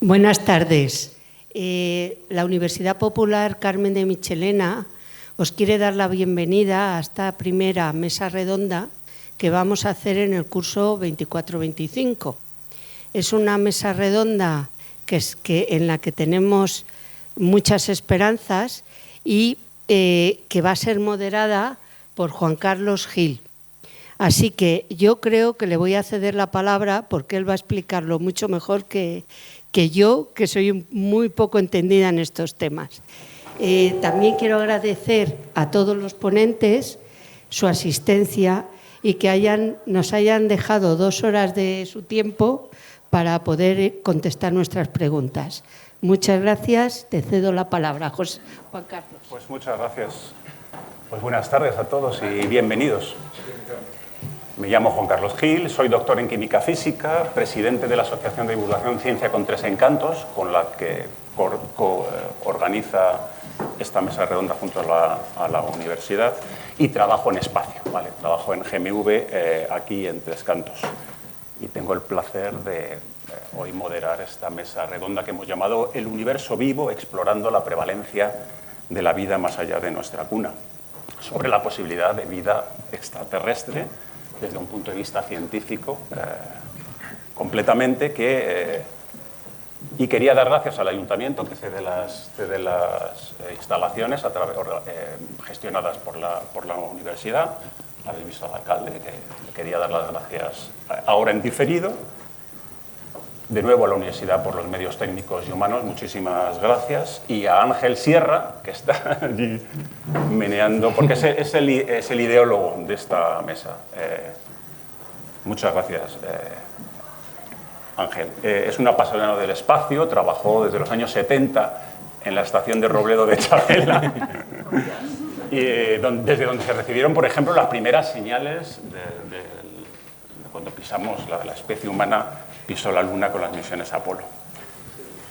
Buenas tardes. La Universidad Popular Carmen de Michelena os quiere dar la bienvenida a esta primera mesa redonda que vamos a hacer en el curso 24-25. Es una mesa redonda en la que tenemos muchas esperanzas y que va a ser moderada por Juan Carlos Gil. Así que yo creo que le voy a ceder la palabra porque él va a explicarlo mucho mejor que yo, que soy muy poco entendida en estos temas. También quiero agradecer a todos los ponentes su asistencia y que nos hayan dejado 2 horas de su tiempo para poder contestar nuestras preguntas. Muchas gracias. Te cedo la palabra, Juan Carlos. Pues muchas gracias. Pues buenas tardes a todos y bienvenidos. Me llamo Juan Carlos Gil, soy doctor en Química Física, presidente de la Asociación de Divulgación Ciencia con 3 Encantos, con la que organiza esta mesa redonda junto a la universidad, y trabajo en espacio, ¿vale? Trabajo en GMV aquí en 3 Cantos. Y tengo el placer de hoy moderar esta mesa redonda que hemos llamado El universo vivo, explorando la prevalencia de la vida más allá de nuestra cuna, sobre la posibilidad de vida extraterrestre desde un punto de vista científico completamente, y quería dar gracias al ayuntamiento que cede las instalaciones gestionadas por la universidad. Habéis visto al alcalde, que le quería dar las gracias ahora en diferido. De nuevo a la universidad por los medios técnicos y humanos, muchísimas gracias. Y a Ángel Sierra, que está allí meneando, porque es el ideólogo de esta mesa. Muchas gracias, Ángel. Es un apasionado del espacio, trabajó desde los años 70 en la estación de Robledo de Chabela, desde donde se recibieron, por ejemplo, las primeras señales de cuando pisamos, la especie humana pisó la Luna con las misiones Apolo.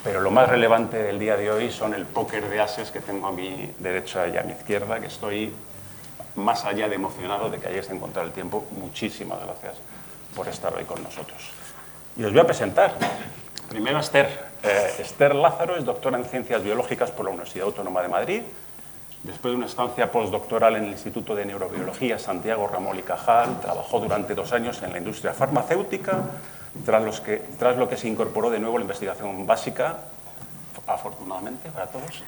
Pero lo más relevante del día de hoy son el póker de ases que tengo a mi derecha y a mi izquierda, que estoy más allá de emocionado de que hayáis encontrado el tiempo. Muchísimas gracias por estar hoy con nosotros. Y os voy a presentar. Primero Esther. Esther Lázaro es doctora en Ciencias Biológicas por la Universidad Autónoma de Madrid. Después de una estancia postdoctoral en el Instituto de Neurobiología Santiago Ramón y Cajal, trabajó durante 2 años en la industria farmacéutica, tras lo que se incorporó de nuevo a la investigación básica, afortunadamente para todos,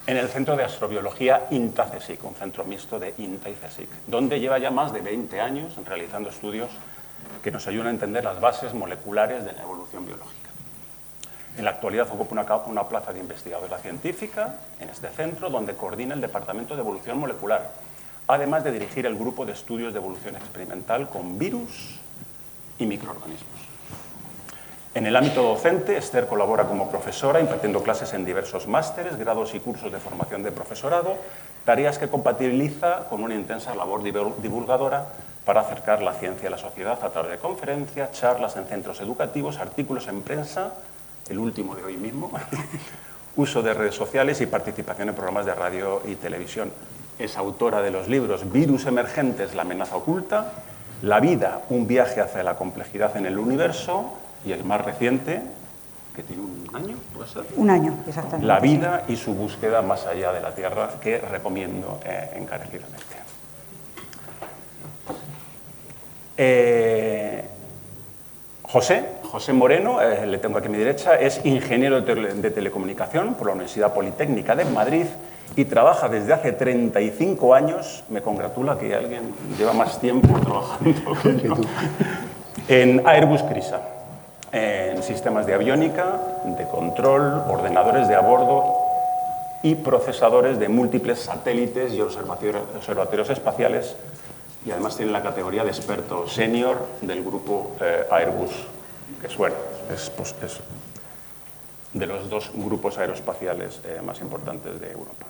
en el Centro de Astrobiología INTA-CSIC, un centro mixto de INTA y CSIC, donde lleva ya más de 20 años realizando estudios que nos ayudan a entender las bases moleculares de la evolución biológica. En la actualidad ocupa una plaza de investigadora científica en este centro, donde coordina el Departamento de Evolución Molecular, además de dirigir el grupo de estudios de evolución experimental con virus y microorganismos. En el ámbito docente, Esther colabora como profesora, impartiendo clases en diversos másteres, grados y cursos de formación de profesorado, tareas que compatibiliza con una intensa labor divulgadora para acercar la ciencia a la sociedad a través de conferencias, charlas en centros educativos, artículos en prensa, el último de hoy mismo, uso de redes sociales y participación en programas de radio y televisión. Es autora de los libros Virus Emergentes, la amenaza oculta, La vida, un viaje hacia la complejidad en el universo, y el más reciente, que tiene un año, ¿puede ser? Un año, exactamente. La vida y su búsqueda más allá de la Tierra, que recomiendo encarecidamente. José Moreno, le tengo aquí a mi derecha, es ingeniero de telecomunicación por la Universidad Politécnica de Madrid y trabaja desde hace 35 años, me congratula que alguien lleva más tiempo trabajando que yo, en Airbus CRISA, en sistemas de aviónica, de control, ordenadores de a bordo y procesadores de múltiples satélites y observatorios espaciales, y además tiene la categoría de experto senior del grupo Airbus, que es de los 2 grupos aeroespaciales más importantes de Europa.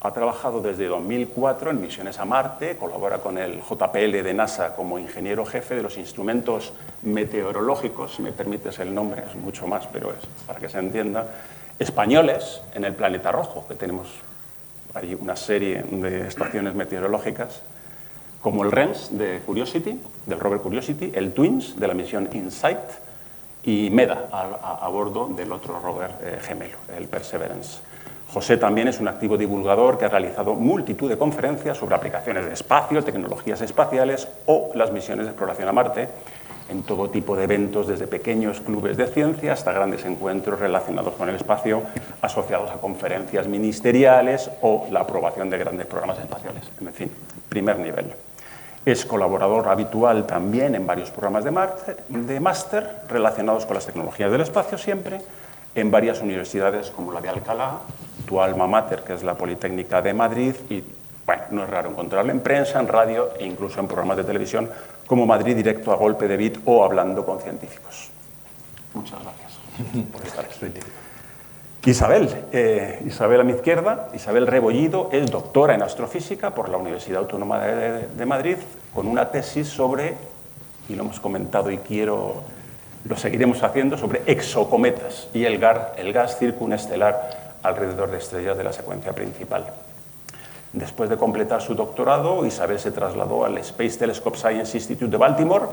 Ha trabajado desde 2004 en misiones a Marte, colabora con el JPL de NASA como ingeniero jefe de los instrumentos meteorológicos, si me permites el nombre, es mucho más, pero es para que se entienda, españoles en el planeta rojo, que tenemos ahí una serie de estaciones meteorológicas, como el REMS de Curiosity, del rover Curiosity, el TWINS de la misión InSight y MEDA a bordo del otro rover gemelo, el Perseverance. José también es un activo divulgador que ha realizado multitud de conferencias sobre aplicaciones de espacio, tecnologías espaciales o las misiones de exploración a Marte, en todo tipo de eventos, desde pequeños clubes de ciencia hasta grandes encuentros relacionados con el espacio, asociados a conferencias ministeriales o la aprobación de grandes programas espaciales. En fin, primer nivel. Es colaborador habitual también en varios programas de máster relacionados con las tecnologías del espacio siempre, en varias universidades como la de Alcalá, tu alma mater, que es la Politécnica de Madrid, y bueno, no es raro encontrarlo en prensa, en radio e incluso en programas de televisión como Madrid Directo, A Golpe de Bit o Hablando con Científicos. Muchas gracias por estar aquí. Isabel a mi izquierda, Isabel Rebollido, es doctora en astrofísica por la Universidad Autónoma de Madrid, con una tesis sobre, y lo hemos comentado y lo seguiremos haciendo, sobre exocometas y el gas circunestelar alrededor de estrellas de la secuencia principal. Después de completar su doctorado, Isabel se trasladó al Space Telescope Science Institute de Baltimore.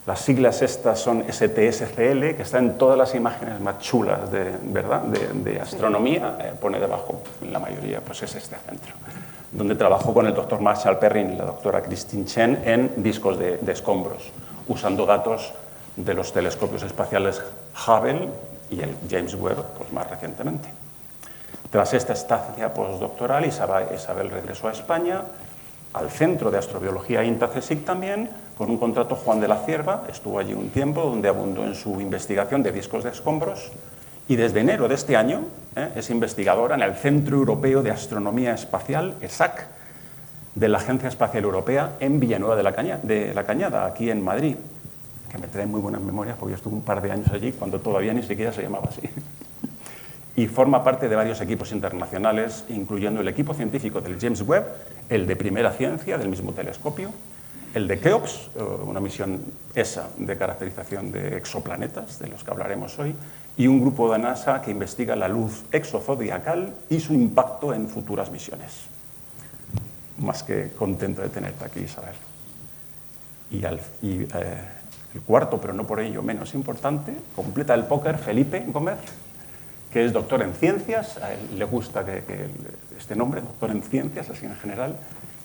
Las siglas estas son STSCL, que está en todas las imágenes más chulas de astronomía. Pone debajo, la mayoría, pues es este centro, donde trabajó con el doctor Marshall Perrin y la doctora Christine Chen en discos de escombros, usando datos de los telescopios espaciales Hubble y el James Webb, pues más recientemente. Tras esta estancia postdoctoral, Isabel regresó a España, al Centro de Astrobiología INTA-CSIC también, con un contrato Juan de la Cierva. Estuvo allí un tiempo donde abundó en su investigación de discos de escombros y desde enero de este año es investigadora en el Centro Europeo de Astronomía Espacial, ESAC, de la Agencia Espacial Europea en Villanueva de la Cañada, aquí en Madrid, que me trae muy buenas memorias porque yo estuve un par de años allí cuando todavía ni siquiera se llamaba así. Y forma parte de varios equipos internacionales, incluyendo el equipo científico del James Webb, el de Primera Ciencia del mismo telescopio, el de KEOPS, una misión ESA de caracterización de exoplanetas, de los que hablaremos hoy, y un grupo de NASA que investiga la luz exozodiacal y su impacto en futuras misiones. Más que contento de tenerte aquí, Isabel. El cuarto, pero no por ello menos importante, completa el póker Felipe Gómez, que es doctor en ciencias, a él le gusta este nombre, doctor en ciencias, así en general,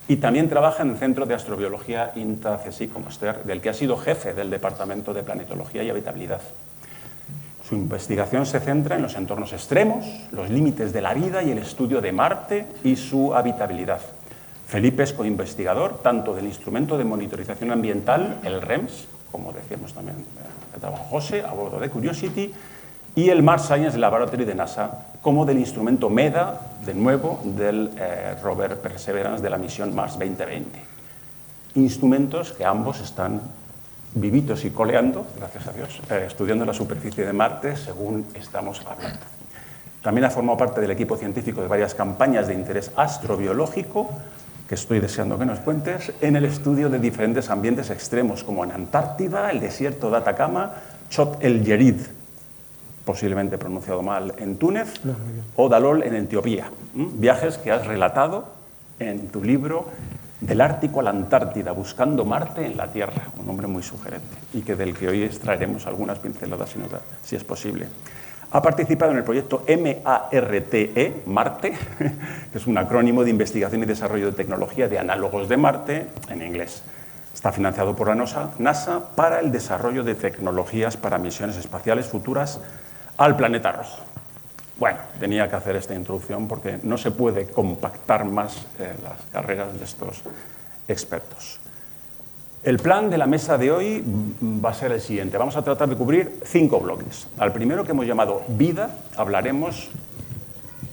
y también trabaja en el Centro de Astrobiología INTA-CSIC, como Esther, del que ha sido jefe del Departamento de Planetología y Habitabilidad. Su investigación se centra en los entornos extremos, los límites de la vida y el estudio de Marte y su habitabilidad. Felipe es coinvestigador tanto del instrumento de monitorización ambiental, el REMS, como decíamos también, que trabajó José, a bordo de Curiosity, y el Mars Science Laboratory de NASA, como del instrumento MEDA, de nuevo, del rover Perseverance de la misión Mars 2020. Instrumentos que ambos están vivitos y coleando, gracias a Dios, estudiando la superficie de Marte, según estamos hablando. También ha formado parte del equipo científico de varias campañas de interés astrobiológico, que estoy deseando que nos cuentes, en el estudio de diferentes ambientes extremos, como en Antártida, el desierto de Atacama, Chott el Djerid, posiblemente pronunciado mal, en Túnez, o Dalol en Etiopía. Viajes que has relatado en tu libro Del Ártico a la Antártida, buscando Marte en la Tierra, un nombre muy sugerente, y del que hoy extraeremos algunas pinceladas, si es posible. Ha participado en el proyecto MARTE, Marte, que es un acrónimo de Investigación y Desarrollo de Tecnología de Análogos de Marte, en inglés. Está financiado por la NASA para el desarrollo de tecnologías para misiones espaciales futuras al planeta rojo. Bueno, tenía que hacer esta introducción porque no se puede compactar más las carreras de estos expertos. El plan de la mesa de hoy va a ser el siguiente. Vamos a tratar de cubrir 5 bloques. Al primero, que hemos llamado vida, hablaremos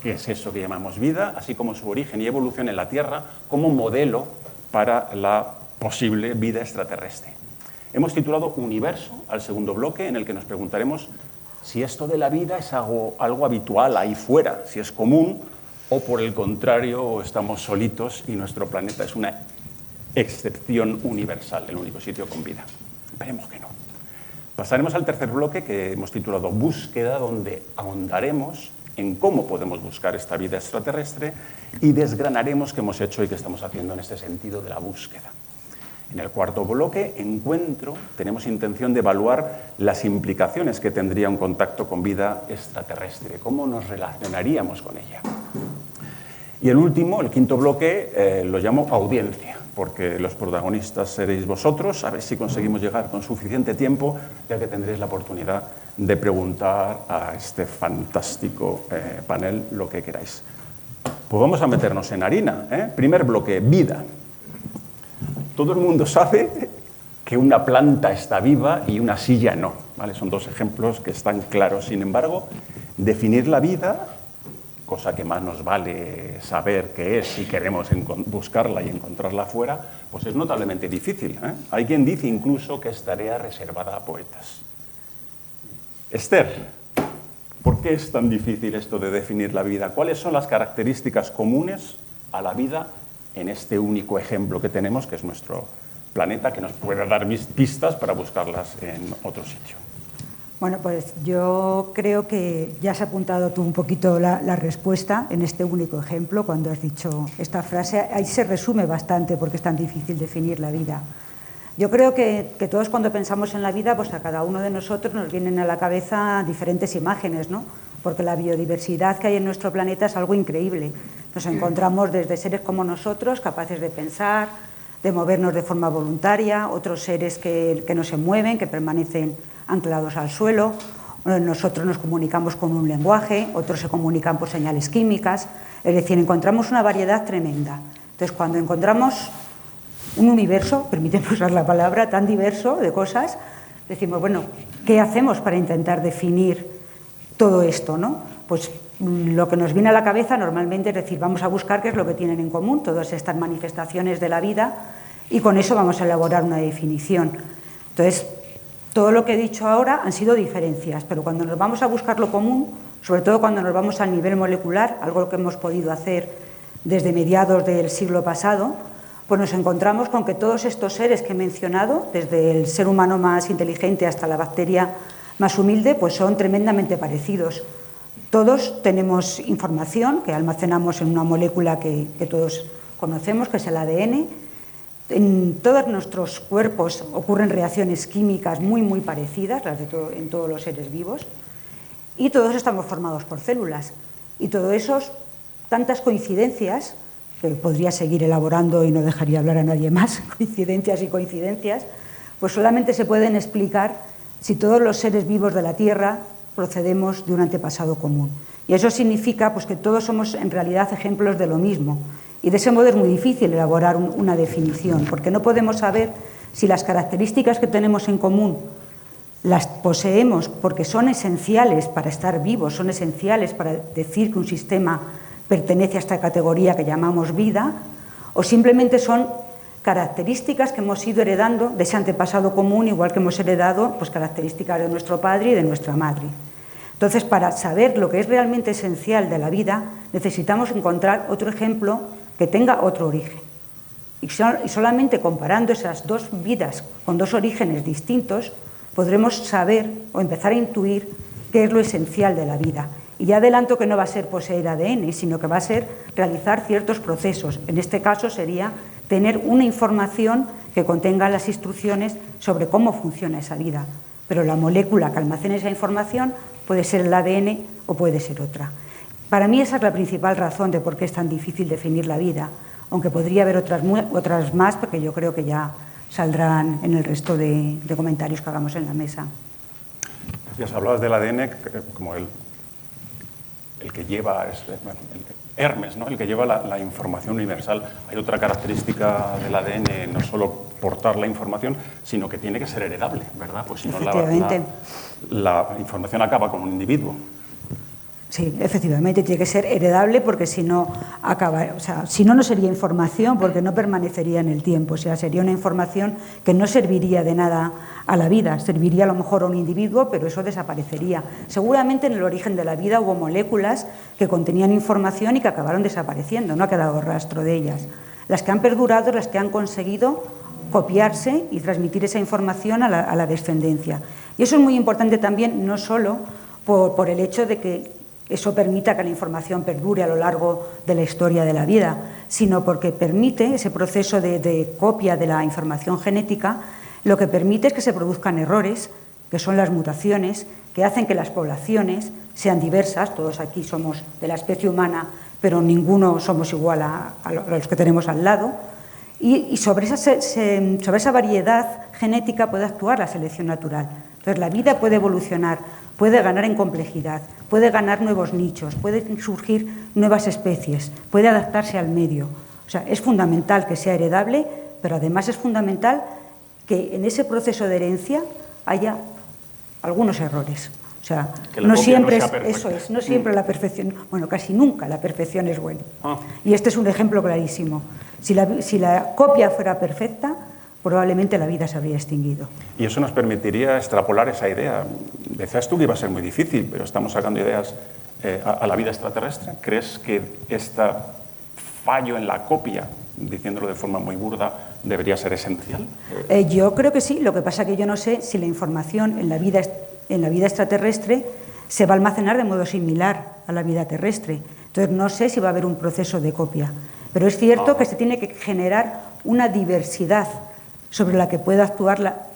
qué es eso que llamamos vida, así como su origen y evolución en la Tierra como modelo para la posible vida extraterrestre. Hemos titulado Universo al segundo bloque, en el que nos preguntaremos si esto de la vida es algo habitual ahí fuera, si es común, o por el contrario estamos solitos y nuestro planeta es una excepción universal, el único sitio con vida. Esperemos que no. Pasaremos al tercer bloque, que hemos titulado Búsqueda, donde ahondaremos en cómo podemos buscar esta vida extraterrestre y desgranaremos qué hemos hecho y qué estamos haciendo en este sentido de la búsqueda. En el cuarto bloque, encuentro, tenemos intención de evaluar las implicaciones que tendría un contacto con vida extraterrestre, cómo nos relacionaríamos con ella. Y el último, el quinto bloque, lo llamo audiencia, porque los protagonistas seréis vosotros, a ver si conseguimos llegar con suficiente tiempo, ya que tendréis la oportunidad de preguntar a este fantástico panel lo que queráis. Pues vamos a meternos en harina, ¿eh? Primer bloque, vida. Todo el mundo sabe que una planta está viva y una silla no, ¿vale? Son dos ejemplos que están claros. Sin embargo, definir la vida, cosa que más nos vale saber qué es si queremos buscarla y encontrarla fuera, pues es notablemente difícil, ¿eh? Hay quien dice incluso que es tarea reservada a poetas. Esther, ¿por qué es tan difícil esto de definir la vida? ¿Cuáles son las características comunes a la vida en este único ejemplo que tenemos, que es nuestro planeta, que nos puede dar pistas para buscarlas en otro sitio? Bueno, pues yo creo que ya has apuntado tú un poquito la respuesta en este único ejemplo, cuando has dicho esta frase. Ahí se resume bastante por qué es tan difícil definir la vida. Yo creo que todos cuando pensamos en la vida, pues a cada uno de nosotros nos vienen a la cabeza diferentes imágenes, ¿no? Porque la biodiversidad que hay en nuestro planeta es algo increíble. Nos encontramos desde seres como nosotros, capaces de pensar, de movernos de forma voluntaria, otros seres que no se mueven, que permanecen anclados al suelo. Nosotros nos comunicamos con un lenguaje, otros se comunican por señales químicas, es decir, encontramos una variedad tremenda. Entonces, cuando encontramos un universo, permíteme usar la palabra, tan diverso de cosas, decimos, bueno, ¿qué hacemos para intentar definir todo esto, ¿no? Pues lo que nos viene a la cabeza normalmente es decir, vamos a buscar qué es lo que tienen en común todas estas manifestaciones de la vida y con eso vamos a elaborar una definición. Entonces, todo lo que he dicho ahora han sido diferencias, pero cuando nos vamos a buscar lo común, sobre todo cuando nos vamos al nivel molecular, algo que hemos podido hacer desde mediados del siglo pasado, pues nos encontramos con que todos estos seres que he mencionado, desde el ser humano más inteligente hasta la bacteria más humilde, pues son tremendamente parecidos. Todos tenemos información que almacenamos en una molécula que todos conocemos, que es el ADN. En todos nuestros cuerpos ocurren reacciones químicas muy, muy parecidas, las de en todos los seres vivos, y todos estamos formados por células. Y todo eso, tantas coincidencias, que podría seguir elaborando y no dejaría hablar a nadie más, coincidencias y coincidencias, pues solamente se pueden explicar si todos los seres vivos de la Tierra procedemos de un antepasado común. Y eso significa pues, que todos somos en realidad ejemplos de lo mismo. Y de ese modo es muy difícil elaborar una definición, porque no podemos saber si las características que tenemos en común las poseemos porque son esenciales para estar vivos, son esenciales para decir que un sistema pertenece a esta categoría que llamamos vida, o simplemente son características que hemos ido heredando de ese antepasado común, igual que hemos heredado pues, características de nuestro padre y de nuestra madre. Entonces, para saber lo que es realmente esencial de la vida, necesitamos encontrar otro ejemplo que tenga otro origen. Y solamente comparando esas dos vidas con dos orígenes distintos, podremos saber o empezar a intuir qué es lo esencial de la vida. Y ya adelanto que no va a ser poseer ADN, sino que va a ser realizar ciertos procesos. En este caso sería tener una información que contenga las instrucciones sobre cómo funciona esa vida. Pero la molécula que almacena esa información puede ser el ADN o puede ser otra. Para mí esa es la principal razón de por qué es tan difícil definir la vida, aunque podría haber otras más, porque yo creo que ya saldrán en el resto de comentarios que hagamos en la mesa. Ya hablabas del ADN como el que lleva, Hermes, ¿no? El que lleva la información universal. Hay otra característica del ADN, no solo portar la información, sino que tiene que ser heredable, ¿verdad? Pues si no, la información acaba con un individuo. Sí, efectivamente, tiene que ser heredable porque si no acaba, o sea, si no, no sería información porque no permanecería en el tiempo, o sea, sería una información que no serviría de nada a la vida, serviría a lo mejor a un individuo, pero eso desaparecería. Seguramente en el origen de la vida hubo moléculas que contenían información y que acabaron desapareciendo, no ha quedado rastro de ellas. Las que han perdurado, las que han conseguido copiarse y transmitir esa información a la descendencia. Y eso es muy importante también, no solo por el hecho de que eso permita que la información perdure a lo largo de la historia de la vida, sino porque permite ese proceso de copia de la información genética, lo que permite es que se produzcan errores, que son las mutaciones, que hacen que las poblaciones sean diversas. Todos aquí somos de la especie humana, pero ninguno somos igual a los que tenemos al lado. Y sobre esa variedad genética puede actuar la selección natural. Entonces, la vida puede evolucionar, puede ganar en complejidad, puede ganar nuevos nichos, pueden surgir nuevas especies, puede adaptarse al medio. O sea, es fundamental que sea heredable, pero además es fundamental que en ese proceso de herencia haya algunos errores. O sea, no siempre no siempre la perfección, bueno, casi nunca la perfección es buena. Y este es un ejemplo clarísimo. Si la copia fuera perfecta, probablemente la vida se habría extinguido. Y eso nos permitiría extrapolar esa idea. Decías tú que iba a ser muy difícil, pero estamos sacando ideas a la vida extraterrestre. ¿Crees que este fallo en la copia, diciéndolo de forma muy burda, debería ser esencial? Yo creo que sí. Lo que pasa es que yo no sé si la información en la vida extraterrestre se va a almacenar de modo similar a la vida terrestre. Entonces, no sé si va a haber un proceso de copia. Pero es cierto que se tiene que generar una diversidad sobre la que pueda actuar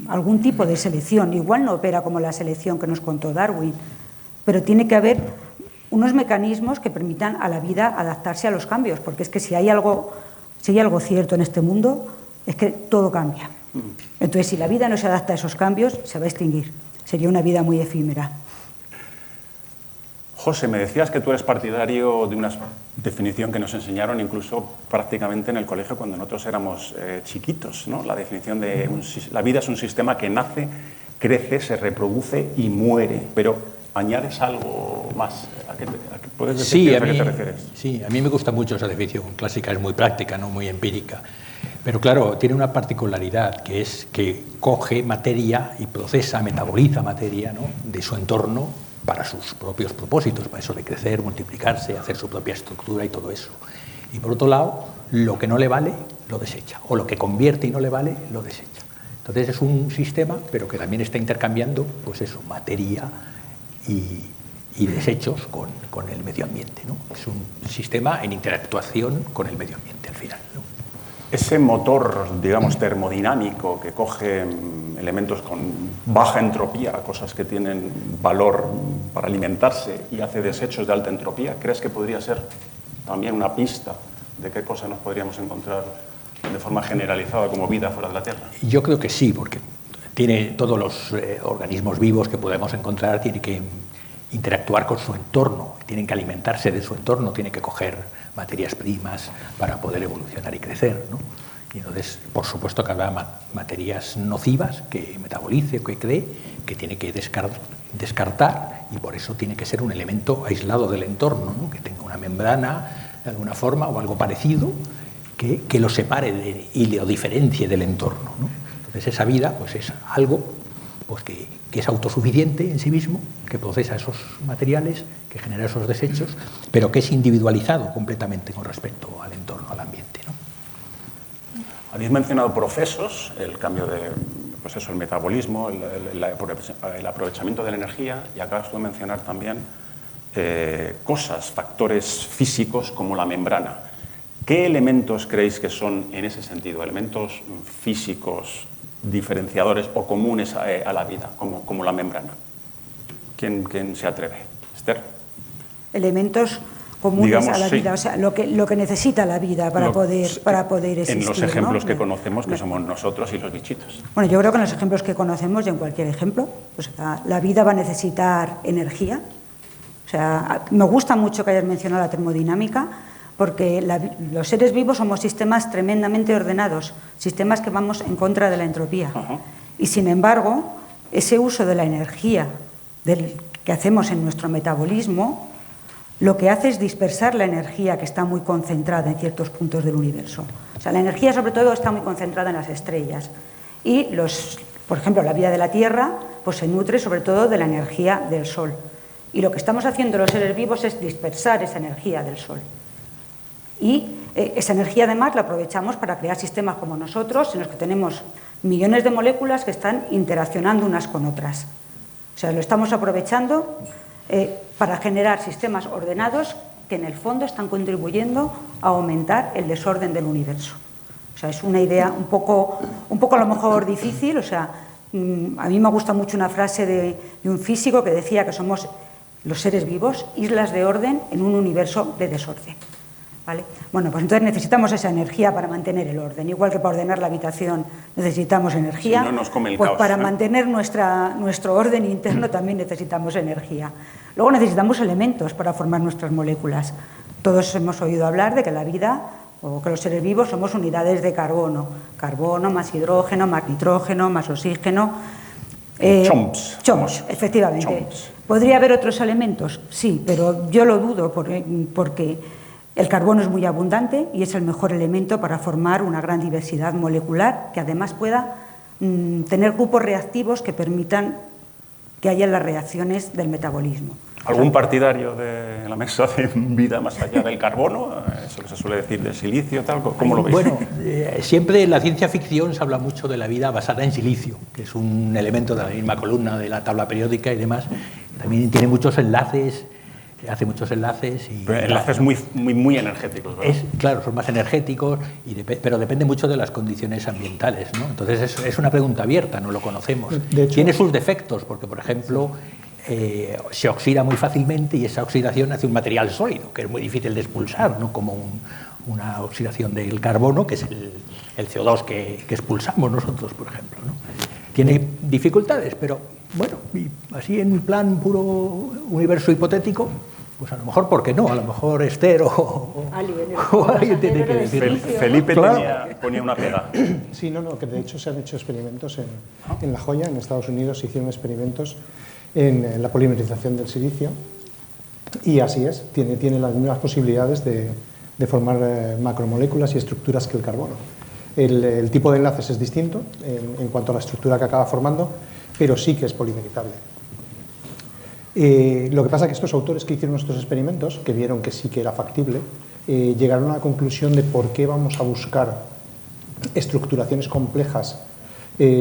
algún tipo de selección. Igual no opera como la selección que nos contó Darwin, pero tiene que haber unos mecanismos que permitan a la vida adaptarse a los cambios, porque es que si hay algo cierto en este mundo, es que todo cambia. Entonces, si la vida no se adapta a esos cambios, se va a extinguir. Sería una vida muy efímera. José, me decías que tú eres partidario de una definición que nos enseñaron incluso prácticamente en el colegio cuando nosotros éramos chiquitos, ¿no? La definición de la vida es un sistema que nace, crece, se reproduce y muere. Pero añades algo más. ¿Puedes decir a qué te refieres? Sí, a mí me gusta mucho esa definición clásica, es muy práctica, no muy empírica. Pero claro, tiene una particularidad, que es que coge materia y procesa, metaboliza materia, ¿no?, de su entorno para sus propios propósitos, para eso de crecer, multiplicarse, hacer su propia estructura y todo eso. Y por otro lado, lo que no le vale, lo desecha, o lo que convierte y no le vale, lo desecha. Entonces es un sistema, pero que también está intercambiando, pues eso, materia y desechos con el medio ambiente, ¿no? Es un sistema en interactuación con el medio ambiente al final, ¿no? Ese motor, digamos, termodinámico que coge elementos con baja entropía, cosas que tienen valor para alimentarse y hace desechos de alta entropía, ¿crees que podría ser también una pista de qué cosas nos podríamos encontrar de forma generalizada como vida fuera de la Tierra? Yo creo que sí, porque tiene todos los organismos vivos que podemos encontrar, tiene que interactuar con su entorno, tienen que alimentarse de su entorno, tienen que coger materias primas para poder evolucionar y crecer, ¿no? Y entonces, por supuesto, que habrá materias nocivas que metabolice o que cree, que tiene que descartar, y por eso tiene que ser un elemento aislado del entorno, ¿no?, que tenga una membrana de alguna forma o algo parecido que lo separe y lo diferencie del entorno, ¿no? Entonces, esa vida pues es algo pues que es autosuficiente en sí mismo, que procesa esos materiales, que genera esos desechos, pero que es individualizado completamente con respecto al entorno, al ambiente, ¿no? Habéis mencionado procesos, el cambio de, pues eso, el metabolismo, el aprovechamiento de la energía, y acabas tú de mencionar también cosas, factores físicos como la membrana. ¿Qué elementos creéis que son, en ese sentido, elementos físicos diferenciadores o comunes a la vida, como la membrana? ¿Quién se atreve? Esther. Elementos comunes, digamos, a la vida, sí. O sea, lo que necesita la vida para poder existir. En los ejemplos, ¿no?, que conocemos, que somos nosotros y los bichitos. Bueno, yo creo que en los ejemplos que conocemos y en cualquier ejemplo, o sea, la vida va a necesitar energía. O sea, me gusta mucho que hayas mencionado la termodinámica, porque los seres vivos somos sistemas tremendamente ordenados, sistemas que vamos en contra de la entropía. Y sin embargo, ese uso de la energía que hacemos en nuestro metabolismo, lo que hace es dispersar la energía que está muy concentrada en ciertos puntos del universo. O sea, la energía sobre todo está muy concentrada en las estrellas. Y, por ejemplo, la vida de la Tierra pues se nutre sobre todo de la energía del Sol. Y lo que estamos haciendo los seres vivos es dispersar esa energía del Sol. Y esa energía además la aprovechamos para crear sistemas como nosotros, en los que tenemos millones de moléculas que están interaccionando unas con otras. O sea, lo estamos aprovechando para generar sistemas ordenados que en el fondo están contribuyendo a aumentar el desorden del universo. O sea, es una idea un poco a lo mejor difícil. O sea, a mí me gusta mucho una frase de un físico que decía que somos los seres vivos islas de orden en un universo de desorden. ¿Vale? Bueno, pues entonces necesitamos esa energía para mantener el orden. Igual que para ordenar la habitación necesitamos energía, si no nos come el pues caos, para mantener nuestro orden interno también necesitamos energía. Luego necesitamos elementos para formar nuestras moléculas. Todos hemos oído hablar de que la vida, o que los seres vivos somos unidades de carbono. Carbono más hidrógeno, más nitrógeno, más oxígeno. Chomps, efectivamente. Chomps. ¿Podría haber otros elementos? Sí, pero yo lo dudo porque el carbono es muy abundante y es el mejor elemento para formar una gran diversidad molecular que además pueda tener grupos reactivos que permitan que haya las reacciones del metabolismo. ¿Algún partidario de la mesa de vida más allá del carbono? Eso que se suele decir del silicio, tal, ¿cómo lo veis? Bueno, siempre en la ciencia ficción se habla mucho de la vida basada en silicio, que es un elemento de la misma columna de la tabla periódica y demás. También tiene muchos enlaces, hace muchos enlaces. Pero enlaces muy energéticos, ¿verdad? Claro, son más energéticos, pero depende mucho de las condiciones ambientales, ¿no? Entonces es una pregunta abierta, no lo conocemos. De hecho, tiene sus defectos, porque por ejemplo se oxida muy fácilmente y esa oxidación hace un material sólido, que es muy difícil de expulsar, no como una oxidación del carbono, que es el CO2 que expulsamos nosotros, por ejemplo, ¿no? Tiene dificultades, pero bueno, y así en plan puro universo hipotético, pues a lo mejor, ¿por qué no? A lo mejor Esther o alguien tiene que decir. Felipe ponía una pega. Sí, que de hecho se han hecho experimentos en La Joya, en Estados Unidos, se hicieron experimentos en la polimerización del silicio y así es, tiene las mismas posibilidades de formar macromoléculas y estructuras que el carbono. El tipo de enlaces es distinto en cuanto a la estructura que acaba formando, pero sí que es polimerizable. Lo que pasa es que estos autores que hicieron estos experimentos, que vieron que sí que era factible, llegaron a la conclusión de por qué vamos a buscar estructuraciones complejas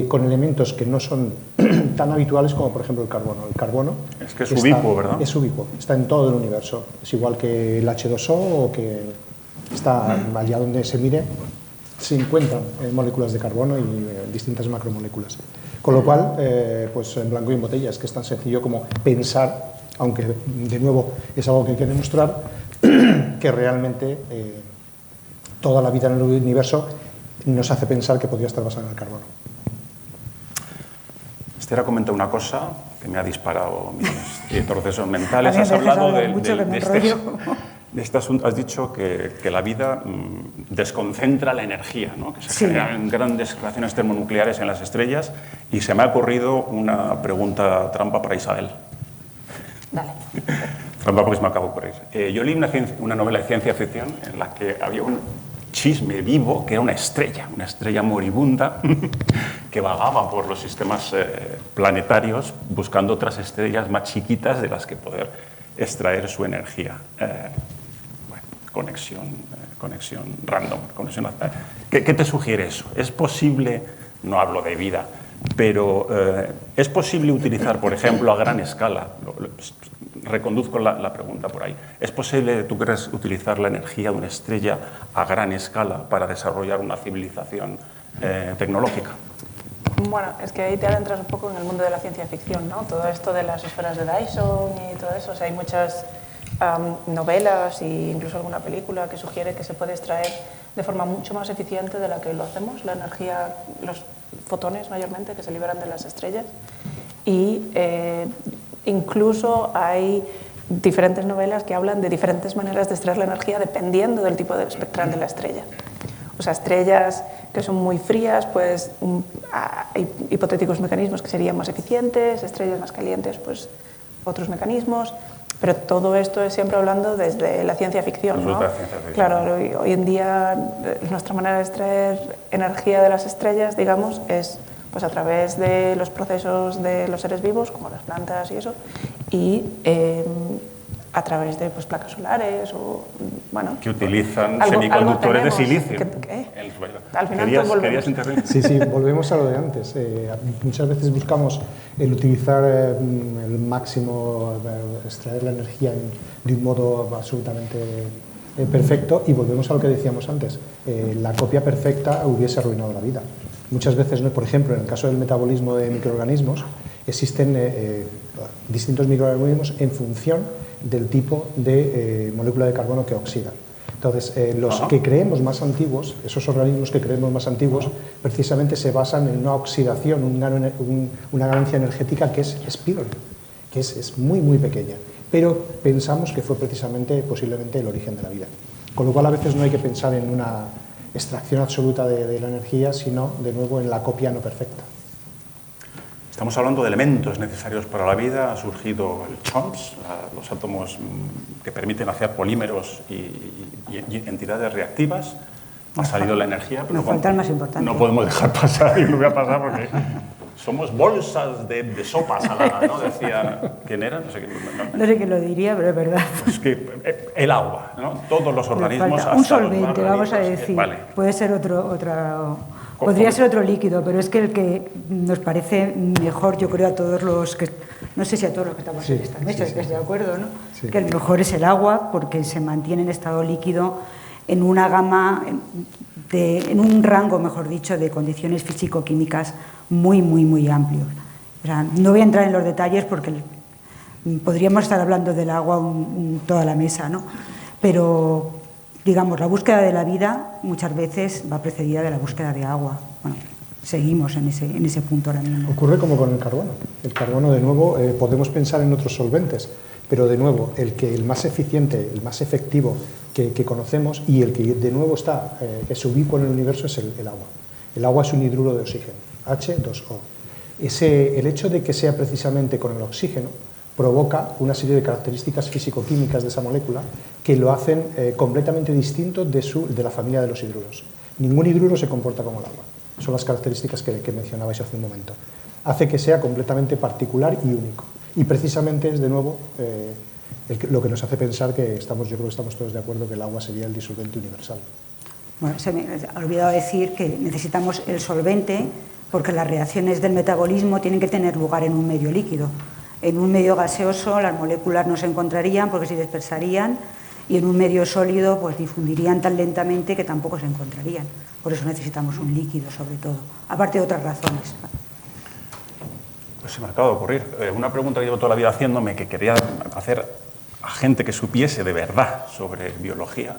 con elementos que no son tan habituales como por ejemplo el carbono. El carbono es que es ubicuo, ¿verdad? Es ubicuo, está en todo el universo. Es igual que el H2O o que está allá donde se mire, se encuentran moléculas de carbono y distintas macromoléculas. Con lo cual, pues en blanco y en botella, es que es tan sencillo como pensar, aunque de nuevo es algo que hay que demostrar, que realmente toda la vida en el universo nos hace pensar que podría estar basada en el carbono. Esther ha comentado una cosa que me ha disparado mis procesos mentales. Has hablado de este asunto, has dicho que la vida desconcentra la energía, ¿no? Que se generan grandes reacciones termonucleares en las estrellas, y se me ha ocurrido una pregunta trampa para Isabel. Dale. Trampa porque se me acaba de ocurrir. Yo leí una novela de ciencia ficción en la que había un chisme vivo que era una estrella moribunda que vagaba por los sistemas planetarios buscando otras estrellas más chiquitas de las que poder extraer su energía. Conexión random. ¿Qué te sugiere eso? ¿Es posible, no hablo de vida, pero es posible utilizar, por ejemplo, a gran escala, reconduzco la pregunta por ahí, ¿es posible, tú crees, utilizar la energía de una estrella a gran escala para desarrollar una civilización tecnológica? Bueno, es que ahí te adentras un poco en el mundo de la ciencia ficción, ¿no? Todo esto de las esferas de Dyson y todo eso, o sea, hay muchas novelas e incluso alguna película que sugiere que se puede extraer de forma mucho más eficiente de la que lo hacemos la energía, los fotones mayormente que se liberan de las estrellas, y incluso hay diferentes novelas que hablan de diferentes maneras de extraer la energía dependiendo del tipo de espectral de la estrella. O sea, estrellas que son muy frías, pues hay hipotéticos mecanismos que serían más eficientes, estrellas más calientes, pues otros mecanismos. Pero todo esto es siempre hablando desde la ciencia ficción, ¿no? Claro, hoy en día nuestra manera de extraer energía de las estrellas, digamos, es pues a través de los procesos de los seres vivos, como las plantas y eso, y a través de pues, placas solares o, bueno... Que utilizan semiconductores de silicio. Al final ¿Querías intervenir? Sí, volvemos a lo de antes. Muchas veces buscamos el utilizar el máximo, extraer la energía de un modo absolutamente perfecto, y volvemos a lo que decíamos antes, la copia perfecta hubiese arruinado la vida. Muchas veces, por ejemplo, en el caso del metabolismo de microorganismos, existen distintos microorganismos en función del tipo de molécula de carbono que oxidan. Entonces, los que creemos más antiguos, esos organismos que creemos más antiguos, precisamente se basan en una oxidación, una ganancia energética que es espíritu, que es muy, muy pequeña. Pero pensamos que fue precisamente, posiblemente, el origen de la vida. Con lo cual, a veces no hay que pensar en una extracción absoluta de la energía, sino, de nuevo, en la copia no perfecta. Estamos hablando de elementos necesarios para la vida. Ha surgido el CHOMS, los átomos que permiten hacer polímeros y entidades reactivas. Ha salido la energía. Nos falta el más importante. No podemos dejar pasar, y lo voy a pasar porque somos bolsas de sopas a la, ¿no? Decía, ¿quién era? No sé quién lo diría, pero es verdad. Pues que el agua, ¿no? Todos los organismos... Un solvente, vamos a decir. Vale. Puede ser podría ser otro líquido, pero es que el que nos parece mejor, yo creo, a todos los que... No sé si a todos los que estamos en esta mesa, ¿estás de acuerdo, no? Sí. Que el mejor es el agua, porque se mantiene en estado líquido en una gama, en un rango, mejor dicho, de condiciones físico-químicas muy, muy, muy amplios. O sea, no voy a entrar en los detalles porque podríamos estar hablando del agua toda la mesa, ¿no? Pero, digamos, la búsqueda de la vida muchas veces va precedida de la búsqueda de agua. Bueno, seguimos en ese punto ahora mismo. Ocurre como con el carbono. El carbono, de nuevo, podemos pensar en otros solventes, pero, de nuevo, el más eficiente, el más efectivo que conocemos, y el que, de nuevo, es ubicuo en el universo, es el agua. El agua es un hidruro de oxígeno, H2O. El hecho de que sea precisamente con el oxígeno provoca una serie de características físico-químicas de esa molécula que lo hacen completamente distinto de la familia de los hidruros. Ningún hidruro se comporta como el agua. Son las características que mencionabais hace un momento. Hace que sea completamente particular y único. Y precisamente es, de nuevo, lo que nos hace pensar que yo creo que estamos todos de acuerdo que el agua sería el disolvente universal. Bueno, se me ha olvidado decir que necesitamos el solvente porque las reacciones del metabolismo tienen que tener lugar en un medio líquido. En un medio gaseoso las moléculas no se encontrarían porque se dispersarían, y en un medio sólido pues difundirían tan lentamente que tampoco se encontrarían. Por eso necesitamos un líquido, sobre todo, aparte de otras razones. Pues se me acaba de ocurrir una pregunta que llevo toda la vida haciéndome, que quería hacer a gente que supiese de verdad sobre biología,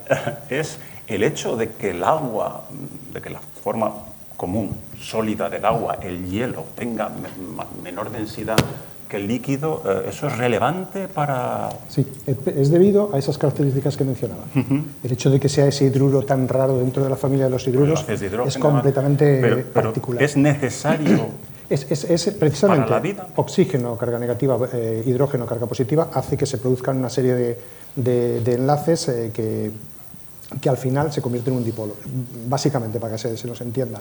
es el hecho de que el agua, de que la forma común, sólida del agua, el hielo, tenga menor densidad que el líquido. ¿Eso es relevante para...? Sí, es debido a esas características que mencionaba. El hecho de que sea ese hidruro tan raro dentro de la familia de los hidruros es completamente particular. ¿Es necesario es precisamente para la vida? Oxígeno, carga negativa, hidrógeno, carga positiva, hace que se produzcan una serie de enlaces que al final se convierten en un dipolo. Básicamente, para que se nos entienda,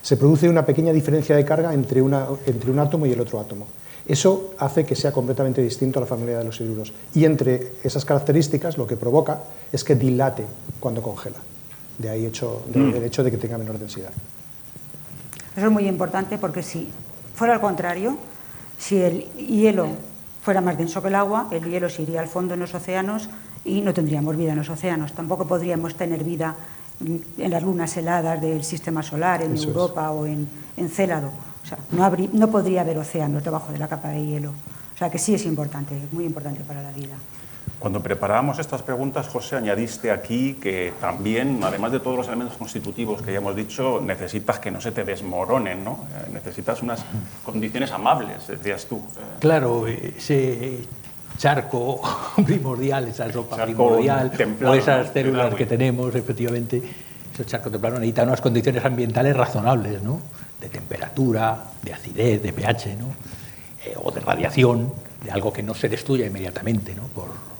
se produce una pequeña diferencia de carga entre un átomo y el otro átomo. Eso hace que sea completamente distinto a la familia de los hidruros. Y entre esas características lo que provoca es que dilate cuando congela. De ahí el hecho de que tenga menor densidad. Eso es muy importante porque si fuera al contrario, si el hielo fuera más denso que el agua, el hielo se iría al fondo en los océanos y no tendríamos vida en los océanos. Tampoco podríamos tener vida en las lunas heladas del sistema solar, en Europa o en Célado. O sea, no podría haber océanos debajo de la capa de hielo. O sea, que sí es importante, muy importante para la vida. Cuando preparábamos estas preguntas, José, añadiste aquí que también, además de todos los elementos constitutivos que ya hemos dicho, necesitas que no se te desmoronen, ¿no? Necesitas unas condiciones amables, decías tú. Claro, ese charco primordial, esa ropa primordial, templado, o esas células que tenemos, efectivamente, esos charcos templados necesitan unas condiciones ambientales razonables, ¿no? De temperatura, de acidez, de pH, ¿no? O de radiación, de algo que no se destruya inmediatamente, ¿no?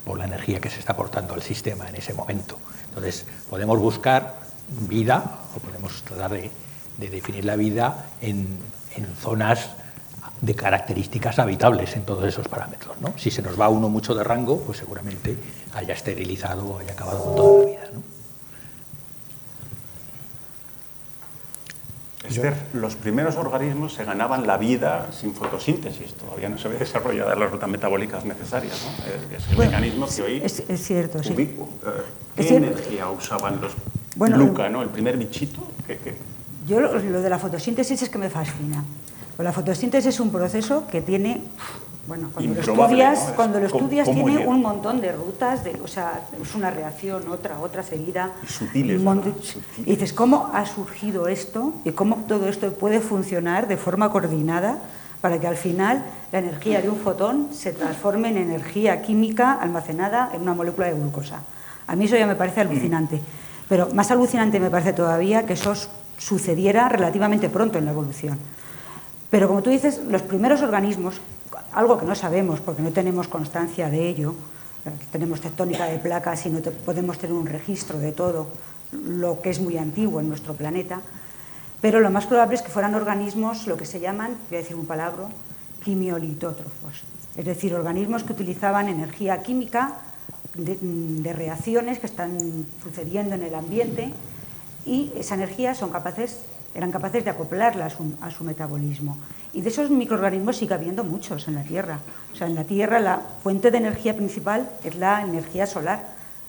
por la energía que se está aportando al sistema en ese momento. Entonces, podemos buscar vida, o podemos tratar de definir la vida en zonas de características habitables en todos esos parámetros, ¿no? Si se nos va uno mucho de rango, pues seguramente haya esterilizado o haya acabado con toda la vida, ¿no? Esther, los primeros organismos se ganaban la vida sin fotosíntesis, todavía no se había desarrollado las rutas metabólicas necesarias, ¿no? Es el mecanismo que hoy es cierto, sí. ubicuo. ¿Qué Es energía usaban los Luca, ¿no? El primer bichito? Yo lo de la fotosíntesis es que me fascina. Pues la fotosíntesis es un proceso que tiene, bueno, cuando lo estudias tiene un montón de rutas, o sea, es una reacción, otra seguida. Y sutiles. Y dices, ¿cómo ha surgido esto? Y cómo todo esto puede funcionar de forma coordinada para que al final la energía de un fotón se transforme en energía química almacenada en una molécula de glucosa. A mí eso ya me parece alucinante. Pero más alucinante me parece todavía que eso sucediera relativamente pronto en la evolución. Pero como tú dices, los primeros organismos, algo que no sabemos porque no tenemos constancia de ello, tenemos tectónica de placas y no podemos tener un registro de todo lo que es muy antiguo en nuestro planeta, pero lo más probable es que fueran organismos, lo que se llaman, voy a decir un palabra, quimiolitótrofos, es decir, organismos que utilizaban energía química de reacciones que están sucediendo en el ambiente y esa energía eran capaces de acoplarla a su metabolismo. Y de esos microorganismos sigue habiendo muchos en la Tierra. O sea, en la Tierra la fuente de energía principal es la energía solar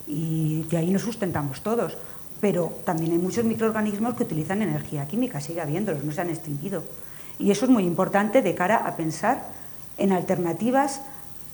y de ahí nos sustentamos todos. Pero también hay muchos microorganismos que utilizan energía química, sigue habiéndolos, no se han extinguido. Y eso es muy importante de cara a pensar en alternativas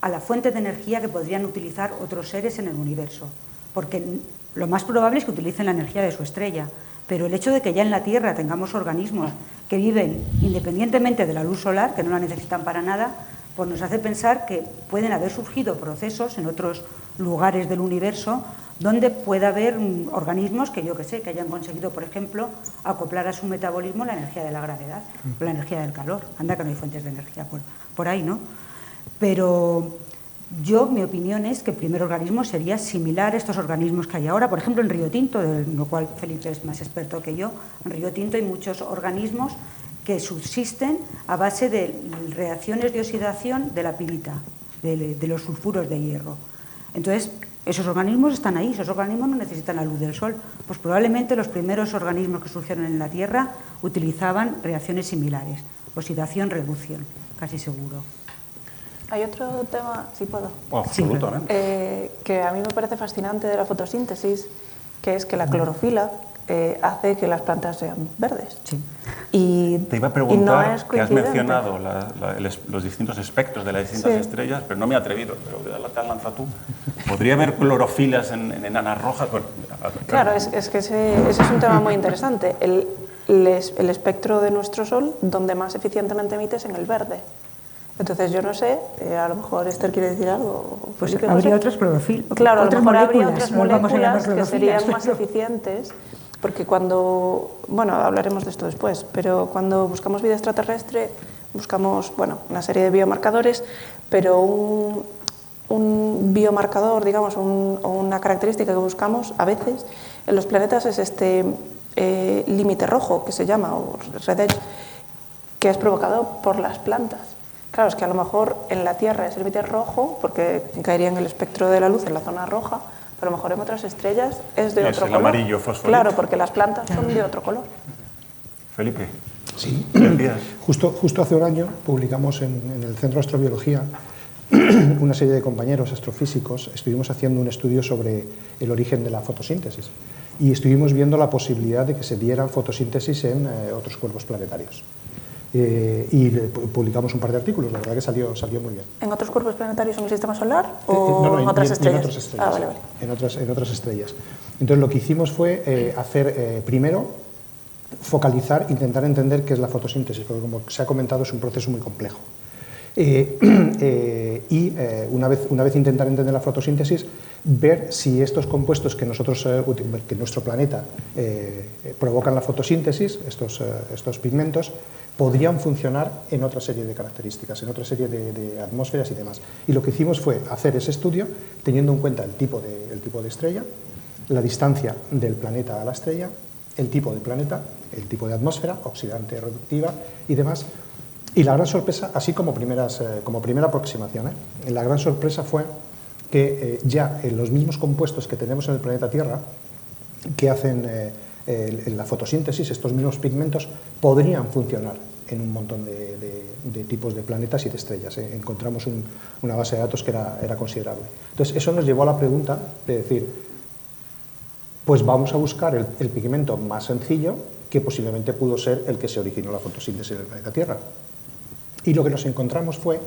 a la fuente de energía que podrían utilizar otros seres en el universo. Porque lo más probable es que utilicen la energía de su estrella. Pero el hecho de que ya en la Tierra tengamos organismos que viven independientemente de la luz solar, que no la necesitan para nada, pues nos hace pensar que pueden haber surgido procesos en otros lugares del universo donde pueda haber organismos que que hayan conseguido, por ejemplo, acoplar a su metabolismo la energía de la gravedad, o la energía del calor. Anda que no hay fuentes de energía por ahí, ¿no? Pero mi opinión es que el primer organismo sería similar a estos organismos que hay ahora. Por ejemplo, en Río Tinto, de lo cual Felipe es más experto que yo, en Río Tinto hay muchos organismos que subsisten a base de reacciones de oxidación de la pirita, de los sulfuros de hierro. Entonces, esos organismos están ahí, esos organismos no necesitan la luz del sol. Pues probablemente los primeros organismos que surgieron en la Tierra utilizaban reacciones similares, oxidación-reducción, casi seguro. Hay otro tema, si puedo, absolutamente. que a mí me parece fascinante de la fotosíntesis, que es que la clorofila hace que las plantas sean verdes. Sí. Y te iba a preguntar, no que has mencionado los distintos espectros de las distintas estrellas, pero no me he atrevido, pero te has lanzado tú. ¿Podría haber clorofilas en enanas rojas? Bueno, claro, es que ese es un tema muy interesante. El espectro de nuestro Sol, donde más eficientemente emite es en el verde. Entonces, yo no sé, a lo mejor Esther quiere decir algo. Pues habría otras clorofilas. Claro, a lo mejor habría otras moléculas que serían más eficientes, porque hablaremos de esto después, pero cuando buscamos vida extraterrestre, buscamos, una serie de biomarcadores, pero un biomarcador, digamos, o una característica que buscamos a veces en los planetas es este límite rojo, que se llama, o red edge, que es provocado por las plantas. Claro, es que a lo mejor en la Tierra es el límite rojo, porque caería en el espectro de la luz en la zona roja, pero a lo mejor en otras estrellas es de otro color. Es el amarillo fosforito. Claro, porque las plantas son de otro color. Felipe. Sí, gracias. Justo hace un año publicamos en el Centro de Astrobiología una serie de compañeros astrofísicos, estuvimos haciendo un estudio sobre el origen de la fotosíntesis y estuvimos viendo la posibilidad de que se diera fotosíntesis en otros cuerpos planetarios. Y publicamos un par de artículos, la verdad que salió muy bien. ¿En otros cuerpos planetarios en el sistema solar o en otras estrellas? En otras estrellas. Vale. En otras estrellas. Entonces lo que hicimos fue hacer, primero, focalizar, intentar entender qué es la fotosíntesis, porque como se ha comentado es un proceso muy complejo. Una vez intentar entender la fotosíntesis, ver si estos compuestos que nuestro planeta provocan la fotosíntesis, estos pigmentos, podrían funcionar en otra serie de características, en otra serie de atmósferas y demás. Y lo que hicimos fue hacer ese estudio teniendo en cuenta el tipo de estrella, la distancia del planeta a la estrella, el tipo de planeta, el tipo de atmósfera, oxidante, reductiva y demás. Y la gran sorpresa, así como primera aproximación, la gran sorpresa fue que ya en los mismos compuestos que tenemos en el planeta Tierra, que hacen la fotosíntesis, estos mismos pigmentos podrían funcionar en un montón de tipos de planetas y de estrellas. Encontramos una base de datos que era considerable. Entonces, eso nos llevó a la pregunta de decir, pues vamos a buscar el pigmento más sencillo, que posiblemente pudo ser el que se originó la fotosíntesis en el planeta Tierra. Y lo que nos encontramos fue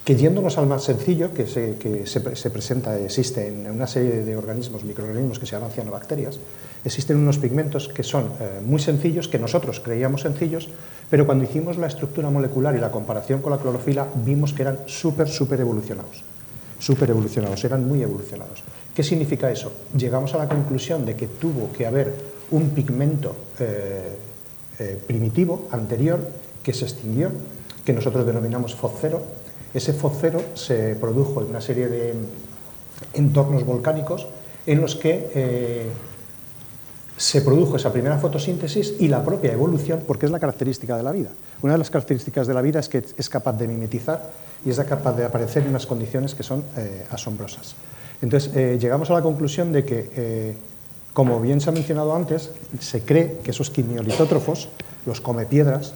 que, yéndonos al más sencillo, que se presenta, existe en una serie de organismos, microorganismos que se llaman cianobacterias, existen unos pigmentos que son muy sencillos, que nosotros creíamos sencillos, pero cuando hicimos la estructura molecular y la comparación con la clorofila, vimos que eran súper evolucionados. Súper evolucionados, eran muy evolucionados. ¿Qué significa eso? Llegamos a la conclusión de que tuvo que haber un pigmento primitivo, anterior, que se extinguió, que nosotros denominamos fosfero. Ese fosfero se produjo en una serie de entornos volcánicos en los que se produjo esa primera fotosíntesis y la propia evolución, porque es la característica de la vida. Una de las características de la vida es que es capaz de mimetizar y es capaz de aparecer en unas condiciones que son asombrosas. Entonces, llegamos a la conclusión de que, como bien se ha mencionado antes, se cree que esos quimiolitótrofos, los comepiedras,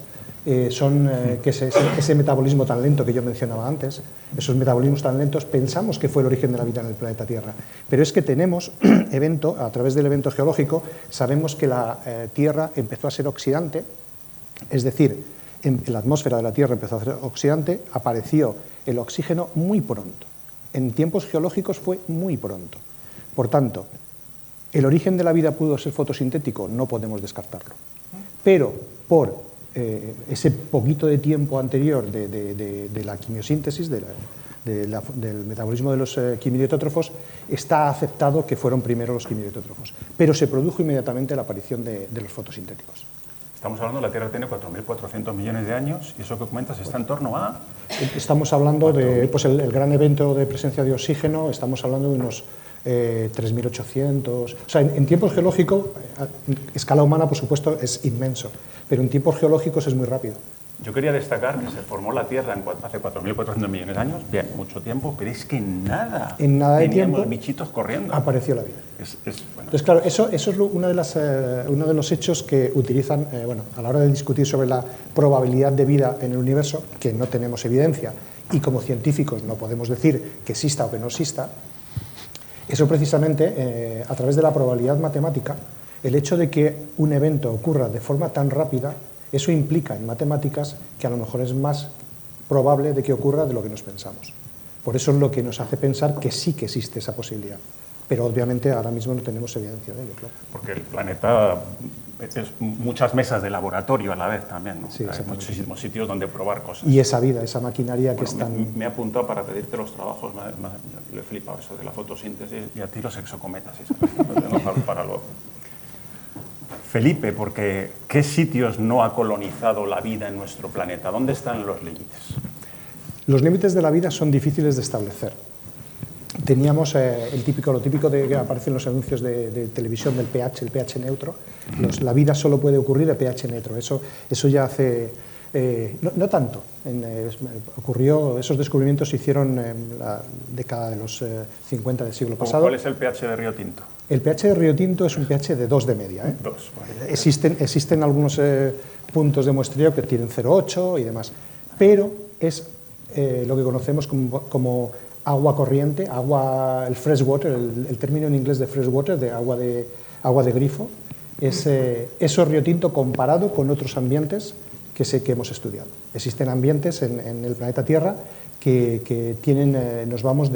son que ese metabolismo tan lento que yo mencionaba antes, esos metabolismos tan lentos, pensamos que fue el origen de la vida en el planeta Tierra. Pero es que tenemos a través del evento geológico, sabemos que la Tierra empezó a ser oxidante, es decir, en la atmósfera de la Tierra empezó a ser oxidante, apareció el oxígeno muy pronto. En tiempos geológicos fue muy pronto. Por tanto, ¿el origen de la vida pudo ser fotosintético? No podemos descartarlo. Pero por ese poquito de tiempo anterior de la quimiosíntesis, del metabolismo de los quimiolitótrofos, está aceptado que fueron primero los quimiolitótrofos. Pero se produjo inmediatamente la aparición de los fotosintéticos. Estamos hablando, la Tierra tiene 4.400 millones de años y eso que comentas está en torno a... Estamos hablando de el gran evento de presencia de oxígeno, estamos hablando de unos 3.800... O sea, en tiempos geológicos, escala humana, por supuesto, es inmenso, pero en tiempos geológicos es muy rápido. Yo quería destacar que se formó la Tierra hace 4.400 millones de años, bien, mucho tiempo, pero es que en nada de teníamos tiempo bichitos corriendo. Apareció la vida. Bueno. Entonces, claro, eso es uno de los hechos que utilizan a la hora de discutir sobre la probabilidad de vida en el universo, que no tenemos evidencia, y como científicos no podemos decir que exista o que no exista. Eso precisamente, a través de la probabilidad matemática, el hecho de que un evento ocurra de forma tan rápida, eso implica en matemáticas que a lo mejor es más probable de que ocurra de lo que nos pensamos. Por eso es lo que nos hace pensar que sí que existe esa posibilidad. Pero obviamente ahora mismo no tenemos evidencia de ello, claro. Porque el planeta es muchas mesas de laboratorio a la vez también, ¿no? Sí, hay muchísimos sitios donde probar cosas. Y esa vida, esa maquinaria que es tan... Me he apuntado para pedirte los trabajos, le he flipado eso de la fotosíntesis y a ti los exocometas. Lo tengo para luego. Felipe, porque ¿qué sitios no ha colonizado la vida en nuestro planeta? ¿Dónde están los límites? Los límites de la vida son difíciles de establecer. Teníamos lo típico que aparece en los anuncios de televisión del pH, el pH neutro. La vida solo puede ocurrir a pH neutro. Eso ya hace... no tanto. Ocurrió, esos descubrimientos se hicieron en la década de los 50 del siglo pasado. ¿Cuál es el pH de Río Tinto? El pH de Río Tinto es un pH de 2 de media. 2, vale. Existen algunos puntos de muestreo que tienen 0,8 y demás, pero es lo que conocemos como agua corriente, el fresh water, el término en inglés de fresh water, de agua de grifo, eso Río Tinto comparado con otros ambientes que hemos estudiado. Existen ambientes en el planeta Tierra que nos vamos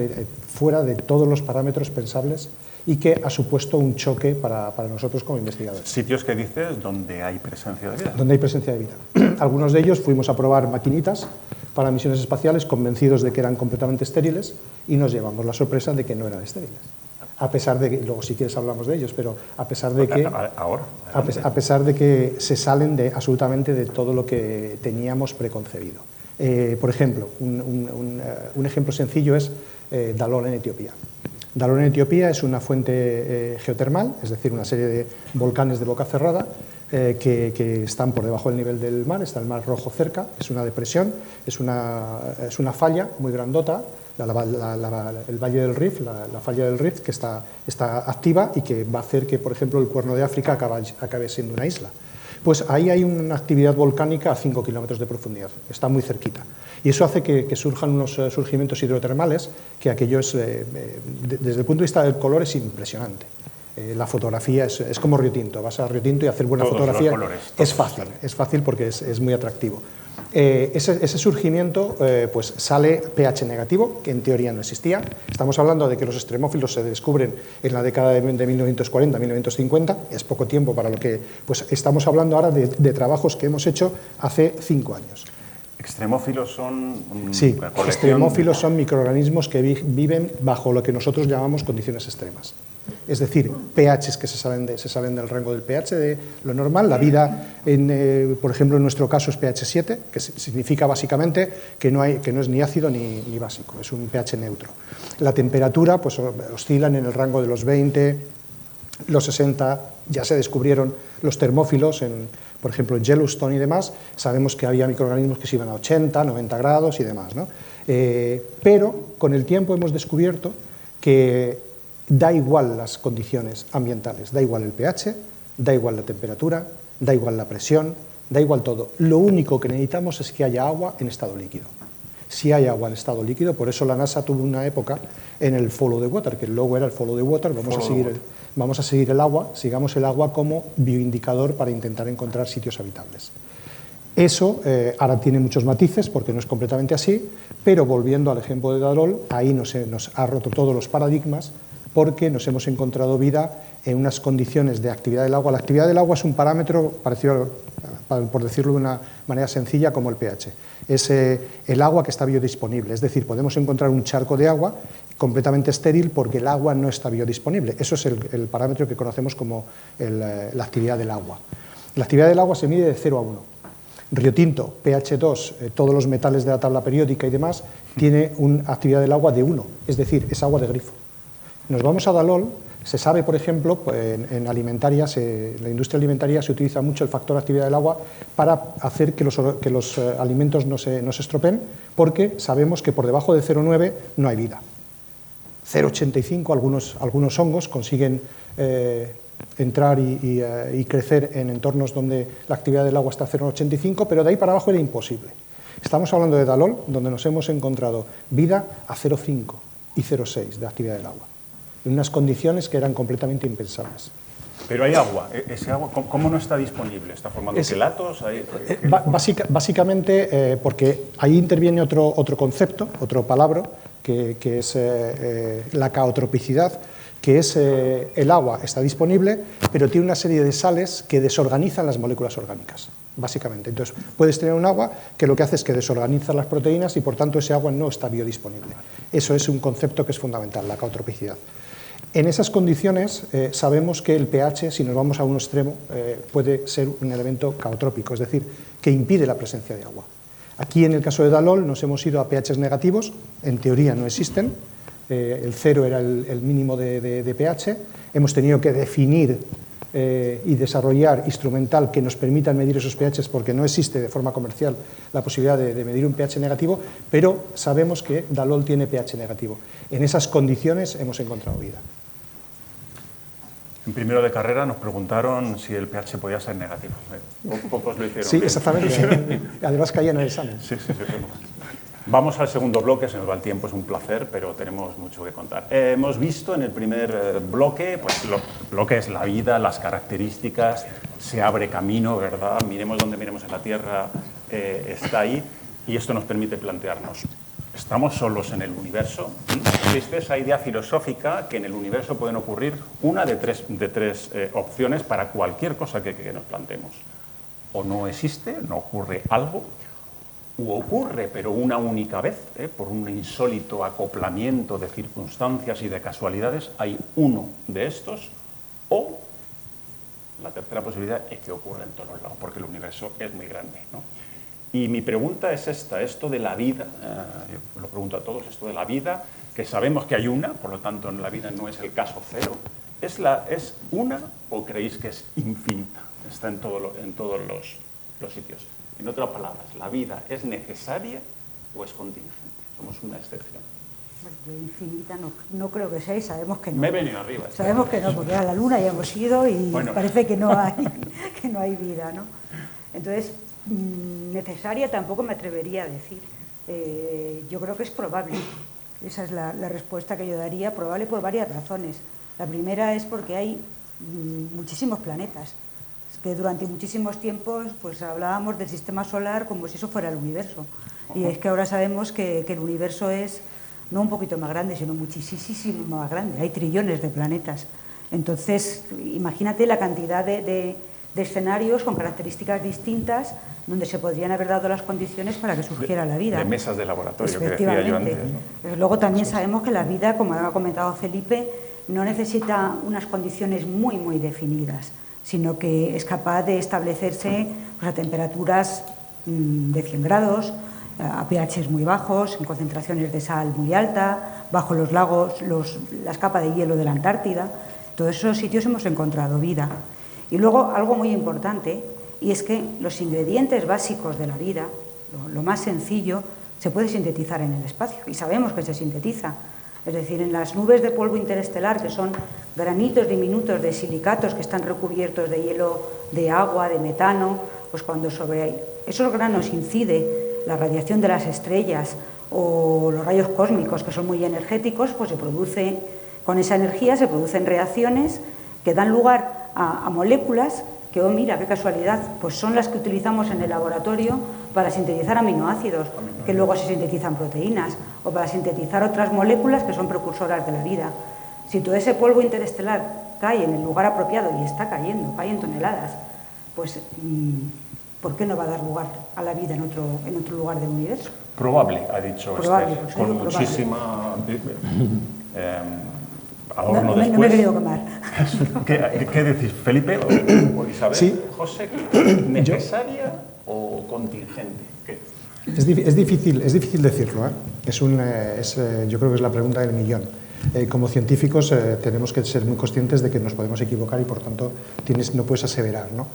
fuera de todos los parámetros pensables y que ha supuesto un choque para nosotros como investigadores. ¿Sitios que dices donde hay presencia de vida? Donde hay presencia de vida. Algunos de ellos fuimos a probar maquinitas para misiones espaciales convencidos de que eran completamente estériles y nos llevamos la sorpresa de que no eran estériles. A pesar de que, luego si quieres hablamos de ellos, pero a pesar de que, a pesar de que se salen absolutamente de todo lo que teníamos preconcebido. Por ejemplo, un ejemplo sencillo es Dalol en Etiopía. Dalol en Etiopía es una fuente geotermal, es decir, una serie de volcanes de boca cerrada que están por debajo del nivel del mar, está el Mar Rojo cerca, es una depresión, es una falla muy grandota, el Valle del Rift, la falla del Rift, que está activa y que va a hacer que, por ejemplo, el Cuerno de África acabe siendo una isla. Pues ahí hay una actividad volcánica a 5 kilómetros de profundidad, está muy cerquita. Y eso hace que surjan unos surgimientos hidrotermales, que aquello es, desde el punto de vista del color, es impresionante. La fotografía es como Río Tinto, vas a Río Tinto y hacer buena fotografía es fácil porque es muy atractivo. Ese surgimiento pues sale pH negativo, que en teoría no existía. Estamos hablando de que los extremófilos se descubren en la década de 1940-1950, es poco tiempo para lo que... Pues estamos hablando ahora de trabajos que hemos hecho hace 5 años. ¿Extremófilos son...? Sí, extremófilos son microorganismos que viven bajo lo que nosotros llamamos condiciones extremas. Es decir, pHs que se salen del rango del pH de lo normal. La vida, por ejemplo, en nuestro caso es pH 7, que significa básicamente que no es ni ácido ni básico, es un pH neutro. La temperatura pues, oscila en el rango de los 20, los 60, ya se descubrieron los termófilos, por ejemplo, en Yellowstone y demás, sabemos que había microorganismos que se iban a 80, 90 grados y demás, ¿no? Pero con el tiempo hemos descubierto que da igual las condiciones ambientales, da igual el pH, da igual la temperatura, da igual la presión, da igual todo. Lo único que necesitamos es que haya agua en estado líquido. Si hay agua en estado líquido, por eso la NASA tuvo una época en el follow the water, que el logo era el follow the water, vamos a seguir el agua, sigamos el agua como bioindicador para intentar encontrar sitios habitables. Eso ahora tiene muchos matices porque no es completamente así, pero volviendo al ejemplo de Dalol, ahí nos ha roto todos los paradigmas porque nos hemos encontrado vida en unas condiciones de actividad del agua. La actividad del agua es un parámetro parecido, por decirlo de una manera sencilla, como el pH. Es el agua que está biodisponible, es decir, podemos encontrar un charco de agua completamente estéril porque el agua no está biodisponible. Eso es el parámetro que conocemos como la actividad del agua. La actividad del agua se mide de 0 a 1. Río Tinto, pH 2, todos los metales de la tabla periódica y demás, tiene una actividad del agua de 1, es decir, es agua de grifo. Nos vamos a Dalol, se sabe, por ejemplo, en la industria alimentaria se utiliza mucho el factor de actividad del agua para hacer que los alimentos no se estropeen, porque sabemos que por debajo de 0,9 no hay vida. 0,85 algunos hongos consiguen entrar y crecer en entornos donde la actividad del agua está a 0,85, pero de ahí para abajo era imposible. Estamos hablando de Dalol, donde nos hemos encontrado vida a 0,5 y 0,6 de actividad del agua, en unas condiciones que eran completamente impensables. Pero hay agua. ¿Ese agua cómo no está disponible? ¿Está formando quelatos? Básicamente porque ahí interviene otro concepto, otro palabra, que es la caotropicidad, que es el agua está disponible, pero tiene una serie de sales que desorganizan las moléculas orgánicas, básicamente. Entonces, puedes tener un agua que lo que hace es que desorganiza las proteínas y, por tanto, ese agua no está biodisponible. Eso es un concepto que es fundamental, la caotropicidad. En esas condiciones sabemos que el pH, si nos vamos a un extremo, puede ser un elemento caotrópico, es decir, que impide la presencia de agua. Aquí, en el caso de Dalol, nos hemos ido a pHs negativos, en teoría no existen, el 0 era el mínimo de pH, hemos tenido que definir y desarrollar instrumental que nos permitan medir esos pHs porque no existe de forma comercial la posibilidad de medir un pH negativo, pero sabemos que Dalol tiene pH negativo. En esas condiciones hemos encontrado vida. En primero de carrera nos preguntaron si el pH podía ser negativo. Pocos lo hicieron. Sí, exactamente. Además caía en el examen. Sí. Vamos al segundo bloque, se nos va el tiempo, es un placer, pero tenemos mucho que contar. Hemos visto en el primer bloque, pues lo que es la vida, las características, se abre camino, ¿verdad? Miremos donde miremos en la Tierra, está ahí, y esto nos permite plantearnos, ¿estamos solos en el universo? Existe esa idea filosófica que en el universo pueden ocurrir una de tres opciones para cualquier cosa que nos planteemos. O no existe, no ocurre algo, u ocurre, pero una única vez, por un insólito acoplamiento de circunstancias y de casualidades, hay uno de estos, o la tercera posibilidad es que ocurra en todos lados, porque el universo es muy grande, ¿no? Y mi pregunta es esta, esto de la vida, lo pregunto a todos, esto de la vida, que sabemos que hay una, por lo tanto en la vida no es el caso cero, ¿es una o creéis que es infinita? Está en todos los sitios. En otras palabras, ¿la vida es necesaria o es contingente? Somos una excepción. Infinita no creo que sea, y sabemos que no. Me he venido arriba. Sabemos que no, porque a la Luna ya hemos ido y parece que no hay vida, ¿no? Entonces, necesaria tampoco me atrevería a decir. Yo creo que es probable. Esa es la respuesta que yo daría, probable por varias razones. La primera es porque hay muchísimos planetas. Es que durante muchísimos tiempos pues hablábamos del sistema solar como si eso fuera el universo. Y es que ahora sabemos que el universo es no un poquito más grande, sino muchísimo más grande. Hay trillones de planetas. Entonces, imagínate la cantidad de escenarios con características distintas donde se podrían haber dado las condiciones para que surgiera la vida. De mesas de laboratorio, que decía yo antes, ¿no? Luego también sabemos que la vida, como ha comentado Felipe, no necesita unas condiciones muy definidas, sino que es capaz de establecerse pues, a temperaturas de 100 grados, a pHs muy bajos, en concentraciones de sal muy alta, bajo los lagos, las capas de hielo de la Antártida. Todos esos sitios hemos encontrado vida. Y luego algo muy importante, y es que los ingredientes básicos de la vida, lo más sencillo, se puede sintetizar en el espacio, y sabemos que se sintetiza. Es decir, en las nubes de polvo interestelar, que son granitos diminutos de silicatos que están recubiertos de hielo, de agua, de metano, pues cuando sobre esos granos incide la radiación de las estrellas o los rayos cósmicos, que son muy energéticos, pues con esa energía se producen reacciones que dan lugar a moléculas que, oh mira, qué casualidad, pues son las que utilizamos en el laboratorio para sintetizar aminoácidos, que luego se sintetizan proteínas, o para sintetizar otras moléculas que son precursoras de la vida. Si todo ese polvo interestelar cae en el lugar apropiado, y está cayendo, cae en toneladas, pues ¿por qué no va a dar lugar a la vida en otro lugar del universo? Probable, ha dicho probable, Esther, con muchísima adorno no después. me he querido quemar. ¿Qué decís, Felipe o Isabel? Sí. José, ¿necesaria o contingente? ¿Qué? Es difícil decirlo, ¿eh? Yo creo que es la pregunta del millón. Como científicos tenemos que ser muy conscientes de que nos podemos equivocar y por tanto no puedes aseverar, ¿no?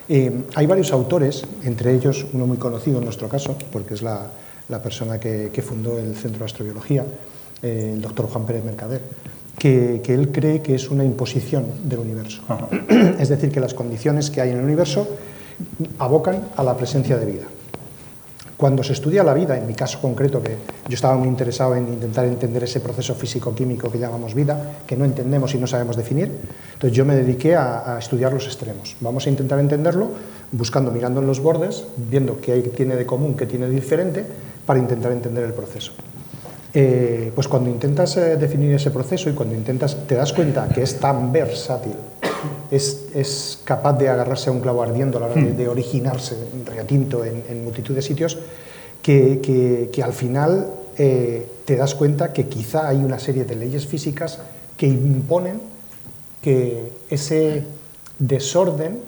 Hay varios autores, entre ellos uno muy conocido en nuestro caso, porque es la persona que fundó el Centro de Astrobiología, el doctor Juan Pérez Mercader, que él cree que es una imposición del universo. Es decir, que las condiciones que hay en el universo abocan a la presencia de vida. Cuando se estudia la vida, en mi caso concreto, que yo estaba muy interesado en intentar entender ese proceso físico-químico que llamamos vida, que no entendemos y no sabemos definir, entonces yo me dediqué a estudiar los extremos. Vamos a intentar entenderlo mirando en los bordes, viendo qué tiene de común, qué tiene de diferente, para intentar entender el proceso. Pues cuando intentas definir ese proceso y cuando te das cuenta que es tan versátil, es capaz de agarrarse a un clavo ardiendo a la hora de originarse reatinto en multitud de sitios, que al final te das cuenta que quizá hay una serie de leyes físicas que imponen que ese desorden,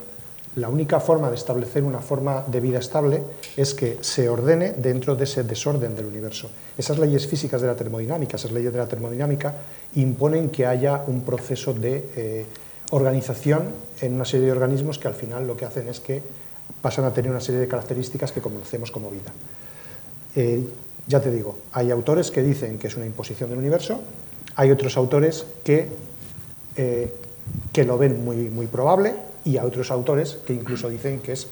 la única forma de establecer una forma de vida estable es que se ordene dentro de ese desorden del universo. Esas leyes físicas de la termodinámica, esas leyes de la termodinámica imponen que haya un proceso de organización en una serie de organismos que al final lo que hacen es que pasan a tener una serie de características que conocemos como vida. Ya te digo, hay autores que dicen que es una imposición del universo, hay otros autores que lo ven muy probable, y hay otros autores que incluso dicen que es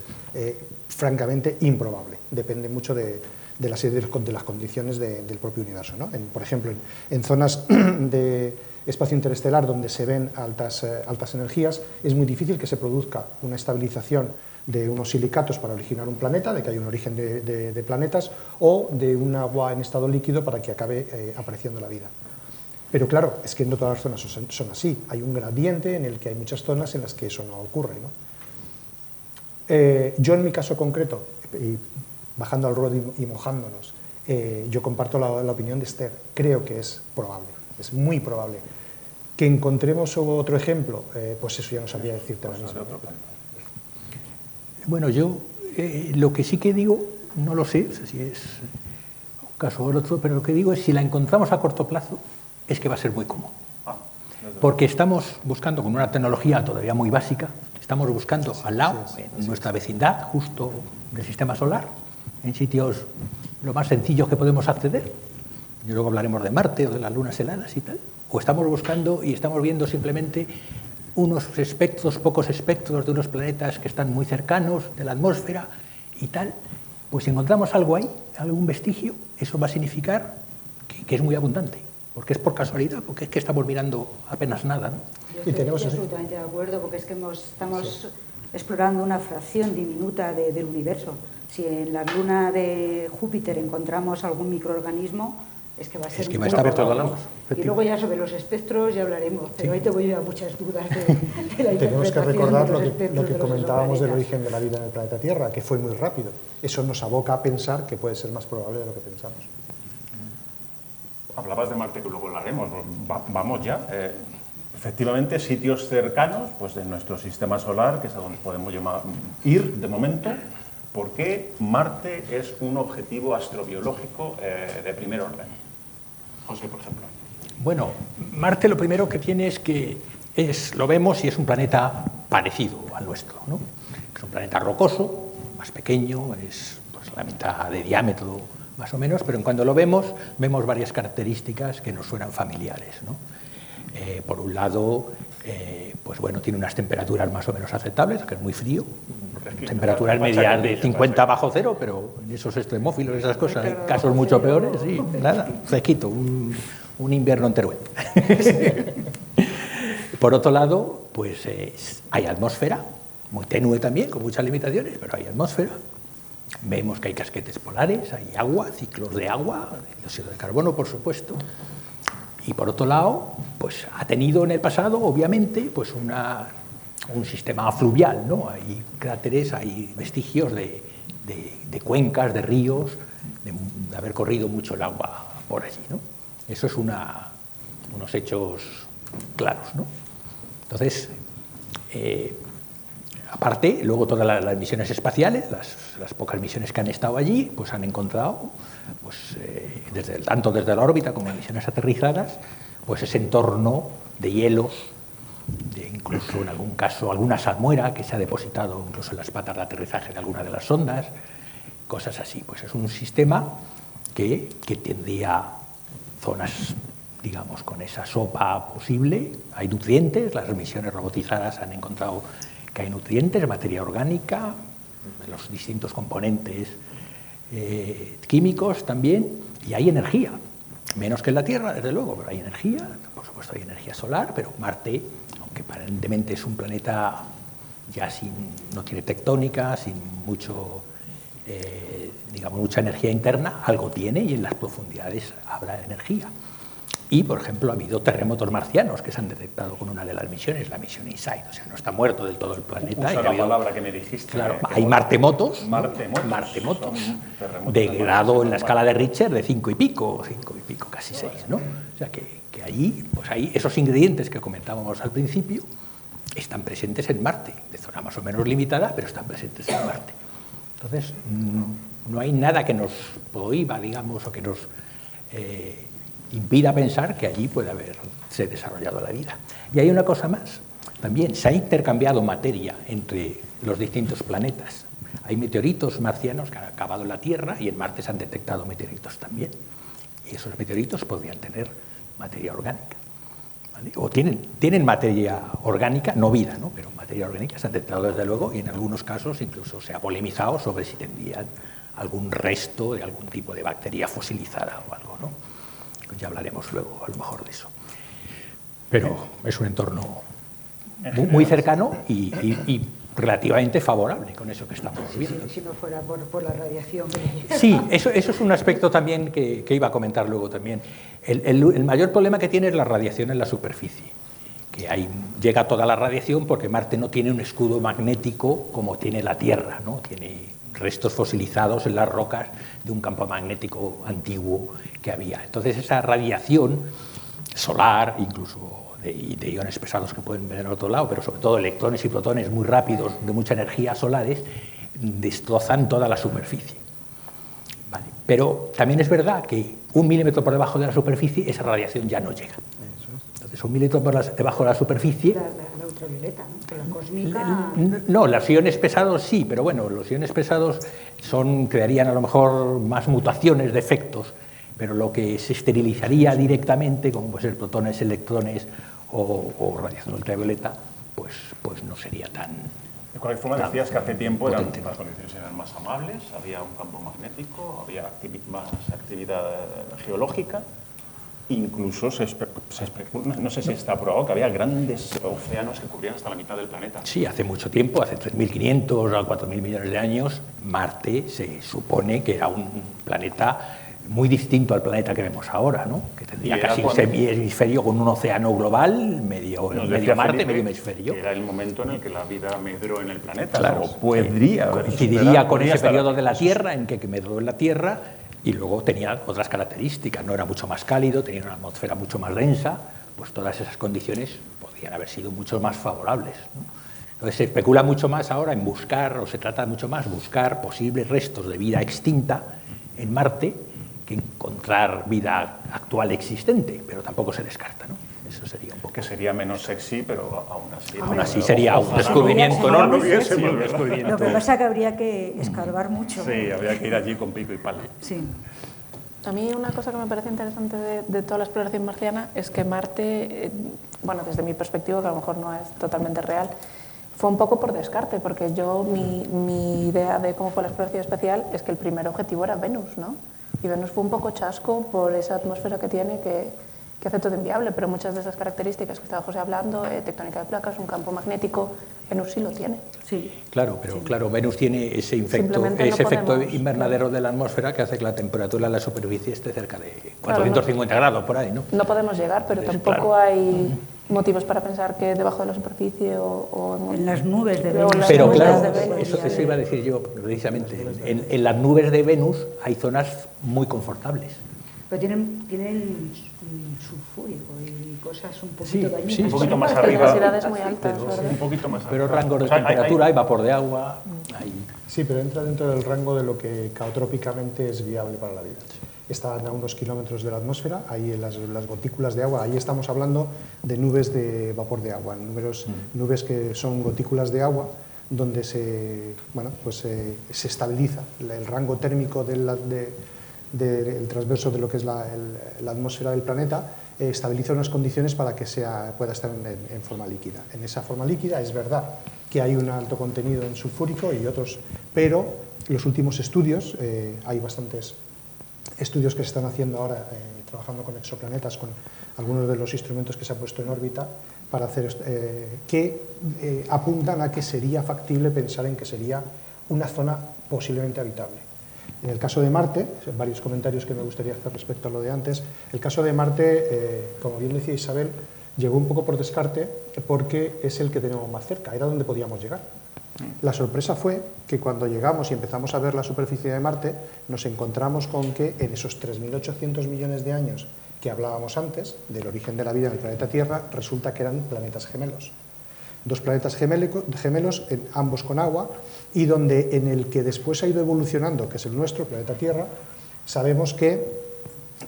francamente improbable. Depende mucho de la serie de las condiciones del propio universo, ¿no? Por ejemplo, en zonas de espacio interestelar donde se ven altas energías, es muy difícil que se produzca una estabilización de unos silicatos para originar un planeta, de que haya un origen de planetas, o de un agua en estado líquido para que acabe apareciendo la vida. Pero claro, es que no todas las zonas son así. Hay un gradiente en el que hay muchas zonas en las que eso no ocurre, ¿no? Yo en mi caso concreto, y bajando al ruedo y mojándonos, yo comparto la opinión de Esther. Creo que es probable, es muy probable. Que encontremos otro ejemplo, pues eso ya no sabría decirte ahora mismo. Bueno, yo lo que sí que digo, no lo sé si es un caso o el otro, pero lo que digo es si la encontramos a corto plazo, es que va a ser muy común. Porque estamos buscando con una tecnología todavía muy básica, estamos buscando al lado, en nuestra vecindad, justo del sistema solar, en sitios lo más sencillos que podemos acceder, y luego hablaremos de Marte o de las lunas heladas y tal, o estamos buscando y estamos viendo simplemente unos espectros, pocos espectros de unos planetas que están muy cercanos de la atmósfera y tal, pues si encontramos algo ahí, algún vestigio, eso va a significar que es muy abundante, porque es por casualidad, porque es que estamos mirando apenas nada, ¿no? Yo estoy absolutamente de acuerdo, porque es que estamos explorando una fracción diminuta del universo. Si en la luna de Júpiter encontramos algún microorganismo, es que va a ser... Es que va a estar por todos lados. Y luego ya sobre los espectros ya hablaremos, pero ahí te voy a muchas dudas de la interpretación. Tenemos que recordar de los lo espectros que de los comentábamos del exoplanetas. origen de la vida en el planeta Tierra, que fue muy rápido. Eso nos aboca a pensar que puede ser más probable de lo que pensamos. Hablabas de Marte, que luego lo haremos. Vamos ya. Efectivamente, sitios cercanos pues, de nuestro sistema solar, que es a donde podemos ir de momento. ¿Por qué Marte es un objetivo astrobiológico de primer orden? José, por ejemplo. Bueno, Marte lo primero que tiene es que lo vemos y es un planeta parecido al nuestro, ¿no? Es un planeta rocoso, más pequeño, es pues, la mitad de diámetro más o menos, pero cuando lo vemos varias características que nos suenan familiares, ¿no? Por un lado, pues bueno, tiene unas temperaturas más o menos aceptables, que es muy frío, temperaturas medias de 50 bajo cero, pero en esos extremófilos, esas cosas, hay casos mucho peores, sí, nada, fresquito, un invierno entero. Por otro lado, pues hay atmósfera, muy tenue también, con muchas limitaciones, pero hay atmósfera. Vemos que hay casquetes polares, hay agua, ciclos de agua, dióxido de carbono, por supuesto. Y por otro lado, pues ha tenido en el pasado, obviamente, pues un sistema fluvial, ¿no? Hay cráteres, hay vestigios de cuencas, de ríos, de haber corrido mucho el agua por allí, ¿no? Eso es unos hechos claros, ¿no? Entonces, aparte, luego todas las misiones espaciales, las pocas misiones que han estado allí, pues han encontrado, pues, tanto desde la órbita como en misiones aterrizadas, pues ese entorno de hielos, incluso en algún caso alguna salmuera que se ha depositado incluso en las patas de aterrizaje de alguna de las sondas, cosas así. Pues es un sistema que tendría zonas, digamos, con esa sopa posible. Hay nutrientes, las misiones robotizadas han encontrado que hay nutrientes, materia orgánica, los distintos componentes químicos también, y hay energía, menos que en la Tierra, desde luego, pero hay energía, por supuesto hay energía solar, pero Marte, aunque aparentemente es un planeta ya no tiene tectónica, sin digamos, mucha energía interna, algo tiene y en las profundidades habrá energía. Y, por ejemplo, ha habido terremotos marcianos que se han detectado con una de las misiones, la misión InSight. O sea, no está muerto del todo el planeta. Usa la palabra que me dijiste. Claro, hay martemotos. Martemotos. De grado en la escala de Richter de 5 y pico, casi 6, ¿no? O sea, que allí, pues ahí, esos ingredientes que comentábamos al principio están presentes en Marte, de zona más o menos limitada, pero están presentes en Marte. Entonces, no hay nada que nos prohíba, digamos, o que nos impida pensar que allí puede haberse desarrollado la vida. Y hay una cosa más, también se ha intercambiado materia entre los distintos planetas. Hay meteoritos marcianos que han acabado en la Tierra y en Marte se han detectado meteoritos también. Y esos meteoritos podrían tener materia orgánica, ¿vale? O tienen materia orgánica, no vida, ¿no? Pero materia orgánica se han detectado desde luego y en algunos casos incluso se ha polemizado sobre si tendrían algún resto de algún tipo de bacteria fosilizada o algo, ¿no? Ya hablaremos luego, a lo mejor, de eso. Pero es un entorno muy cercano y relativamente favorable con eso que estamos viendo. Si no fuera por la radiación. Sí, eso es un aspecto también que iba a comentar luego también. El mayor problema que tiene es la radiación en la superficie. Que llega toda la radiación porque Marte no tiene un escudo magnético como tiene la Tierra, ¿no? Tiene restos fosilizados en las rocas de un campo magnético antiguo que había. Entonces esa radiación solar, incluso de iones pesados que pueden venir al otro lado, pero sobre todo electrones y protones muy rápidos, de mucha energía solares, destrozan toda la superficie. Vale. Pero también es verdad que 1 milímetro por debajo de la superficie esa radiación ya no llega. Entonces 1 milímetro debajo de la superficie... La ultravioleta, ¿no? La cósmica... No, los iones pesados sí, pero bueno, los iones pesados crearían a lo mejor más mutaciones de efectos pero lo que se esterilizaría directamente, como puede ser protones, electrones o radiación ultravioleta, pues no sería tan... De cualquier forma, decías que hace tiempo las condiciones eran más amables, había un campo magnético, había más actividad geológica, incluso no sé si está probado que había grandes océanos que cubrían hasta la mitad del planeta. Sí, hace mucho tiempo, hace 3.500 a 4.000 millones de años, Marte se supone que era un planeta muy distinto al planeta que vemos ahora, ¿no? Que tendría casi un semi-hemisferio con un océano global, medio Marte, medio hemisferio. Que era el momento en el que la vida medró en el planeta. Claro, podría coincidiría con ese periodo de la Tierra en que medró en la Tierra, y luego tenía otras características, no era mucho más cálido, tenía una atmósfera mucho más densa, pues todas esas condiciones podrían haber sido mucho más favorables, ¿no? Entonces se especula mucho más ahora en buscar, o se trata mucho más buscar posibles restos de vida extinta en Marte, que encontrar vida actual existente, pero tampoco se descarta, ¿no? Eso sería un poco... Que sería menos sexy, pero aún así sería un descubrimiento enorme. Lo que pasa es que habría que escarbar mucho. Sí, habría que ir allí con pico y pala. Sí. A mí una cosa que me parece interesante de toda la exploración marciana es que Marte, bueno, desde mi perspectiva, que a lo mejor no es totalmente real, fue un poco por descarte, porque mi idea de cómo fue la exploración espacial es que el primer objetivo era Venus, ¿no? Y Venus fue un poco chasco por esa atmósfera que tiene que hace todo inviable, pero muchas de esas características que estaba José hablando, tectónica de placas, un campo magnético, Venus sí lo tiene. Sí. Claro, pero claro, Venus tiene ese efecto invernadero de la atmósfera que hace que la temperatura de la superficie esté cerca de 450 grados, por ahí, ¿no? No podemos llegar, pero tampoco hay motivos para pensar que debajo de la superficie o en las nubes de Venus. Pero claro, eso iba a decir yo precisamente. En las nubes de Venus hay zonas muy confortables. Pero tienen sulfúrico y cosas un poquito dañinas. Sí, un poquito más arriba. Densidades muy altas, Un poquito más arriba. Pero rangos de temperatura, hay vapor de agua. Sí, pero entra dentro del rango de lo que caotrópicamente es viable para la vida. Están a unos kilómetros de la atmósfera, ahí en las gotículas de agua, ahí estamos hablando de nubes de vapor de agua, nubes que son gotículas de agua donde se estabiliza el rango térmico del transverso de lo que es la atmósfera del planeta, estabiliza unas condiciones para que pueda estar en forma líquida. En esa forma líquida es verdad que hay un alto contenido en sulfúrico y otros, pero los últimos estudios, hay bastantes estudios que se están haciendo ahora, trabajando con exoplanetas, con algunos de los instrumentos que se han puesto en órbita, para hacer que apuntan a que sería factible pensar en que sería una zona posiblemente habitable. En el caso de Marte, varios comentarios que me gustaría hacer respecto a lo de antes, el caso de Marte, como bien decía Isabel, llegó un poco por descarte porque es el que tenemos más cerca, era donde podíamos llegar. La sorpresa fue que cuando llegamos y empezamos a ver la superficie de Marte, nos encontramos con que en esos 3.800 millones de años que hablábamos antes, del origen de la vida en el planeta Tierra, resulta que eran planetas gemelos. Dos planetas gemelos, ambos con agua, y donde en el que después ha ido evolucionando, que es el nuestro, el planeta Tierra, sabemos que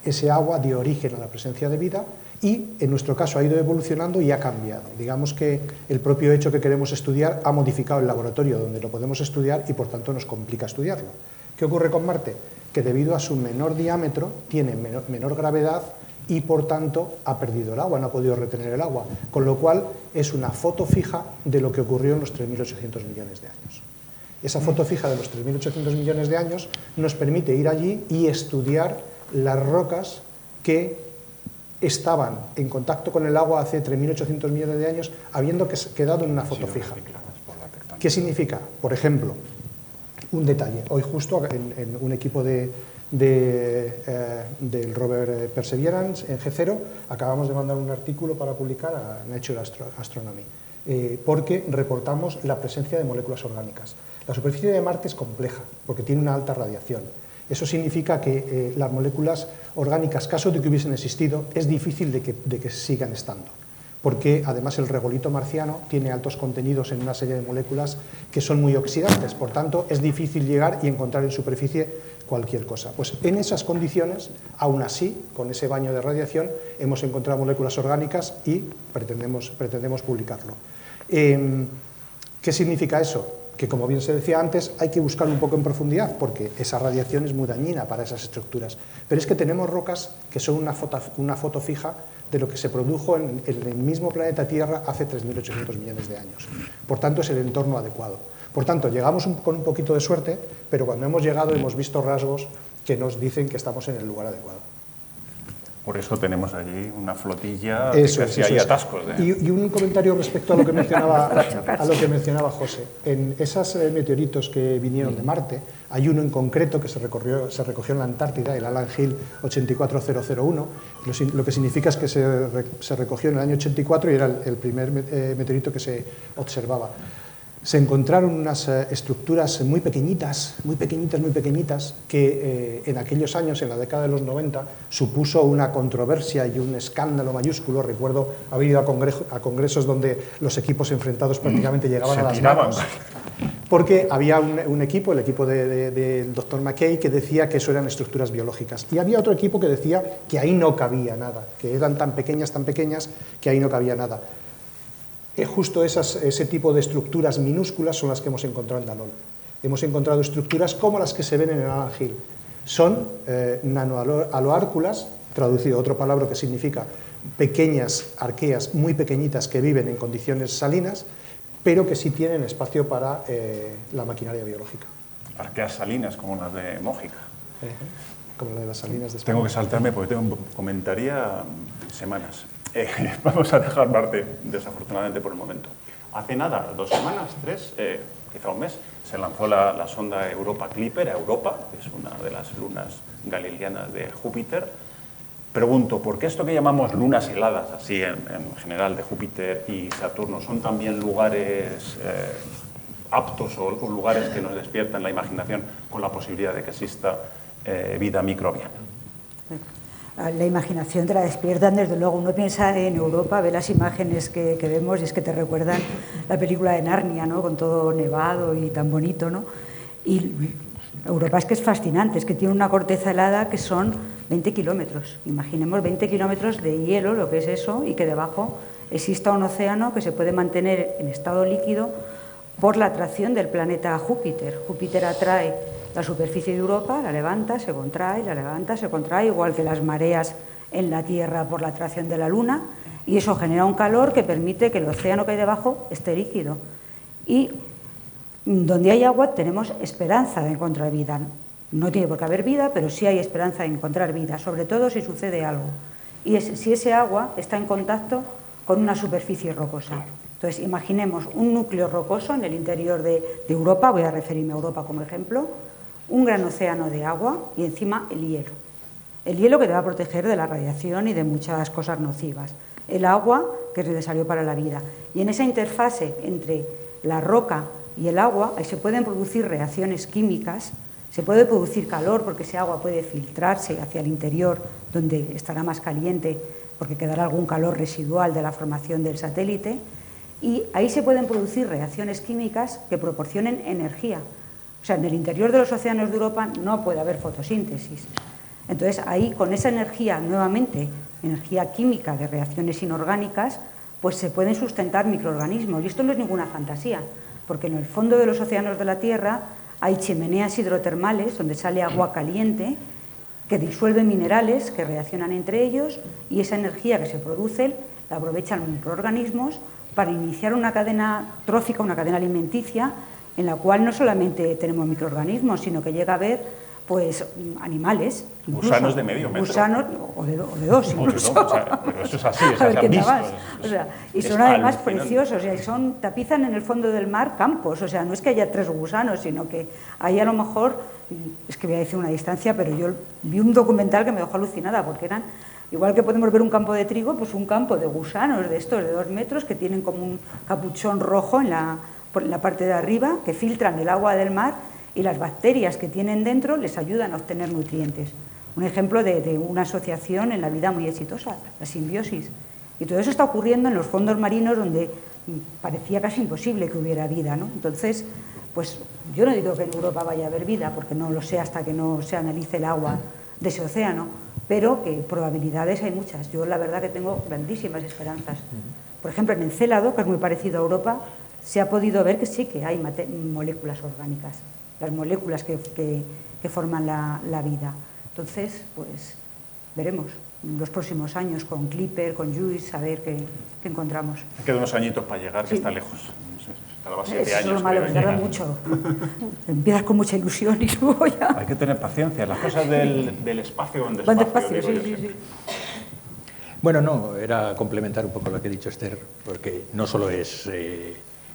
ese agua dio origen a la presencia de vida y, en nuestro caso, ha ido evolucionando y ha cambiado. Digamos que el propio hecho que queremos estudiar ha modificado el laboratorio donde lo podemos estudiar y, por tanto, nos complica estudiarlo. ¿Qué ocurre con Marte? Que debido a su menor diámetro, tiene menor gravedad y, por tanto, ha perdido el agua, no ha podido retener el agua, con lo cual es una foto fija de lo que ocurrió en los 3.800 millones de años. Esa foto fija de los 3.800 millones de años nos permite ir allí y estudiar las rocas que estaban en contacto con el agua hace 3.800 millones de años, habiendo quedado en una foto fija. ¿Qué significa? Por ejemplo, un detalle. Hoy justo en un equipo del rover Perseverance en G0 acabamos de mandar un artículo para publicar a Nature Astronomy, porque reportamos la presencia de moléculas orgánicas. La superficie de Marte es compleja porque tiene una alta radiación. Eso significa que las moléculas orgánicas, caso de que hubiesen existido, es difícil de que sigan estando, porque además el regolito marciano tiene altos contenidos en una serie de moléculas que son muy oxidantes, por tanto es difícil llegar y encontrar en superficie cualquier cosa. Pues en esas condiciones, aún así, con ese baño de radiación, hemos encontrado moléculas orgánicas y pretendemos publicarlo. ¿Qué significa eso? que, como bien se decía antes, hay que buscar un poco en profundidad, porque esa radiación es muy dañina para esas estructuras. Pero es que tenemos rocas que son una foto fija de lo que se produjo en el mismo planeta Tierra hace 3.800 millones de años. Por tanto, es el entorno adecuado. Por tanto, llegamos con un poquito de suerte, pero cuando hemos llegado hemos visto rasgos que nos dicen que estamos en el lugar adecuado. Por eso tenemos allí una flotilla Eso que es, casi eso hay es. atascos. Y un comentario respecto a lo que mencionaba José. En esos meteoritos que vinieron de Marte, hay uno en concreto que se recogió en la Antártida, el Alan Hill 84001, lo que significa es que se recogió en el año 84 y era el primer meteorito que se observaba. Se encontraron unas estructuras muy pequeñitas, que en aquellos años, en la década de los 90, supuso una controversia y un escándalo mayúsculo. Recuerdo haber ido a congresos donde los equipos enfrentados prácticamente llegaban a las manos, porque había un equipo, el equipo del Dr. McKay, que decía que eso eran estructuras biológicas, y había otro equipo que decía que ahí no cabía nada, que eran tan pequeñas, que ahí no cabía nada. Justo ese tipo de estructuras minúsculas son las que hemos encontrado en Dalol. Hemos encontrado estructuras como las que se ven en el Alan Hill. Son nanoaloárculas, traducido otro palabra que significa pequeñas arqueas muy pequeñitas que viven en condiciones salinas, pero que sí tienen espacio para la maquinaria biológica. Arqueas salinas como las de Mójica. Como la de las salinas de España. Tengo que saltarme porque comentaría semanas. Vamos a dejar Marte, desafortunadamente, por el momento. Hace nada, 2 semanas, 3, quizá un mes, se lanzó la sonda Europa Clipper a Europa, que es una de las lunas galileanas de Júpiter. Pregunto, ¿por qué esto que llamamos lunas heladas, así en general, de Júpiter y Saturno, son también lugares aptos o lugares que nos despiertan la imaginación con la posibilidad de que exista vida microbiana? La imaginación te la despiertan, desde luego. Uno piensa en Europa, ve las imágenes que vemos y es que te recuerdan la película de Narnia, ¿no? Con todo nevado y tan bonito, ¿no? Y Europa es que es fascinante, es que tiene una corteza helada que son 20 kilómetros. Imaginemos 20 kilómetros de hielo, lo que es eso, y que debajo exista un océano que se puede mantener en estado líquido por la atracción del planeta Júpiter. Júpiter atrae la superficie de Europa, la levanta, se contrae, la levanta, se contrae, igual que las mareas en la Tierra por la atracción de la Luna, y eso genera un calor que permite que el océano que hay debajo esté líquido. Y donde hay agua tenemos esperanza de encontrar vida. No tiene por qué haber vida, pero sí hay esperanza de encontrar vida, sobre todo si sucede algo. Y si ese agua está en contacto con una superficie rocosa. Entonces, imaginemos un núcleo rocoso en el interior de Europa, voy a referirme a Europa como ejemplo, un gran océano de agua y encima el hielo. El hielo que te va a proteger de la radiación y de muchas cosas nocivas. El agua, que es necesario para la vida. Y en esa interfase entre la roca y el agua, ahí se pueden producir reacciones químicas, se puede producir calor porque ese agua puede filtrarse hacia el interior, donde estará más caliente, porque quedará algún calor residual de la formación del satélite, y ahí se pueden producir reacciones químicas que proporcionen energía. O sea, en el interior de los océanos de Europa no puede haber fotosíntesis. Entonces, ahí, con esa energía, nuevamente, energía química de reacciones inorgánicas, pues se pueden sustentar microorganismos. Y esto no es ninguna fantasía, porque en el fondo de los océanos de la Tierra hay chimeneas hidrotermales donde sale agua caliente que disuelve minerales que reaccionan entre ellos, y esa energía que se produce la aprovechan los microorganismos para iniciar una cadena trófica, una cadena alimenticia, en la cual no solamente tenemos microorganismos, sino que llega a haber pues animales, incluso, gusanos de medio metro. Gusanos, o de 2 incluso. O sea, pero eso es así, A ver, se ¿qué han visto. más? O sea, y son además preciosos, y tapizan en el fondo del mar campos. O sea, no es que haya 3 gusanos, sino que hay a lo mejor, es que voy a decir una distancia, pero yo vi un documental que me dejó alucinada, porque eran, igual que podemos ver un campo de trigo, pues un campo de gusanos de estos de 2 metros que tienen como un capuchón rojo en la parte de arriba, que filtran el agua del mar, y las bacterias que tienen dentro les ayudan a obtener nutrientes. Un ejemplo de una asociación en la vida muy exitosa, la simbiosis. Y todo eso está ocurriendo en los fondos marinos, donde parecía casi imposible que hubiera vida, ¿no? Entonces, pues yo no digo que en Europa vaya a haber vida, porque no lo sé hasta que no se analice el agua de ese océano, pero que probabilidades hay muchas. Yo la verdad que tengo grandísimas esperanzas. Por ejemplo, en Encélado, que es muy parecido a Europa, se ha podido ver que sí que hay moléculas orgánicas, las moléculas que forman la vida. Entonces, pues veremos en los próximos años con Clipper, con JUICE, a ver qué encontramos. Quedan unos añitos para llegar, que está lejos. Tardaba 7 años. Eso es lo malo, que tarda mucho. Empiezas con mucha ilusión y luego ya... Hay que tener paciencia. Las cosas del espacio van Van despacio. despacio, sí. Bueno, no, era complementar un poco lo que ha dicho Esther, porque no solo es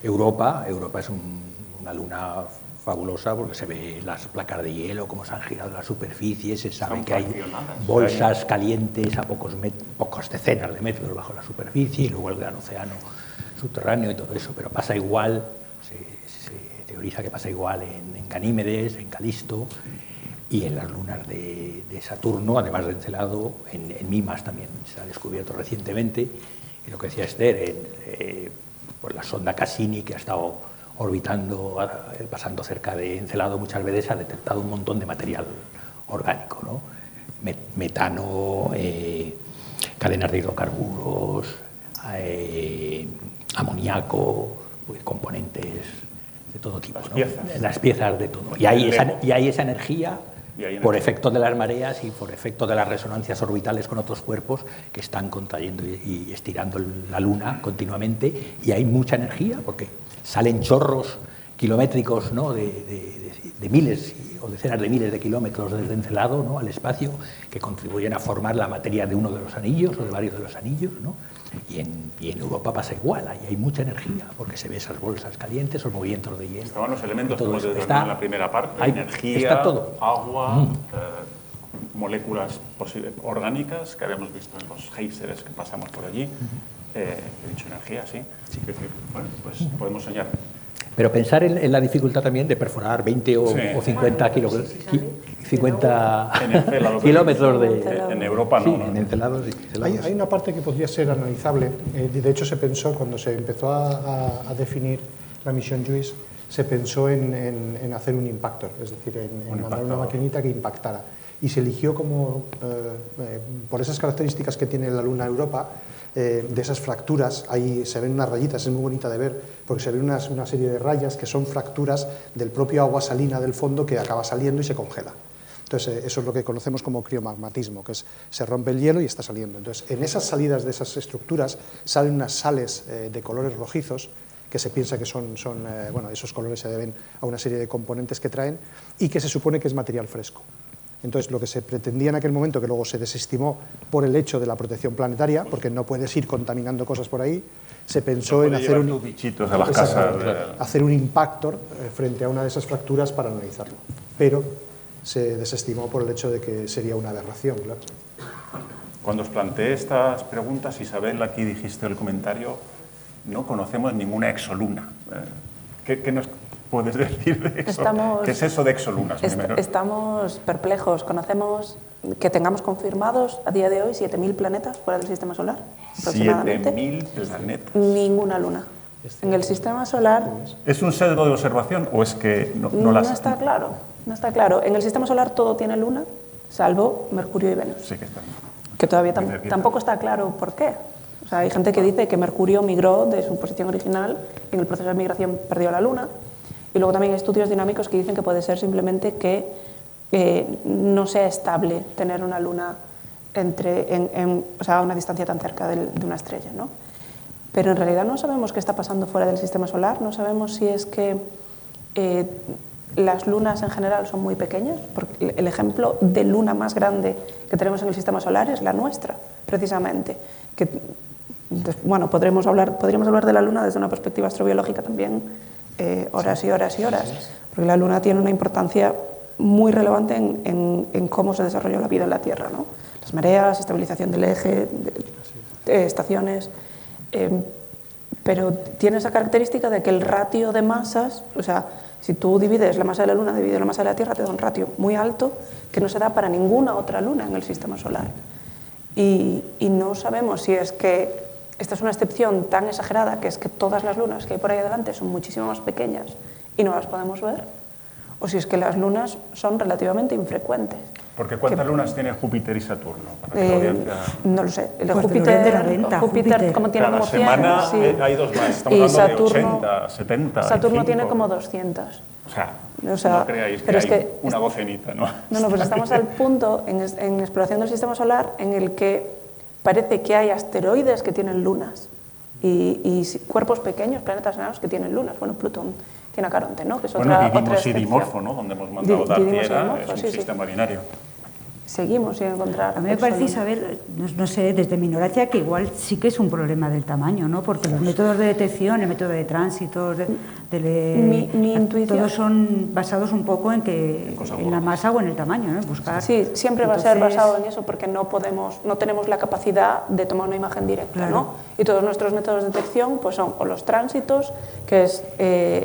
Europa es una luna fabulosa porque se ve las placas de hielo, cómo se han girado las superficies, se sabe que hay bolsas calientes a pocas decenas de metros bajo la superficie y luego el gran océano subterráneo y todo eso, pero pasa igual, se teoriza que pasa igual en Ganímedes, en Calisto y en las lunas de Saturno, además de Encelado, en Mimas también se ha descubierto recientemente, y lo que decía Esther, pues la sonda Cassini, que ha estado orbitando, pasando cerca de Encelado muchas veces, ha detectado un montón de material orgánico, ¿no? Metano, cadenas de hidrocarburos, amoníaco, pues, componentes de todo tipo, las piezas de todo. Y hay esa energía por efecto de las mareas y por efecto de las resonancias orbitales con otros cuerpos que están contrayendo y estirando la Luna continuamente, y hay mucha energía porque salen chorros kilométricos, ¿no?, de miles o decenas de miles de kilómetros desde Encelado, ¿no?, al espacio, que contribuyen a formar la materia de uno de los anillos o de varios de los anillos, ¿no? Y en Europa pasa igual, ahí hay mucha energía porque se ve esas bolsas calientes, esos movimientos de hielo. Estaban los elementos que hemos desgranado en la primera parte, energía, está todo. Agua, moléculas orgánicas que habíamos visto en los géiseres que pasamos por allí. He dicho energía, sí. Bueno, pues podemos soñar. Pero pensar en la dificultad también de perforar 20 o 50 kilómetros en Europa, ¿no? Sí, en Encelado, sí. Hay una parte que podría ser analizable. De hecho, se pensó, cuando se empezó a definir la misión JUICE, se pensó en hacer un impactor, es decir, en mandar una maquinita que impactara. Y se eligió como, por esas características que tiene la Luna Europa, de esas fracturas, ahí se ven unas rayitas, es muy bonita de ver, porque se ven una serie de rayas que son fracturas del propio agua salina del fondo que acaba saliendo y se congela. Entonces, eso es lo que conocemos como criomagmatismo, que es se rompe el hielo y está saliendo. Entonces, en esas salidas de esas estructuras salen unas sales de colores rojizos, que se piensa que son bueno, esos colores se deben a una serie de componentes que traen y que se supone que es material fresco. Entonces, lo que se pretendía en aquel momento, que luego se desestimó por el hecho de la protección planetaria, porque no puedes ir contaminando cosas por ahí, se pensó en hacer hacer un impactor frente a una de esas fracturas para analizarlo. Pero se desestimó por el hecho de que sería una aberración, claro. Cuando os planteé estas preguntas, Isabel, aquí dijiste el comentario, no conocemos ninguna exoluna. ¿Qué nos puedes decir de eso? ¿Qué es eso de exolunas? Estamos perplejos. Conocemos que tengamos confirmados a día de hoy 7.000 planetas fuera del Sistema Solar, aproximadamente. 7.000 planetas. Ninguna luna. En el Sistema Solar... ¿Es un sesgo de observación o es que no las... No está claro, no está claro. En el Sistema Solar todo tiene luna, salvo Mercurio y Venus. Sí que está. Que todavía tampoco está claro por qué. O sea, hay gente que dice que Mercurio migró de su posición original y en el proceso de migración perdió la luna. Y luego también hay estudios dinámicos que dicen que puede ser simplemente que no sea estable tener una luna o sea, a una distancia tan cerca de una estrella, ¿no? Pero en realidad no sabemos qué está pasando fuera del Sistema Solar, no sabemos si es que las lunas en general son muy pequeñas, porque el ejemplo de luna más grande que tenemos en el Sistema Solar es la nuestra, precisamente. Que, bueno, podríamos hablar de la luna desde una perspectiva astrobiológica también, horas y horas y horas, porque la luna tiene una importancia muy relevante en cómo se desarrolló la vida en la Tierra, ¿no? Las mareas, estabilización del eje, estaciones, pero tiene esa característica de que el ratio de masas, o sea, si tú divides la masa de la Luna, divides la masa de la Tierra, te da un ratio muy alto que no se da para ninguna otra luna en el Sistema Solar. Y no sabemos si es que esta es una excepción tan exagerada, que es que todas las lunas que hay por ahí adelante son muchísimo más pequeñas y no las podemos ver, o si es que las lunas son relativamente infrecuentes. Porque ¿cuántas lunas tiene Júpiter y Saturno? Para que la audiencia... No lo sé. El de Pues Júpiter, de la venta, Júpiter como tiene Cada como 100, semana sí. hay dos más. Estamos hablando de 80, 70... Saturno tiene 25. como 200. O sea, no creáis que pero hay es que una docenita, ¿no? No, pues estamos al punto en exploración del sistema solar en el que parece que hay asteroides que tienen lunas y cuerpos pequeños, planetas enanos que tienen lunas. Bueno, Plutón tiene a Caronte, ¿no? Que es otra Didymos y excepción. Dimorfo, ¿no? Donde hemos mandado dar Didymos y Tierra, Dimorfo, es sí, un sí. sistema binario. Seguimos sin encontrar. A mí me parece, exolunas. Isabel, no sé, desde mi ignorancia, que igual sí que es un problema del tamaño, ¿no? Porque los métodos de detección, el método de tránsitos, Mi intuición... todos son basados un poco en la masa o en el tamaño, ¿no? Buscar. Sí, siempre va a ser Entonces, basado en eso porque no tenemos la capacidad de tomar una imagen directa, Claro. ¿no? Y todos nuestros métodos de detección pues son o los tránsitos, que es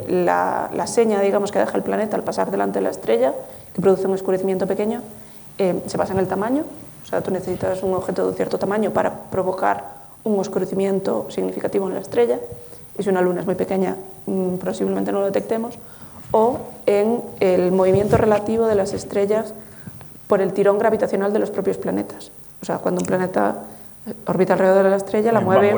la seña, digamos, que deja el planeta al pasar delante de la estrella, que produce un oscurecimiento pequeño, se basa en el tamaño, o sea, tú necesitas un objeto de un cierto tamaño para provocar un oscurecimiento significativo en la estrella, y si una luna es muy pequeña, posiblemente no lo detectemos, o en el movimiento relativo de las estrellas por el tirón gravitacional de los propios planetas. O sea, cuando un planeta orbita alrededor de la estrella, la mueve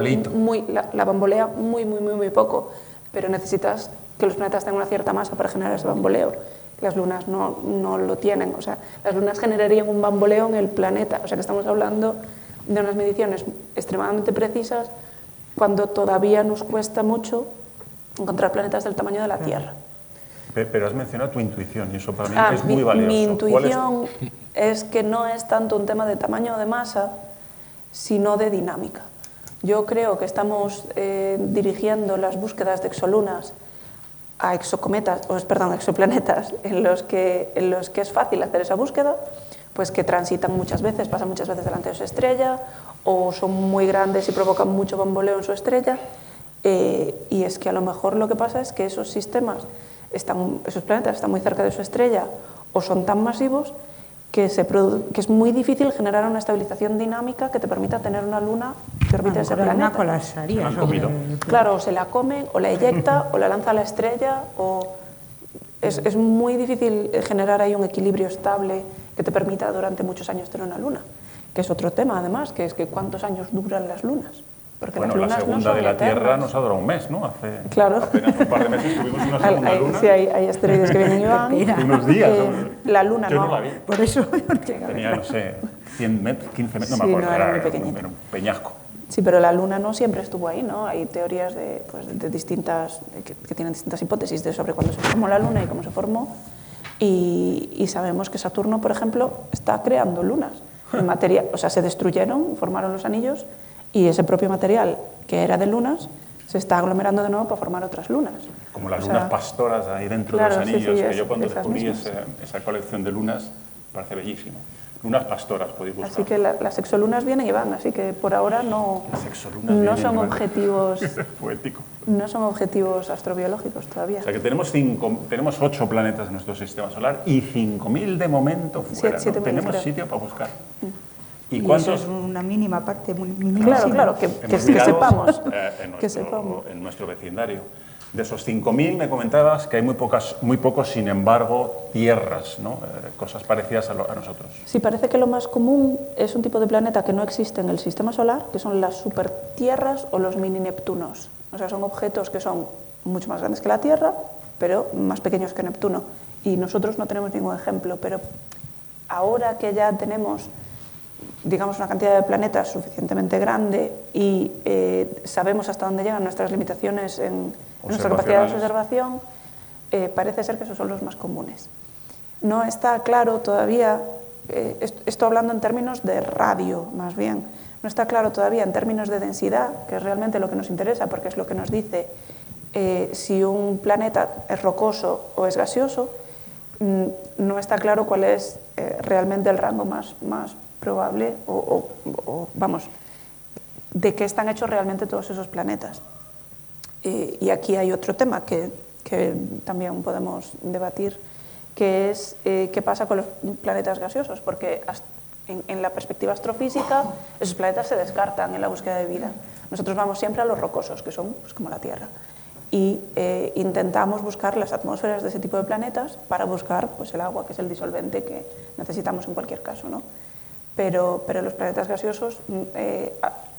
la bambolea muy poco, pero necesitas que los planetas tengan una cierta masa para generar ese bamboleo. Las lunas no lo tienen, o sea, las lunas generarían un bamboleo en el planeta, o sea que estamos hablando de unas mediciones extremadamente precisas cuando todavía nos cuesta mucho encontrar planetas del tamaño de la Tierra. Pero has mencionado tu intuición y eso para mí es muy valioso. Mi intuición es que no es tanto un tema de tamaño o de masa, sino de dinámica. Yo creo que estamos dirigiendo las búsquedas de exolunas a exoplanetas en los que es fácil hacer esa búsqueda, pues que transitan muchas veces, pasan muchas veces delante de su estrella, o son muy grandes y provocan mucho bamboleo en su estrella, y es que a lo mejor lo que pasa es que esos planetas están muy cerca de su estrella o son tan masivos que es muy difícil generar una estabilización dinámica que te permita tener una luna que orbite ese planeta. Una colapsaría sobre el planeta. Claro, o se la come, o la eyecta, o la lanza a la estrella, o es muy difícil generar ahí un equilibrio estable que te permita durante muchos años tener una luna, que es otro tema además, que es que cuántos años duran las lunas. Porque bueno, las lunas la segunda no son de la eternas. Tierra nos ha durado un mes, ¿no? Claro. Apenas un par de meses tuvimos una segunda luna. Sí, hay asteroides que vienen y van. Unos días. La luna Yo no. no la vi. Por eso Tenía, no sé, 100 metros, 15 metros, no Sí, me acuerdo, no, era muy pequeñita. era un peñasco. Sí, pero la luna no siempre estuvo ahí, ¿no? Hay teorías de distintas, que tienen distintas hipótesis sobre cuándo se formó la luna y cómo se formó. Y sabemos que Saturno, por ejemplo, está creando lunas. O sea, se destruyeron, formaron los anillos, y ese propio material que era de lunas se está aglomerando de nuevo para formar otras lunas. Como las lunas pastoras ahí dentro de los anillos, que yo cuando descubrí esa colección de lunas, parece bellísimo. Lunas pastoras, podéis buscar. Así que las exolunas vienen y van, así que por ahora no son objetivos. Poético. No son objetivos astrobiológicos todavía. O sea que tenemos 8 planetas en nuestro sistema solar y 5.000 de momento fuera. 7.000, ¿no? Tenemos creo. sitio para buscar. y cuántos? eso es una mínima parte, muy mínima. Claro, que sepamos. En nuestro vecindario. De esos 5.000 me comentabas que hay muy pocos, sin embargo, tierras, ¿no? Cosas parecidas a nosotros. Sí, parece que lo más común es un tipo de planeta que no existe en el sistema solar, que son las supertierras o los mini Neptunos. O sea, son objetos que son mucho más grandes que la Tierra, pero más pequeños que Neptuno. Y nosotros no tenemos ningún ejemplo, pero ahora que ya tenemos, digamos, una cantidad de planetas suficientemente grande y sabemos hasta dónde llegan nuestras limitaciones en nuestra capacidad de observación, parece ser que esos son los más comunes. No está claro todavía, esto hablando en términos de radio más bien, no está claro todavía en términos de densidad, que es realmente lo que nos interesa, porque es lo que nos dice si un planeta es rocoso o es gaseoso. No está claro cuál es realmente el rango más probable o vamos, de qué están hechos realmente todos esos planetas. Y aquí hay otro tema que también podemos debatir, que es qué pasa con los planetas gaseosos, porque en la perspectiva astrofísica esos planetas se descartan en la búsqueda de vida. Nosotros vamos siempre a los rocosos, que son pues, como la Tierra. y intentamos buscar las atmósferas de ese tipo de planetas para buscar pues, el agua, que es el disolvente que necesitamos en cualquier caso, ¿no? Pero los planetas gaseosos,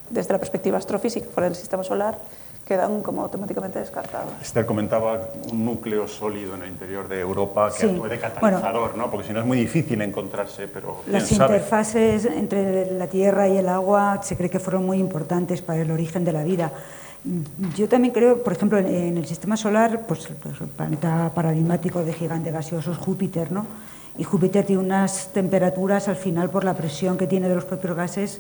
desde la perspectiva astrofísica fuera del sistema solar, quedan como automáticamente descartados. Esther comentaba un núcleo sólido en el interior de Europa que Sí. actúe de catalizador, Bueno, ¿no? Porque si no es muy difícil encontrarse, pero las quién sabe. interfaces entre la Tierra y el agua se cree que fueron muy importantes para el origen de la vida. Yo también creo, por ejemplo, en el sistema solar, pues el planeta paradigmático de gigante gaseoso es Júpiter, ¿no? Y Júpiter tiene unas temperaturas al final por la presión que tiene de los propios gases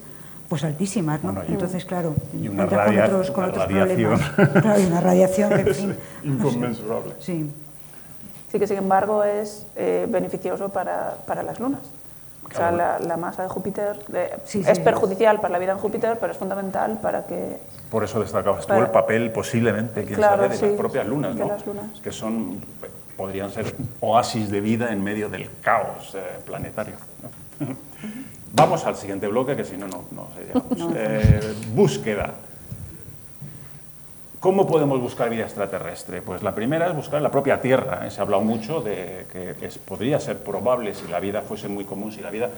pues altísimas, ¿no? Bueno, Entonces, claro, y una encuentras con otros radiación. problemas. Claro, y una radiación que, en fin, Inconmensurable. sí. Sí que, sin embargo, es beneficioso para las lunas. O sea, la masa de Júpiter es perjudicial para la vida en Júpiter, pero es fundamental para que... Por eso destacabas tú el papel posiblemente, quién Claro, sabe, de sí, las propias lunas, de ¿no? las lunas. Que podrían ser oasis de vida en medio del caos planetario, ¿no? Vamos al siguiente bloque, que si no, no llegamos. Búsqueda. ¿Cómo podemos buscar vida extraterrestre? Pues la primera es buscar en la propia Tierra. Se ha hablado mucho de que podría ser probable si la vida fuese muy común, si la vida,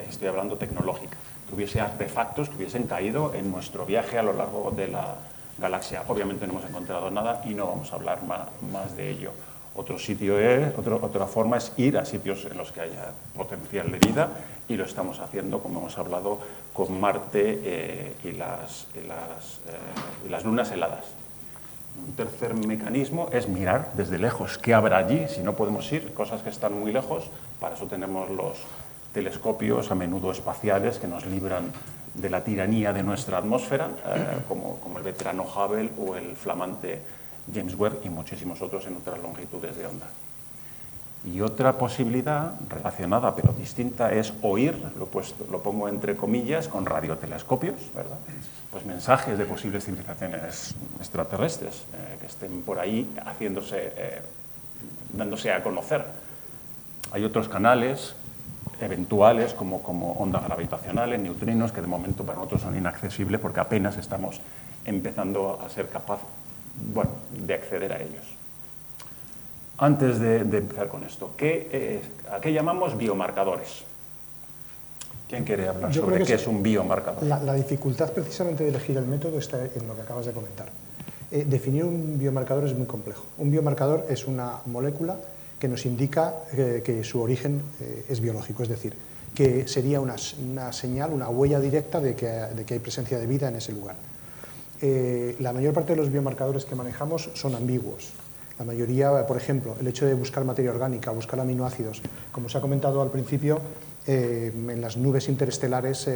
estoy hablando tecnológica, que hubiese artefactos que hubiesen caído en nuestro viaje a lo largo de la galaxia. Obviamente no hemos encontrado nada y no vamos a hablar más de ello. Otra forma es ir a sitios en los que haya potencial de vida, y lo estamos haciendo, como hemos hablado, con Marte y las lunas heladas. Un tercer mecanismo es mirar desde lejos qué habrá allí, si no podemos ir, cosas que están muy lejos. Para eso tenemos los telescopios, a menudo espaciales, que nos libran de la tiranía de nuestra atmósfera, como el veterano Hubble o el flamante James Webb, y muchísimos otros en otras longitudes de onda. Y otra posibilidad relacionada pero distinta es oír, lo pongo entre comillas, con radiotelescopios, ¿verdad? Pues mensajes de posibles civilizaciones extraterrestres que estén por ahí dándose a conocer. Hay otros canales eventuales como ondas gravitacionales, neutrinos, que de momento para nosotros son inaccesibles porque apenas estamos empezando a ser capaces de acceder a ellos. Antes de empezar con esto, ¿a qué llamamos biomarcadores? ¿Quién quiere hablar sobre qué es un biomarcador? La dificultad precisamente de elegir el método está en lo que acabas de comentar. Definir un biomarcador es muy complejo. Un biomarcador es una molécula que nos indica que su origen es biológico, es decir, que sería una señal, una huella directa de que hay presencia de vida en ese lugar. La mayor parte de los biomarcadores que manejamos son ambiguos. La mayoría, por ejemplo, el hecho de buscar materia orgánica, buscar aminoácidos, como se ha comentado al principio, en las nubes interestelares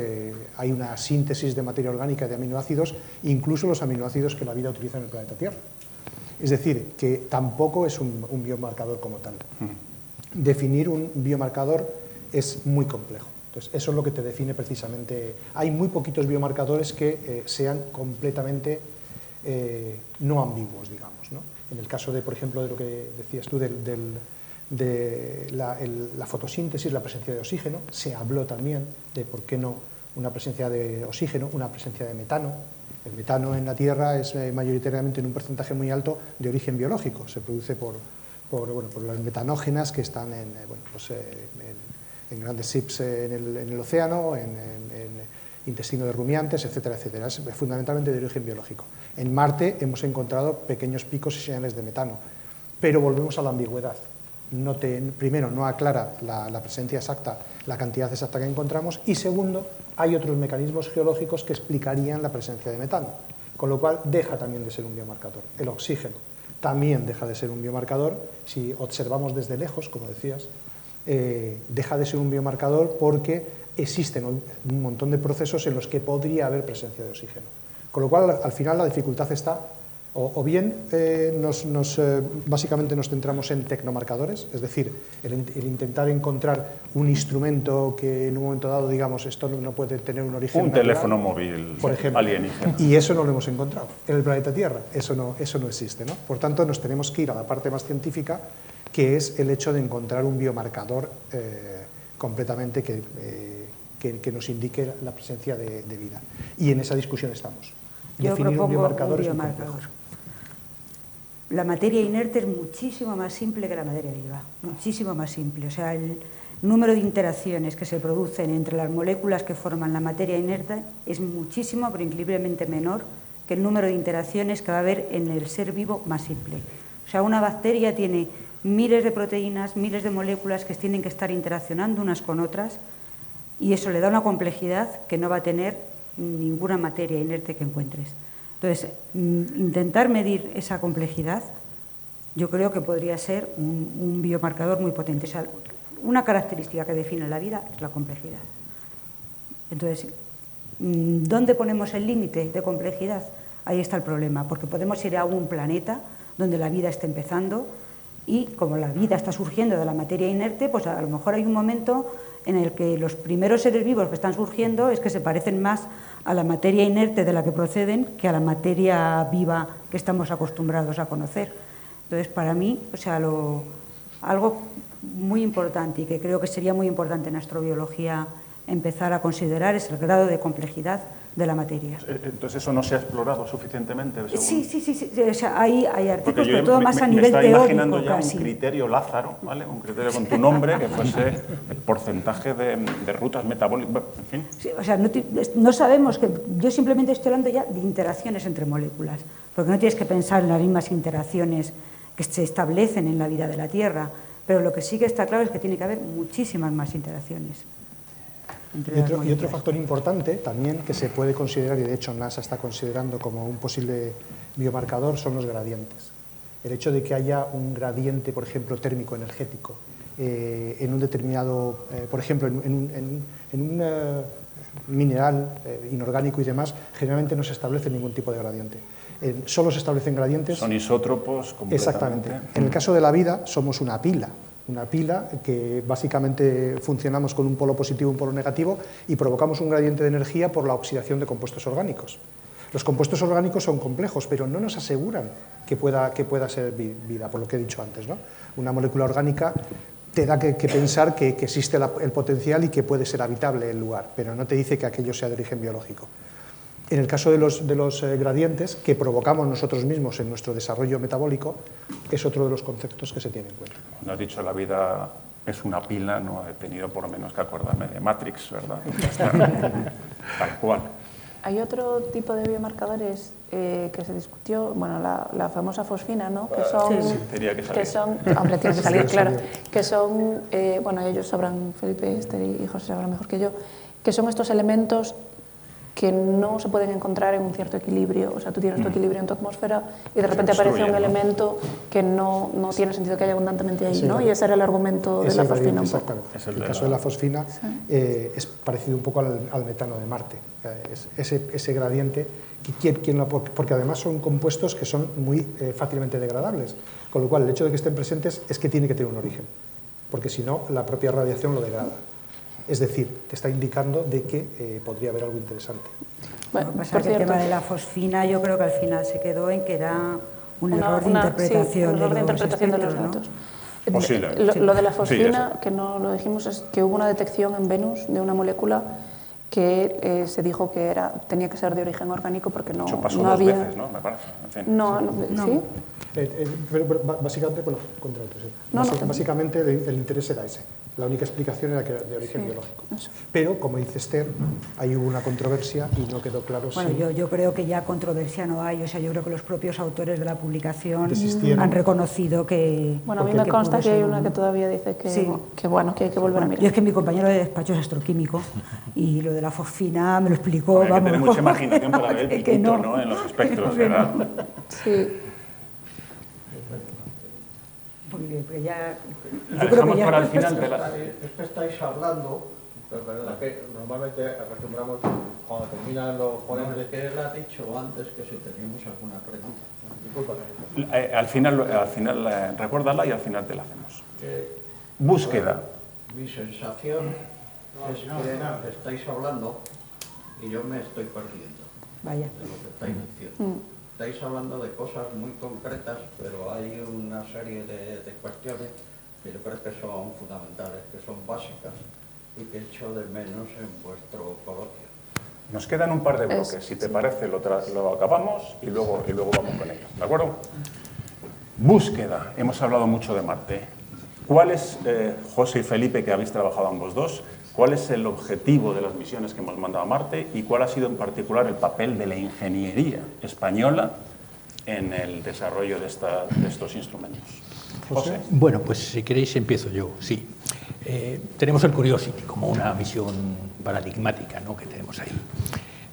hay una síntesis de materia orgánica y de aminoácidos, incluso los aminoácidos que la vida utiliza en el planeta Tierra. Es decir, que tampoco es un biomarcador como tal. Definir un biomarcador es muy complejo. Entonces, eso es lo que te define precisamente. Hay muy poquitos biomarcadores que sean completamente no ambiguos, digamos, ¿no? En el caso de, por ejemplo, de lo que decías tú de la fotosíntesis, la presencia de oxígeno, se habló también de por qué no una presencia de oxígeno, una presencia de metano. El metano en la Tierra es mayoritariamente en un porcentaje muy alto de origen biológico, se produce por las metanógenas que están en grandes ships en el océano, en intestino de rumiantes, etcétera, etcétera. Es fundamentalmente de origen biológico. En Marte hemos encontrado pequeños picos y señales de metano, pero volvemos a la ambigüedad. Primero, no aclara la presencia exacta, la cantidad exacta que encontramos, y segundo, hay otros mecanismos geológicos que explicarían la presencia de metano, con lo cual deja también de ser un biomarcador. El oxígeno también deja de ser un biomarcador, si observamos desde lejos, como decías, deja de ser un biomarcador porque existen un montón de procesos en los que podría haber presencia de oxígeno. Con lo cual, al final, la dificultad está, o bien básicamente nos centramos en tecnomarcadores, es decir, el intentar encontrar un instrumento que en un momento dado, digamos, esto no puede tener un origen natural, teléfono móvil, por ejemplo, alienígena. Y eso no lo hemos encontrado en el planeta Tierra, eso no existe, ¿no? Por tanto, nos tenemos que ir a la parte más científica, que es el hecho de encontrar un biomarcador completamente que nos indique la presencia de vida. Y en esa discusión estamos. Yo Definir propongo un biomarcador un es muy biomarcador. complejo. la materia inerte es muchísimo más simple que la materia viva, muchísimo más simple. O sea, el número de interacciones que se producen entre las moléculas que forman la materia inerte es muchísimo, pero increíblemente menor que el número de interacciones que va a haber en el ser vivo más simple. O sea, una bacteria tiene miles de proteínas, miles de moléculas que tienen que estar interaccionando unas con otras, y eso le da una complejidad que no va a tener ninguna materia inerte que encuentres. Entonces, intentar medir esa complejidad, yo creo que podría ser un biomarcador muy potente. O sea, una característica que define la vida es la complejidad. Entonces, ¿dónde ponemos el límite de complejidad? Ahí está el problema, porque podemos ir a un planeta donde la vida está empezando y como la vida está surgiendo de la materia inerte, pues a lo mejor hay un momento en el que los primeros seres vivos que están surgiendo es que se parecen más a la materia inerte de la que proceden que a la materia viva que estamos acostumbrados a conocer. Entonces, para mí, o sea, algo muy importante y que creo que sería muy importante en astrobiología empezar a considerar es el grado de complejidad de la materia. Entonces, ¿eso no se ha explorado suficientemente? Sí. O sea, hay artículos, yo pero todo más a nivel teórico. Me está imaginando ya casi. un criterio Lázaro, ¿vale? Un criterio con tu nombre que fuese el porcentaje de rutas metabólicas, en fin. Sí, o sea, no sabemos que... Yo simplemente estoy hablando ya de interacciones entre moléculas, porque no tienes que pensar en las mismas interacciones que se establecen en la vida de la Tierra, pero lo que sí que está claro es que tiene que haber muchísimas más interacciones. Y otro factor importante también que se puede considerar, y de hecho NASA está considerando como un posible biomarcador, son los gradientes. El hecho de que haya un gradiente, por ejemplo, térmico energético en un determinado, por ejemplo, en un mineral inorgánico y demás, generalmente no se establece ningún tipo de gradiente. Solo se establecen gradientes... Son isótropos completamente. Exactamente. En el caso de la vida somos una pila que básicamente funcionamos con un polo positivo y un polo negativo y provocamos un gradiente de energía por la oxidación de compuestos orgánicos. Los compuestos orgánicos son complejos, pero no nos aseguran que pueda ser vida, por lo que he dicho antes, ¿no? Una molécula orgánica te da que pensar que existe el potencial y que puede ser habitable el lugar, pero no te dice que aquello sea de origen biológico. En el caso de los gradientes que provocamos nosotros mismos en nuestro desarrollo metabólico, es otro de los conceptos que se tiene en cuenta. No has dicho la vida es una pila, no he tenido por lo menos que acordarme de Matrix, ¿verdad? Tal cual. Hay otro tipo de biomarcadores que se discutió, bueno, la famosa fosfina, ¿no? Que son, sí, tenía que salir. Hombre, tiene que salir, claro. Que son, bueno, ellos sabrán, Felipe, Esther y José sabrán mejor que yo, que son estos elementos que no se pueden encontrar en un cierto equilibrio. O sea, tú tienes tu equilibrio en tu atmósfera y de repente aparece un elemento que no tiene sentido que haya abundantemente ahí, ¿no? Y ese era el argumento de la fosfina. Exactamente. El caso de la fosfina es parecido un poco al metano de Marte. Ese gradiente, porque además son compuestos que son muy fácilmente degradables, con lo cual el hecho de que estén presentes es que tiene que tener un origen, porque si no, la propia radiación lo degrada. Es decir, te está indicando de que podría haber algo interesante. Bueno, el tema de la fosfina yo creo que al final se quedó en que era un error de interpretación, de los datos. ¿No? Posible. Lo de la fosfina, que no lo dijimos, es que hubo una detección en Venus de una molécula que se dijo que tenía que ser de origen orgánico porque no, pasó no dos había... veces, ¿no? Me parece. En fin. ¿Sí? Pero básicamente, bueno, contra otros. Básicamente el interés era ese. La única explicación era que era de origen biológico. Eso. Pero, como dice Esther, ahí hubo una controversia y no quedó claro si... Bueno, yo creo que ya controversia no hay. O sea, yo creo que los propios autores de la publicación han reconocido que... Bueno, a mí me consta que hay una que todavía dice que hay que volver a mirar. Yo es que mi compañero de despacho es astroquímico y lo de la fosfina me lo explicó. Hay que tener mucha imaginación para ver el piquito, ¿no? En los espectros, ¿verdad? Sí. Muy bien, pero ya... Yo creo que ya... para el final de la... Es que estáis hablando, pero verdad que normalmente acostumbramos, cuando terminan los ponentes, que él ha dicho antes que si teníamos alguna pregunta. Disculpa. Al final recuérdala y al final te la hacemos. Búsqueda. Mi sensación es que estáis hablando y yo me estoy perdiendo. Vaya. De lo que estáis diciendo. Estáis hablando de cosas muy concretas, pero hay una serie de cuestiones que yo creo que son fundamentales, que son básicas y que echo de menos en vuestro coloquio. Nos quedan un par de bloques, si te parece lo acabamos y luego vamos con ello, ¿de acuerdo? Búsqueda. Hemos hablado mucho de Marte. ¿Cuál es, José y Felipe, que habéis trabajado ambos dos, cuál es el objetivo de las misiones que hemos mandado a Marte y cuál ha sido en particular el papel de la ingeniería española en el desarrollo de estos instrumentos? José. Bueno, pues si queréis empiezo yo, sí. Tenemos el Curiosity como una misión paradigmática, ¿no?, que tenemos ahí.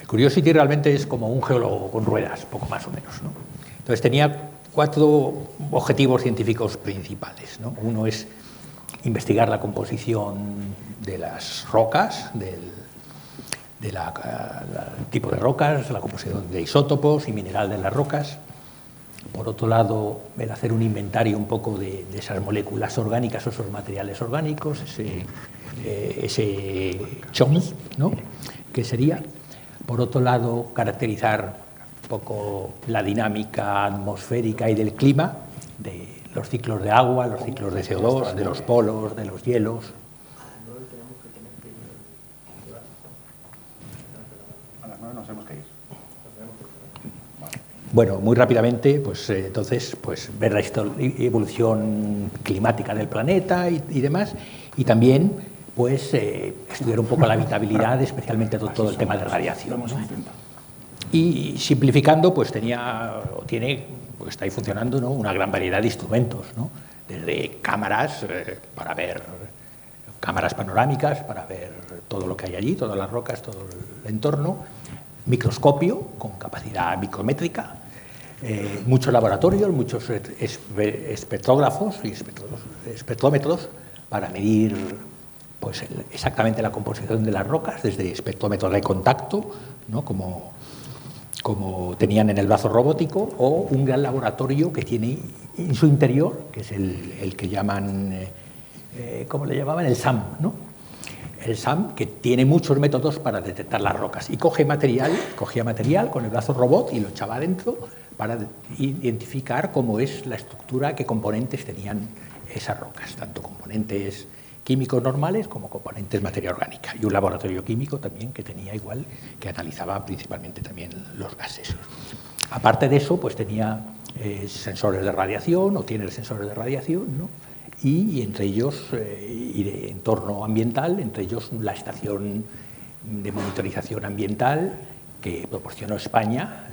El Curiosity realmente es como un geólogo con ruedas, poco más o menos, ¿no? Entonces tenía 4 objetivos científicos principales, ¿no? Uno es investigar la composición de las rocas, del tipo de rocas, la composición de isótopos y mineral de las rocas. Por otro lado, el hacer un inventario un poco de esas moléculas orgánicas o esos materiales orgánicos, ese CHOM, ¿no?, que sería. Por otro lado, caracterizar un poco la dinámica atmosférica y del clima, de los ciclos de agua, los ciclos de CO2, de los polos, de los hielos. A las 9 nos tenemos que ir. Bueno, muy rápidamente, pues entonces, pues ver la evolución climática del planeta y demás, y también, pues, estudiar un poco la habitabilidad, especialmente todo el tema de radiación, ¿no? Y simplificando, pues pues está ahí funcionando, ¿no?, una gran variedad de instrumentos, ¿no?, desde cámaras para ver cámaras panorámicas, para ver todo lo que hay allí, todas las rocas, todo el entorno, microscopio con capacidad micrométrica, muchos laboratorios, muchos espectrógrafos y espectrómetros para medir, pues, exactamente la composición de las rocas, desde espectrómetros de contacto, ¿no?, como tenían en el brazo robótico, o un gran laboratorio que tiene en su interior, que es el que llaman, ¿cómo le llamaban? El SAM, ¿no? El SAM, que tiene muchos métodos para detectar las rocas, y cogía material con el brazo robot y lo echaba adentro para identificar cómo es la estructura, qué componentes tenían esas rocas, tanto componentes químicos normales como componentes de materia orgánica, y un laboratorio químico también que tenía igual, que analizaba principalmente también los gases. Aparte de eso, pues tenía sensores de radiación, o tiene sensores de radiación, ¿no?, y entre ellos, y de entorno ambiental, entre ellos la estación de monitorización ambiental que proporcionó España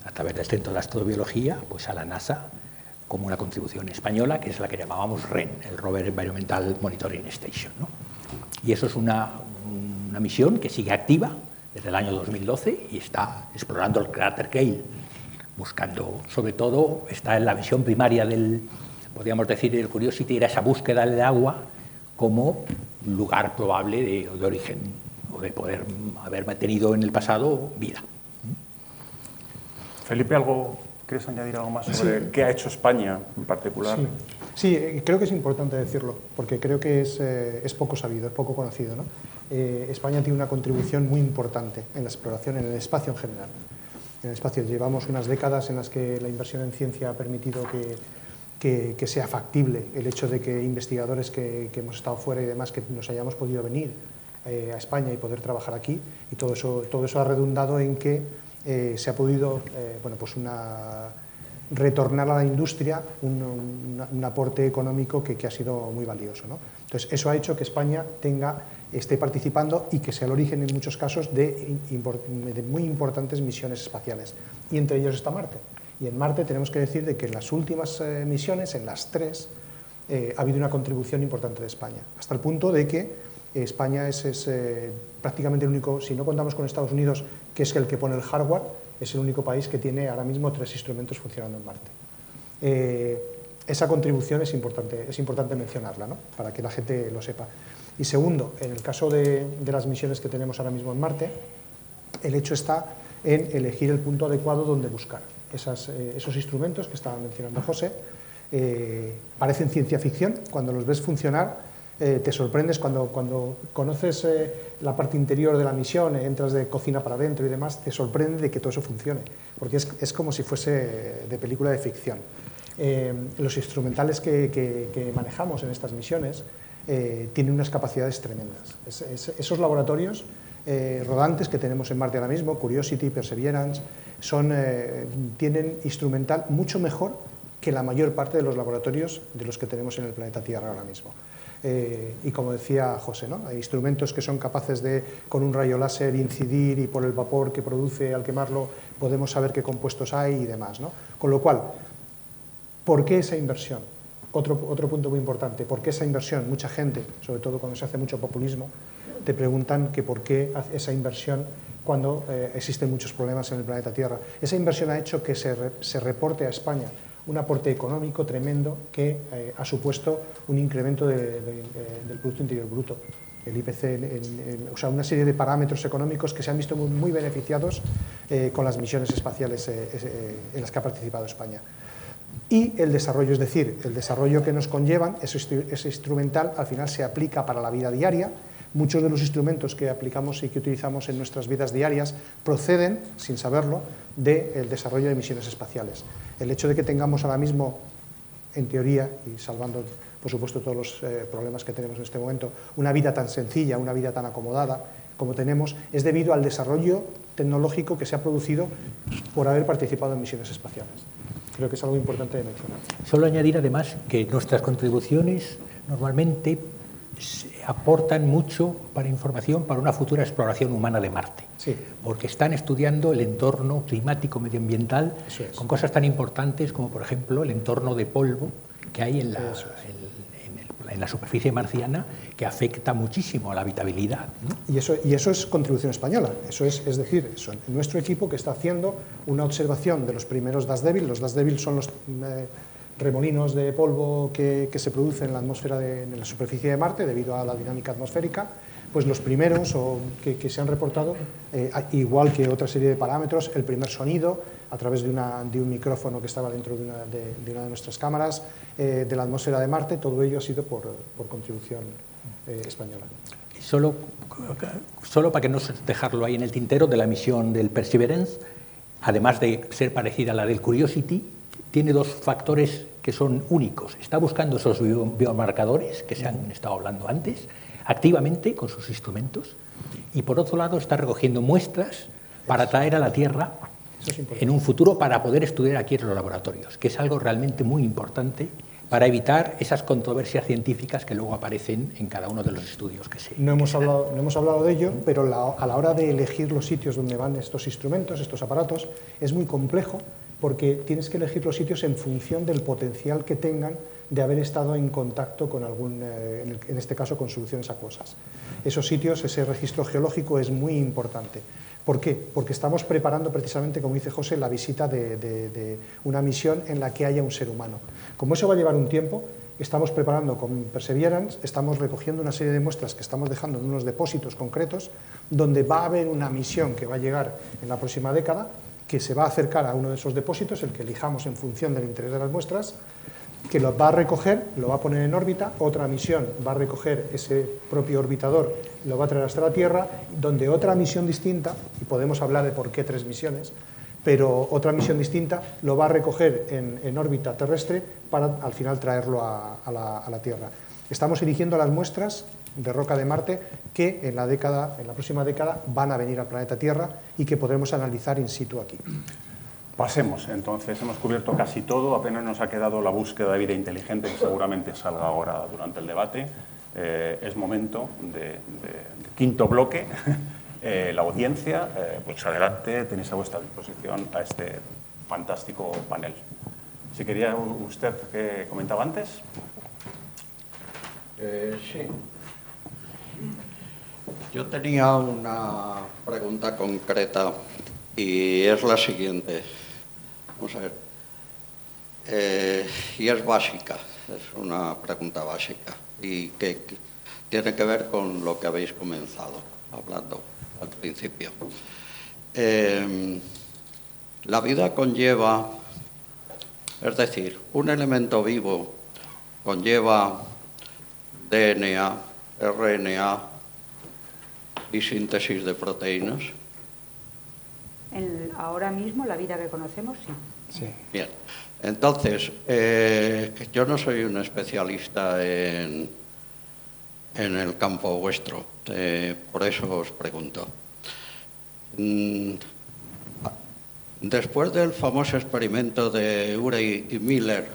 a través del Centro de Astrobiología, pues a la NASA, como una contribución española, que es la que llamábamos REN, el Rover Environmental Monitoring Station, ¿no? Y eso es una misión que sigue activa desde el año 2012 y está explorando el cráter Gale, buscando, sobre todo, está en la visión primaria podríamos decir, el Curiosity era esa búsqueda del agua como lugar probable de origen, o de poder haber mantenido en el pasado vida. Felipe, ¿quieres añadir algo más sobre qué ha hecho España en particular? Sí, creo que es importante decirlo, porque creo que es poco sabido, es poco conocido, ¿no? España tiene una contribución muy importante en la exploración, en el espacio en general. En el espacio llevamos unas décadas en las que la inversión en ciencia ha permitido que sea factible el hecho de que investigadores que hemos estado fuera y demás, que nos hayamos podido venir a España y poder trabajar aquí, y todo eso ha redundado en que se ha podido retornar a la industria un aporte económico que ha sido muy valioso, ¿no? Entonces, eso ha hecho que España esté participando y que sea el origen en muchos casos de muy importantes misiones espaciales, y entre ellos está Marte. Y en Marte tenemos que decir de que en las últimas misiones, en las 3, ha habido una contribución importante de España, hasta el punto de que España es prácticamente el único, si no contamos con Estados Unidos, que es el que pone el hardware, es el único país que tiene ahora mismo 3 instrumentos funcionando en Marte. Esa contribución es importante mencionarla, ¿no?, para que la gente lo sepa. Y segundo, en el caso de las misiones que tenemos ahora mismo en Marte, el hecho está en elegir el punto adecuado donde buscar. Esos instrumentos que estaba mencionando José parecen ciencia ficción. Cuando los ves funcionar, te sorprendes cuando conoces la parte interior de la misión, entras de cocina para adentro y demás, te sorprende de que todo eso funcione, porque es como si fuese de película de ficción. Los instrumentales que manejamos en estas misiones tienen unas capacidades tremendas. Esos laboratorios rodantes que tenemos en Marte ahora mismo, Curiosity, Perseverance, tienen instrumental mucho mejor que la mayor parte de los laboratorios de los que tenemos en el planeta Tierra ahora mismo. Y como decía José, ¿no? Hay instrumentos que son capaces de, con un rayo láser, incidir y por el vapor que produce al quemarlo podemos saber qué compuestos hay y demás, ¿no? Con lo cual, ¿por qué esa inversión? Otro punto muy importante, ¿por qué esa inversión? Mucha gente, sobre todo cuando se hace mucho populismo, te preguntan que por qué esa inversión cuando existen muchos problemas en el planeta Tierra. Esa inversión ha hecho que se reporte a España un aporte económico tremendo que ha supuesto un incremento del Producto Interior Bruto, el IPC, o sea, una serie de parámetros económicos que se han visto muy beneficiados con las misiones espaciales en las que ha participado España. Y el desarrollo, es decir, el desarrollo que nos conllevan, ese instrumental al final se aplica para la vida diaria. Muchos de los instrumentos que aplicamos y que utilizamos en nuestras vidas diarias proceden, sin saberlo, del desarrollo de misiones espaciales. El hecho de que tengamos ahora mismo, en teoría, y salvando por supuesto todos los problemas que tenemos en este momento, una vida tan sencilla, una vida tan acomodada como tenemos, es debido al desarrollo tecnológico que se ha producido por haber participado en misiones espaciales. Creo que es algo importante de mencionar. Solo añadir además que nuestras contribuciones normalmente aportan mucho para información para una futura exploración humana de Marte. Sí. Porque están estudiando el entorno climático medioambiental con cosas tan importantes como, por ejemplo, el entorno de polvo que hay en la superficie marciana, que afecta muchísimo a la habitabilidad, ¿no? Y eso es contribución española. Eso es decir, nuestro equipo que está haciendo una observación de los primeros Das Débil. Los Das Débil son los remolinos de polvo que se producen en la atmósfera en la superficie de Marte debido a la dinámica atmosférica. Pues los primeros que se han reportado, igual que otra serie de parámetros, el primer sonido a través de un micrófono que estaba dentro de una de nuestras cámaras, de la atmósfera de Marte, todo ello ha sido por contribución española. Solo para que no dejarlo ahí en el tintero, de la misión del Perseverance, además de ser parecida a la del Curiosity, tiene dos factores que son únicos. Está buscando esos biomarcadores que se han estado hablando antes, activamente con sus instrumentos, y por otro lado está recogiendo muestras para traer a la Tierra en un futuro para poder estudiar aquí en los laboratorios, que es algo realmente muy importante para evitar esas controversias científicas que luego aparecen en cada uno de los estudios que se... No hemos hablado de ello, pero a la hora de elegir los sitios donde van estos instrumentos, estos aparatos, es muy complejo porque tienes que elegir los sitios en función del potencial que tengan de haber estado en contacto con en este caso con soluciones acuosas. Esos sitios, ese registro geológico es muy importante. ¿Por qué? Porque estamos preparando precisamente, como dice José, la visita de una misión en la que haya un ser humano. Como eso va a llevar un tiempo, estamos preparando con Perseverance, estamos recogiendo una serie de muestras que estamos dejando en unos depósitos concretos, donde va a haber una misión que va a llegar en la próxima década, que se va a acercar a uno de esos depósitos, el que elijamos en función del interés de las muestras, que lo va a recoger, lo va a poner en órbita, otra misión va a recoger ese propio orbitador, lo va a traer hasta la Tierra, donde otra misión distinta, y podemos hablar de por qué 3 misiones, pero otra misión distinta lo va a recoger en órbita terrestre para al final traerlo a la Tierra. Estamos eligiendo las muestras de roca de Marte que en la próxima década van a venir al planeta Tierra y que podremos analizar in situ aquí. Pasemos, entonces, hemos cubierto casi todo, apenas nos ha quedado la búsqueda de vida inteligente, que seguramente salga ahora durante el debate. Es momento de quinto bloque. La audiencia, pues adelante, tenéis a vuestra disposición a este fantástico panel. Si quería usted que comentaba antes. Sí. Yo tenía una pregunta concreta y es la siguiente. Vamos a ver. Y es básica, es una pregunta básica y que tiene que ver con lo que habéis comenzado hablando al principio. La vida conlleva, es decir, un elemento vivo conlleva DNA, RNA y síntesis de proteínas. Ahora mismo, la vida que conocemos, sí. Sí. Bien, entonces, yo no soy un especialista en el campo vuestro, por eso os pregunto. Después del famoso experimento de Urey y Miller,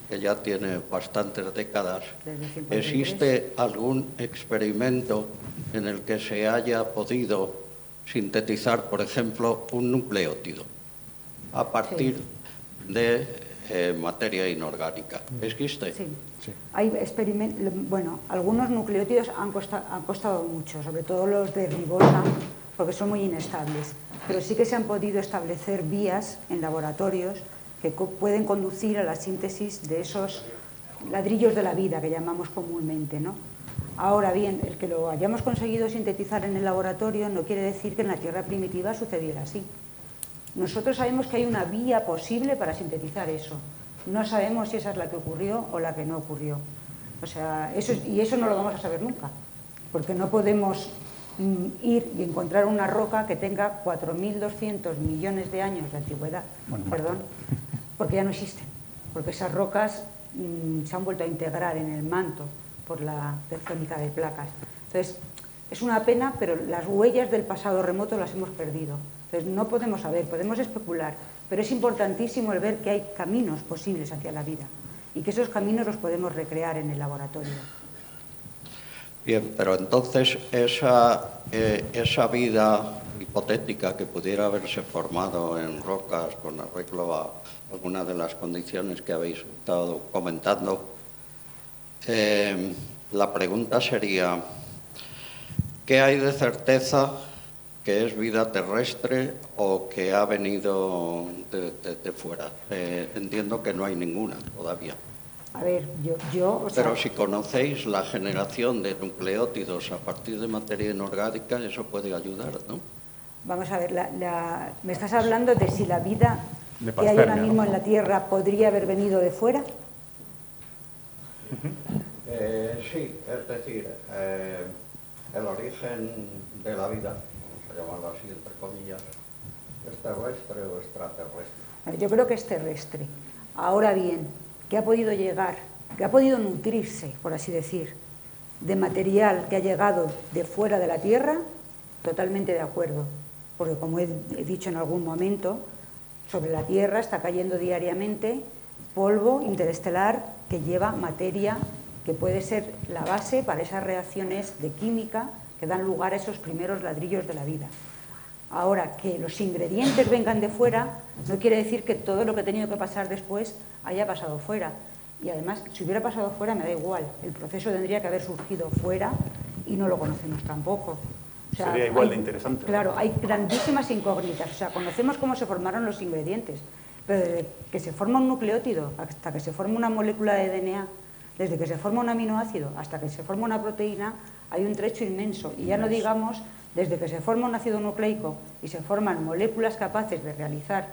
que ya tiene bastantes décadas, Desde 53. ¿existe algún experimento en el que se haya podido sintetizar, por ejemplo, un nucleótido a partir de materia inorgánica? ¿Existe? Sí. Hay bueno, algunos nucleótidos han costado mucho, sobre todo los de ribosa, porque son muy inestables, pero sí que se han podido establecer vías en laboratorios que pueden conducir a la síntesis de esos ladrillos de la vida que llamamos comúnmente, ¿no? Ahora bien, el que lo hayamos conseguido sintetizar en el laboratorio no quiere decir que en la Tierra primitiva sucediera así. Nosotros sabemos que hay una vía posible para sintetizar eso. No sabemos si esa es la que ocurrió o la que no ocurrió. O sea, eso no lo vamos a saber nunca, porque no podemos ir y encontrar una roca que tenga 4.200 millones de años de antigüedad, porque ya no existen, porque esas rocas se han vuelto a integrar en el manto por la tectónica de placas. Entonces, es una pena, pero las huellas del pasado remoto las hemos perdido. Entonces, no podemos saber, podemos especular, pero es importantísimo el ver que hay caminos posibles hacia la vida y que esos caminos los podemos recrear en el laboratorio. Bien, pero entonces esa vida hipotética que pudiera haberse formado en rocas con arreglo a algunas de las condiciones que habéis estado comentando, la pregunta sería, ¿qué hay de certeza que es vida terrestre o que ha venido de fuera? Entiendo que no hay ninguna todavía. A ver, Pero si conocéis la generación de nucleótidos a partir de materia inorgánica, eso puede ayudar, ¿no? Vamos a ver, me estás hablando de si la vida que hay ahora mismo en la Tierra podría haber venido de fuera. Sí, es decir, el origen de la vida, vamos a llamarlo así entre comillas, ¿es terrestre o extraterrestre? Yo creo que es terrestre. Ahora bien, que ha podido llegar, que ha podido nutrirse, por así decir, de material que ha llegado de fuera de la Tierra, totalmente de acuerdo, porque como he dicho en algún momento, sobre la Tierra está cayendo diariamente polvo interestelar que lleva materia que puede ser la base para esas reacciones de química que dan lugar a esos primeros ladrillos de la vida. Ahora, que los ingredientes vengan de fuera no quiere decir que todo lo que ha tenido que pasar después haya pasado fuera. Y además, si hubiera pasado fuera me da igual, el proceso tendría que haber surgido fuera y no lo conocemos tampoco. O sea, sería igual de interesante. Claro, hay grandísimas incógnitas. O sea, conocemos cómo se formaron los ingredientes, pero desde que se forma un nucleótido hasta que se forma una molécula de DNA, desde que se forma un aminoácido hasta que se forma una proteína, hay un trecho inmenso. Y ya no digamos desde que se forma un ácido nucleico y se forman moléculas capaces de realizar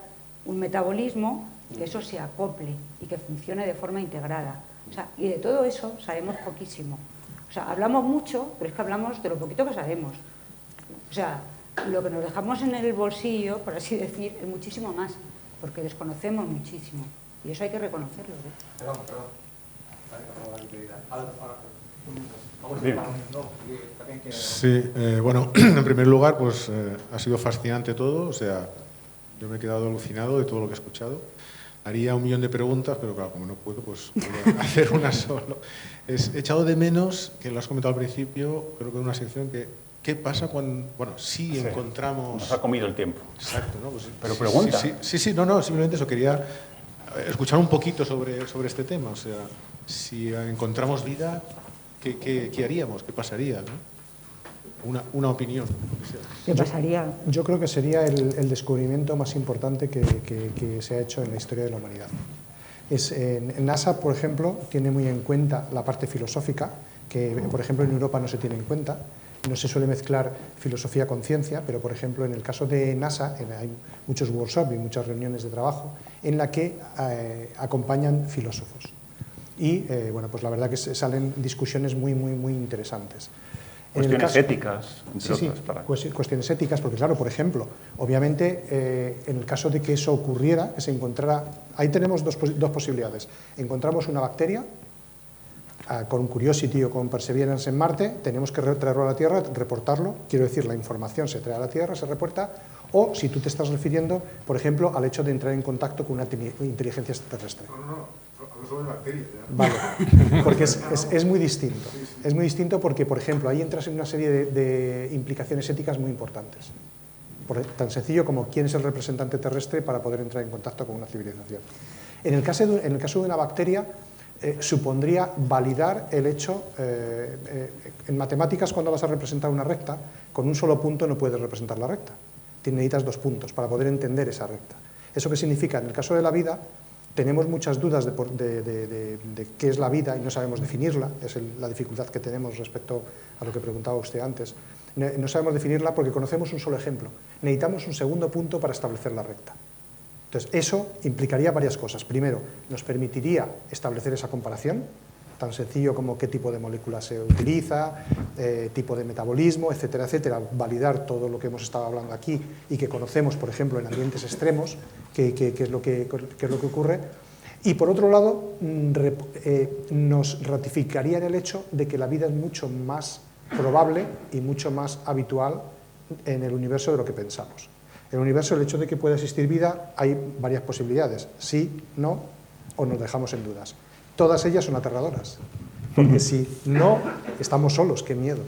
un metabolismo, que eso se acople y que funcione de forma integrada. O sea, y de todo eso sabemos poquísimo. O sea, hablamos mucho, pero es que hablamos de lo poquito que sabemos. O sea, lo que nos dejamos en el bolsillo, por así decir, es muchísimo más, porque desconocemos muchísimo. Y eso hay que reconocerlo, ¿eh? Perdón. Sí, bueno, en primer lugar, pues ha sido fascinante todo, o sea, yo me he quedado alucinado de todo lo que he escuchado. Haría 1.000.000 de preguntas, pero claro, como no puedo, pues voy a hacer una solo. He echado de menos, que lo has comentado al principio, creo que en una sección, que ¿qué pasa cuando, bueno, si encontramos... Nos ha comido el tiempo. Exacto, ¿no? Pues, pero pregunta. Sí, no, simplemente eso, quería escuchar un poquito sobre este tema, o sea, si encontramos vida, ¿qué haríamos? ¿Qué pasaría? ¿No? Una opinión. ¿Qué pasaría? Yo creo que sería el descubrimiento más importante que se ha hecho en la historia de la humanidad. En NASA, por ejemplo, tiene muy en cuenta la parte filosófica, que, por ejemplo, en Europa no se tiene en cuenta. No se suele mezclar filosofía con ciencia, pero, por ejemplo, en el caso de NASA hay muchos workshops y muchas reuniones de trabajo en la que acompañan filósofos. Y, bueno, pues la verdad que salen discusiones muy interesantes. Cuestiones éticas, entre otras. Para... cuestiones éticas, porque claro, por ejemplo, obviamente, en el caso de que eso ocurriera, que se encontrara... Ahí tenemos dos posibilidades. Encontramos una bacteria, con Curiosity o con Perseverance en Marte, tenemos que traerlo a la Tierra, reportarlo, quiero decir, la información se trae a la Tierra, se reporta, O si tú te estás refiriendo, por ejemplo, al hecho de entrar en contacto con una inteligencia extraterrestre. No, hablo sobre bacterias. Vale, porque es muy distinto. Es muy distinto porque, por ejemplo, ahí entras en una serie de implicaciones éticas muy importantes. Tan sencillo como quién es el representante terrestre para poder entrar en contacto con una civilización. En el caso de una bacteria, supondría validar el hecho, en matemáticas cuando vas a representar una recta, con un solo punto no puedes representar la recta. Necesitas 2 puntos para poder entender esa recta. ¿Eso qué significa? En el caso de la vida, tenemos muchas dudas de qué es la vida y no sabemos definirla, es la dificultad que tenemos respecto a lo que preguntaba usted antes. No sabemos definirla porque conocemos un solo ejemplo. Necesitamos un segundo punto para establecer la recta. Entonces, eso implicaría varias cosas. Primero, nos permitiría establecer esa comparación, tan sencillo como qué tipo de molécula se utiliza, tipo de metabolismo, etcétera, etcétera, validar todo lo que hemos estado hablando aquí y que conocemos, por ejemplo, en ambientes extremos, qué es lo que ocurre. Y, por otro lado, nos ratificaría en el hecho de que la vida es mucho más probable y mucho más habitual en el universo de lo que pensamos. En el universo, el hecho de que pueda existir vida, hay varias posibilidades, sí, no, o nos dejamos en dudas. Todas ellas son aterradoras, porque si no, estamos solos, qué miedo.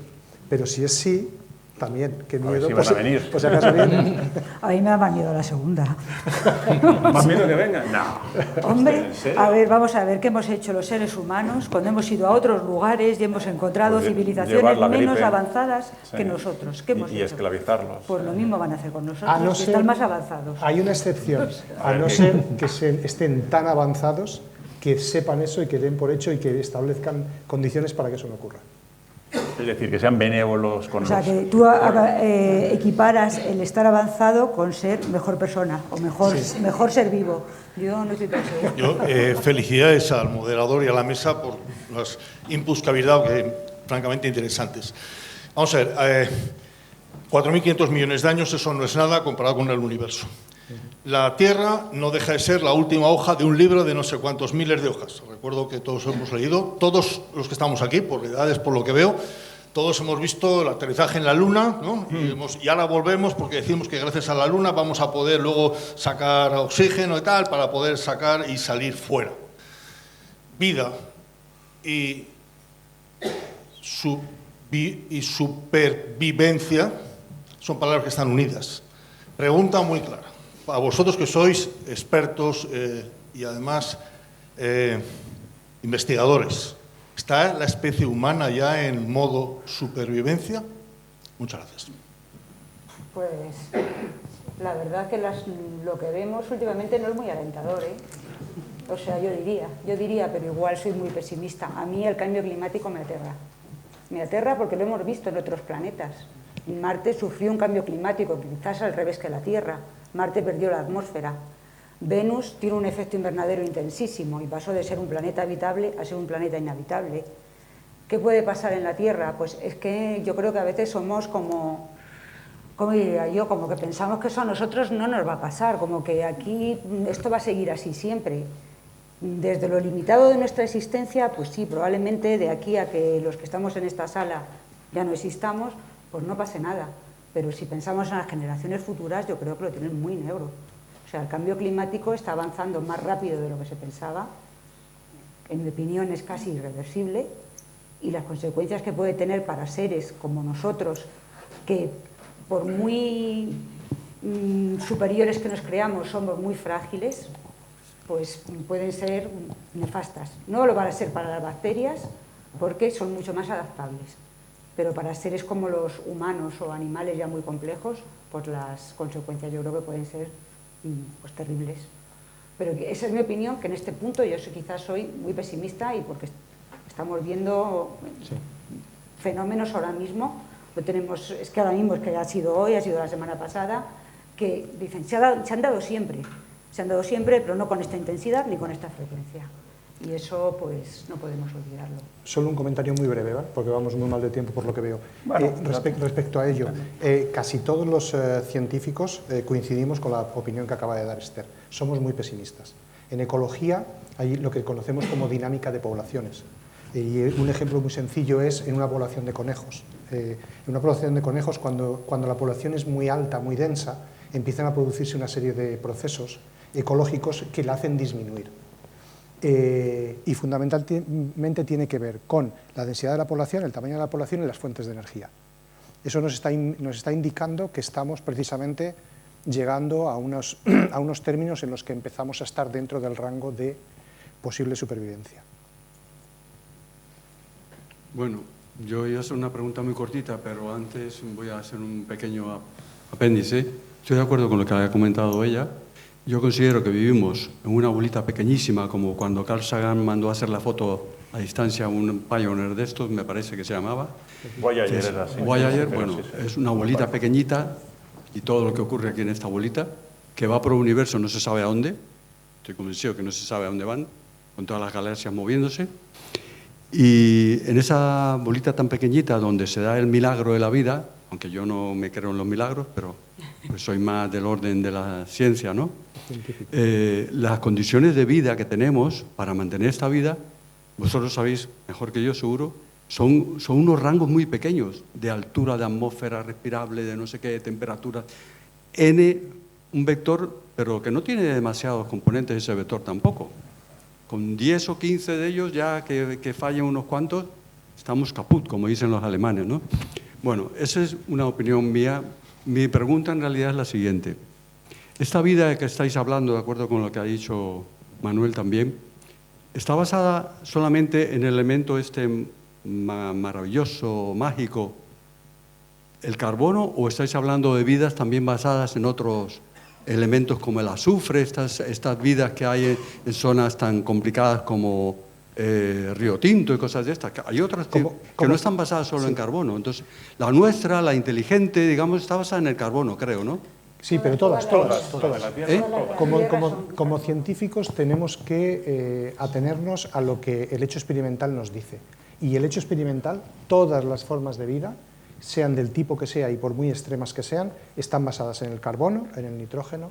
Pero si es sí, también, qué miedo. Si van a venir. Pues acaso vienen. A mí me da más miedo la segunda. ¿Más miedo que vengan? No. Hombre, a ver, vamos a ver qué hemos hecho los seres humanos cuando hemos ido a otros lugares y hemos encontrado Pues civilizaciones menos gripe, avanzadas sí, que nosotros. ¿Qué hemos y hecho? esclavizarlos. Pues lo mismo van a hacer con nosotros, A no que ser- están más avanzados. Hay una excepción, a no ser que estén tan avanzados que sepan eso y que den por hecho y que establezcan condiciones para que eso no ocurra. Es decir, que sean benévolos con O sea, los... que tú equiparas el estar avanzado con ser mejor persona o mejor ser vivo. Yo no estoy tan seguro. Yo, felicidades al moderador y a la mesa por los inputs que habéis dado, que francamente interesantes. Vamos a ver, 4.500 millones de años, eso no es nada comparado con el universo. La Tierra no deja de ser la última hoja de un libro de no sé cuántos miles de hojas. Recuerdo que todos hemos leído, todos los que estamos aquí, por edades, por lo que veo, todos hemos visto el aterrizaje en la Luna, ¿no? Y ahora volvemos porque decimos que gracias a la Luna vamos a poder luego sacar oxígeno y tal para poder sacar y salir fuera. Vida y supervivencia son palabras que están unidas. Pregunta muy clara. A vosotros que sois expertos y además investigadores, ¿está la especie humana ya en modo supervivencia? Muchas gracias. Pues la verdad que lo que vemos últimamente no es muy alentador, ¿eh? O sea, yo diría, pero igual soy muy pesimista. A mí el cambio climático me aterra. Me aterra porque lo hemos visto en otros planetas. Marte sufrió un cambio climático, quizás al revés que la Tierra. Marte perdió la atmósfera. Venus tiene un efecto invernadero intensísimo y pasó de ser un planeta habitable a ser un planeta inhabitable. ¿Qué puede pasar en la Tierra? Pues es que yo creo que a veces somos como diría yo, como que pensamos que eso a nosotros no nos va a pasar, como que aquí esto va a seguir así siempre. Desde lo limitado de nuestra existencia, pues sí, probablemente de aquí a que los que estamos en esta sala ya no existamos, pues no pase nada. Pero si pensamos en las generaciones futuras, yo creo que lo tienen muy negro. O sea, el cambio climático está avanzando más rápido de lo que se pensaba. En mi opinión es casi irreversible. Y las consecuencias que puede tener para seres como nosotros, que por muy superiores que nos creamos, somos muy frágiles, pues pueden ser nefastas. No lo van a ser para las bacterias, porque son mucho más adaptables. Pero para seres como los humanos o animales ya muy complejos, pues las consecuencias yo creo que pueden ser pues terribles. Pero esa es mi opinión, que en este punto yo quizás soy muy pesimista y porque estamos viendo fenómenos ahora mismo. Lo tenemos, es que ahora mismo, es que ha sido hoy, ha sido la semana pasada, que dicen, se han dado siempre, pero no con esta intensidad ni con esta frecuencia. Y eso, pues, no podemos olvidarlo. Solo un comentario muy breve, ¿vale? Porque vamos muy mal de tiempo por lo que veo. Bueno, respecto a ello, casi todos los científicos coincidimos con la opinión que acaba de dar Esther. Somos muy pesimistas. En ecología hay lo que conocemos como dinámica de poblaciones. Y un ejemplo muy sencillo es en una población de conejos. En una población de conejos, cuando la población es muy alta, muy densa, empiezan a producirse una serie de procesos ecológicos que la hacen disminuir. Y fundamentalmente tiene que ver con la densidad de la población, el tamaño de la población y las fuentes de energía. Eso nos está indicando que estamos precisamente llegando a unos términos en los que empezamos a estar dentro del rango de posible supervivencia. Bueno, yo voy a hacer una pregunta muy cortita, pero antes voy a hacer un pequeño apéndice. Estoy de acuerdo con lo que ha comentado ella. Yo considero que vivimos en una bolita pequeñísima, como cuando Carl Sagan mandó a hacer la foto a distancia a un Pioneer de estos, me parece que se llamaba. Voyager era así. Voyager, bueno, es una bolita pequeñita, y todo lo que ocurre aquí en esta bolita, que va por un universo no se sabe a dónde, estoy convencido que no se sabe a dónde van, con todas las galaxias moviéndose, y en esa bolita tan pequeñita donde se da el milagro de la vida, aunque yo no me creo en los milagros, pero pues soy más del orden de la ciencia, ¿no? Las condiciones de vida que tenemos para mantener esta vida, vosotros sabéis mejor que yo seguro, son unos rangos muy pequeños de altura, de atmósfera respirable, de no sé qué, de temperatura. Un vector, pero que no tiene demasiados componentes ese vector tampoco. Con 10 o 15 de ellos, ya que fallen unos cuantos, estamos caput, como dicen los alemanes, ¿no? Bueno, esa es una opinión mía. Mi pregunta en realidad es la siguiente. Esta vida de que estáis hablando, de acuerdo con lo que ha dicho Manuel también, ¿está basada solamente en el elemento maravilloso, mágico, el carbono, o estáis hablando de vidas también basadas en otros elementos como el azufre, estas vidas que hay en zonas tan complicadas como Río Tinto y cosas de estas? Hay otras que no están basadas solo en carbono. Entonces, la nuestra, la inteligente, digamos, está basada en el carbono, creo, ¿no? Sí, pero todas. Como científicos tenemos que atenernos a lo que el hecho experimental nos dice. Y el hecho experimental, todas las formas de vida, sean del tipo que sea y por muy extremas que sean, están basadas en el carbono, en el nitrógeno,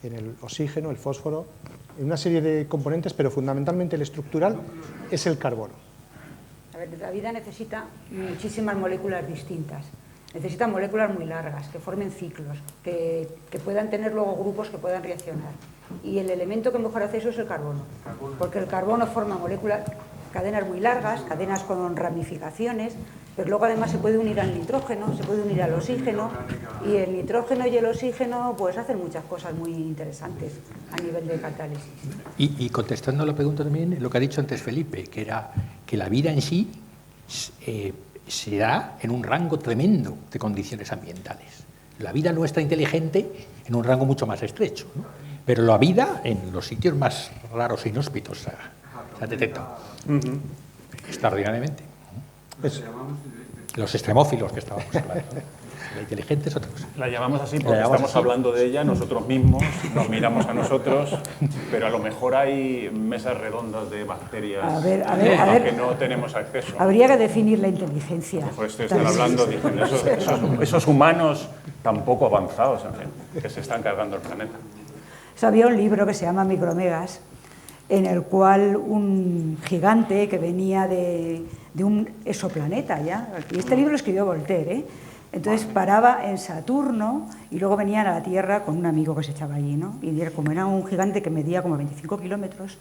en el oxígeno, el fósforo, en una serie de componentes, pero fundamentalmente el estructural es el carbono. A ver, la vida necesita muchísimas moléculas distintas. Necesita moléculas muy largas, que formen ciclos, que puedan tener luego grupos que puedan reaccionar. Y el elemento que mejor hace eso es el carbono, porque el carbono forma moléculas, cadenas muy largas, cadenas con ramificaciones, pero luego además se puede unir al nitrógeno, se puede unir al oxígeno, y el nitrógeno y el oxígeno pues hacen muchas cosas muy interesantes a nivel de catálisis. Y contestando a la pregunta también, lo que ha dicho antes Felipe, que era que la vida en sí se da en un rango tremendo de condiciones ambientales. La vida nuestra inteligente en un rango mucho más estrecho, ¿no? Pero la vida en los sitios más raros e inhóspitos se ha detectado extraordinariamente. Los extremófilos que estábamos hablando. La inteligente es otra cosa. La llamamos así porque estamos hablando de ella nosotros mismos, nos miramos a nosotros, pero a lo mejor hay mesas redondas de bacterias a que no tenemos acceso. Habría que definir la inteligencia. Por esto están hablando, dicen, esos humanos tan poco avanzados, en fin, que se están cargando el planeta. Había un libro que se llama Micromegas, en el cual un gigante que venía de un exoplaneta, ¿ya? Y este libro lo escribió Voltaire, ¿eh? Entonces paraba en Saturno y luego venían a la Tierra con un amigo que se echaba allí, ¿no? Y como era un gigante que medía como 25 kilómetros,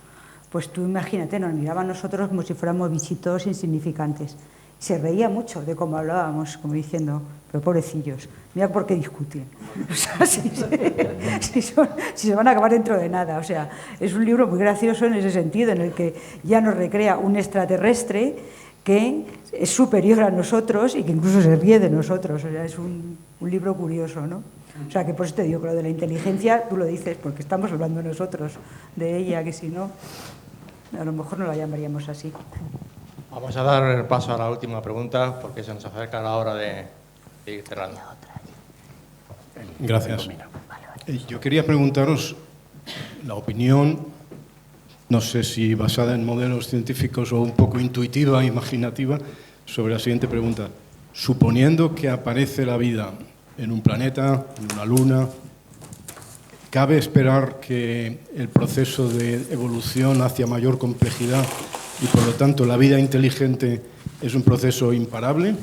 pues tú imagínate, nos miraba a nosotros como si fuéramos bichitos insignificantes. Se reía mucho de cómo hablábamos, como diciendo, pero pobrecillos, mira por qué discuten. O sea, si se van a acabar dentro de nada. O sea, es un libro muy gracioso en ese sentido, en el que ya nos recrea un extraterrestre que es superior a nosotros y que incluso se ríe de nosotros. O sea, es un libro curioso, ¿no? O sea, que por eso te digo que lo de la inteligencia, tú lo dices porque estamos hablando nosotros de ella, que si no, a lo mejor no la llamaríamos así. Vamos a dar paso a la última pregunta porque se nos acerca la hora de ir cerrando. Gracias. Yo quería preguntaros la opinión, no sé si basada en modelos científicos o un poco intuitiva, imaginativa, sobre la siguiente pregunta. Suponiendo que aparece la vida en un planeta, en una luna, ¿cabe esperar que el proceso de evolución hacia mayor complejidad y por lo tanto la vida inteligente es un proceso imparable?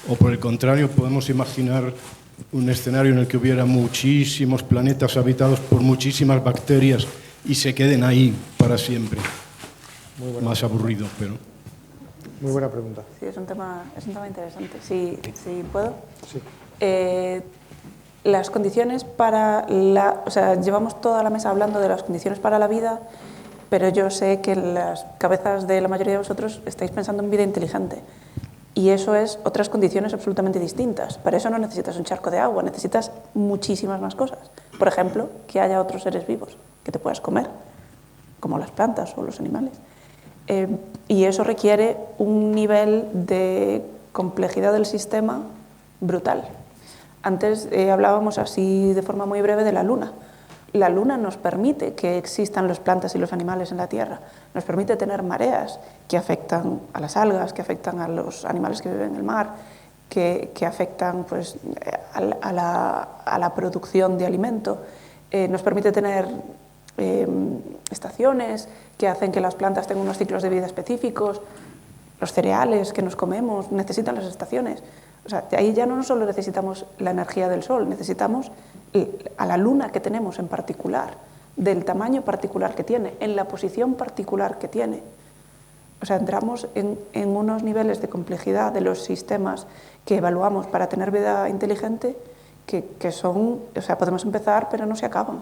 ¿O por el contrario podemos imaginar un escenario en el que hubiera muchísimos planetas habitados por muchísimas bacterias y se queden ahí para siempre. Más aburrido, pero... Muy buena pregunta. Sí, es un tema interesante. Si puedo. Sí. Las condiciones para la... O sea, llevamos toda la mesa hablando de las condiciones para la vida, pero yo sé que en las cabezas de la mayoría de vosotros estáis pensando en vida inteligente. Y eso es otras condiciones absolutamente distintas. Para eso no necesitas un charco de agua, necesitas muchísimas más cosas. Por ejemplo, que haya otros seres vivos que te puedas comer, como las plantas o los animales. Y eso requiere un nivel de complejidad del sistema brutal. Antes hablábamos así de forma muy breve de la Luna. La Luna nos permite que existan las plantas y los animales en la Tierra, nos permite tener mareas que afectan a las algas, que afectan a los animales que viven en el mar, que afectan pues, a la producción de alimento, nos permite tener estaciones que hacen que las plantas tengan unos ciclos de vida específicos, los cereales que nos comemos necesitan las estaciones. O sea, de ahí ya no solo necesitamos la energía del sol, necesitamos a la luna que tenemos en particular, del tamaño particular que tiene, en la posición particular que tiene. O sea, entramos en unos niveles de complejidad de los sistemas que evaluamos para tener vida inteligente que son, o sea, podemos empezar pero no se acaban.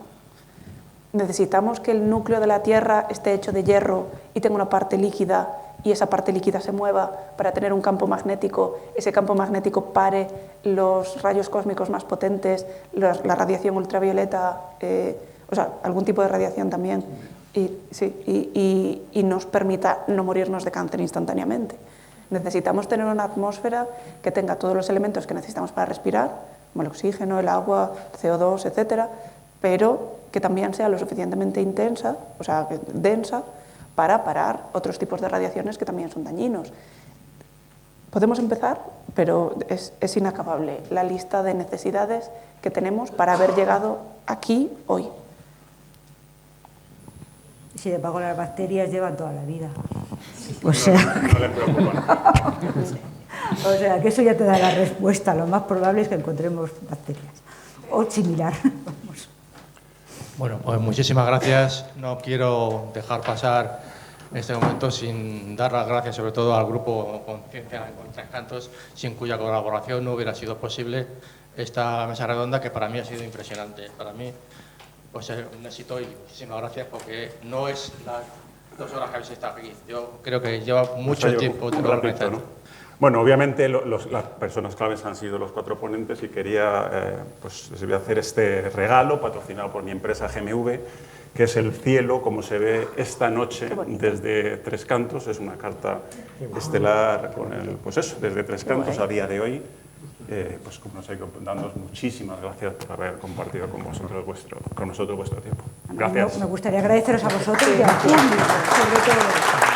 Necesitamos que el núcleo de la Tierra esté hecho de hierro y tenga una parte líquida y esa parte líquida se mueva para tener un campo magnético, ese campo magnético pare los rayos cósmicos más potentes, la radiación ultravioleta, o sea, algún tipo de radiación también, y nos permita no morirnos de cáncer instantáneamente. Necesitamos tener una atmósfera que tenga todos los elementos que necesitamos para respirar, como el oxígeno, el agua, CO2, etcétera, pero que también sea lo suficientemente intensa, o sea, densa, para parar otros tipos de radiaciones que también son dañinos. Podemos empezar, pero es inacabable la lista de necesidades que tenemos para haber llegado aquí hoy. Sin embargo, las bacterias llevan toda la vida. O sea, no les preocupa. O sea, que eso ya te da la respuesta. Lo más probable es que encontremos bacterias. O similar. Vamos. Bueno, pues muchísimas gracias. No quiero dejar pasar este momento sin dar las gracias sobre todo al grupo Conciencia con Tres Cantos, sin cuya colaboración no hubiera sido posible esta mesa redonda, que para mí ha sido impresionante. Para mí pues es un éxito y muchísimas gracias, porque no es las 2 horas que habéis estado aquí. Yo creo que lleva mucho tiempo organizando. ¿no? Bueno, obviamente las personas claves han sido los 4 ponentes y quería, pues les voy a hacer este regalo patrocinado por mi empresa GMV, que es el cielo como se ve esta noche desde Tres Cantos. Es una carta estelar con el, pues eso, desde Tres Cantos a día de hoy. Pues como nos digo, dándoos muchísimas gracias por haber compartido con nosotros vuestro tiempo. Gracias. Me gustaría agradeceros a vosotros y al público, sobre todo.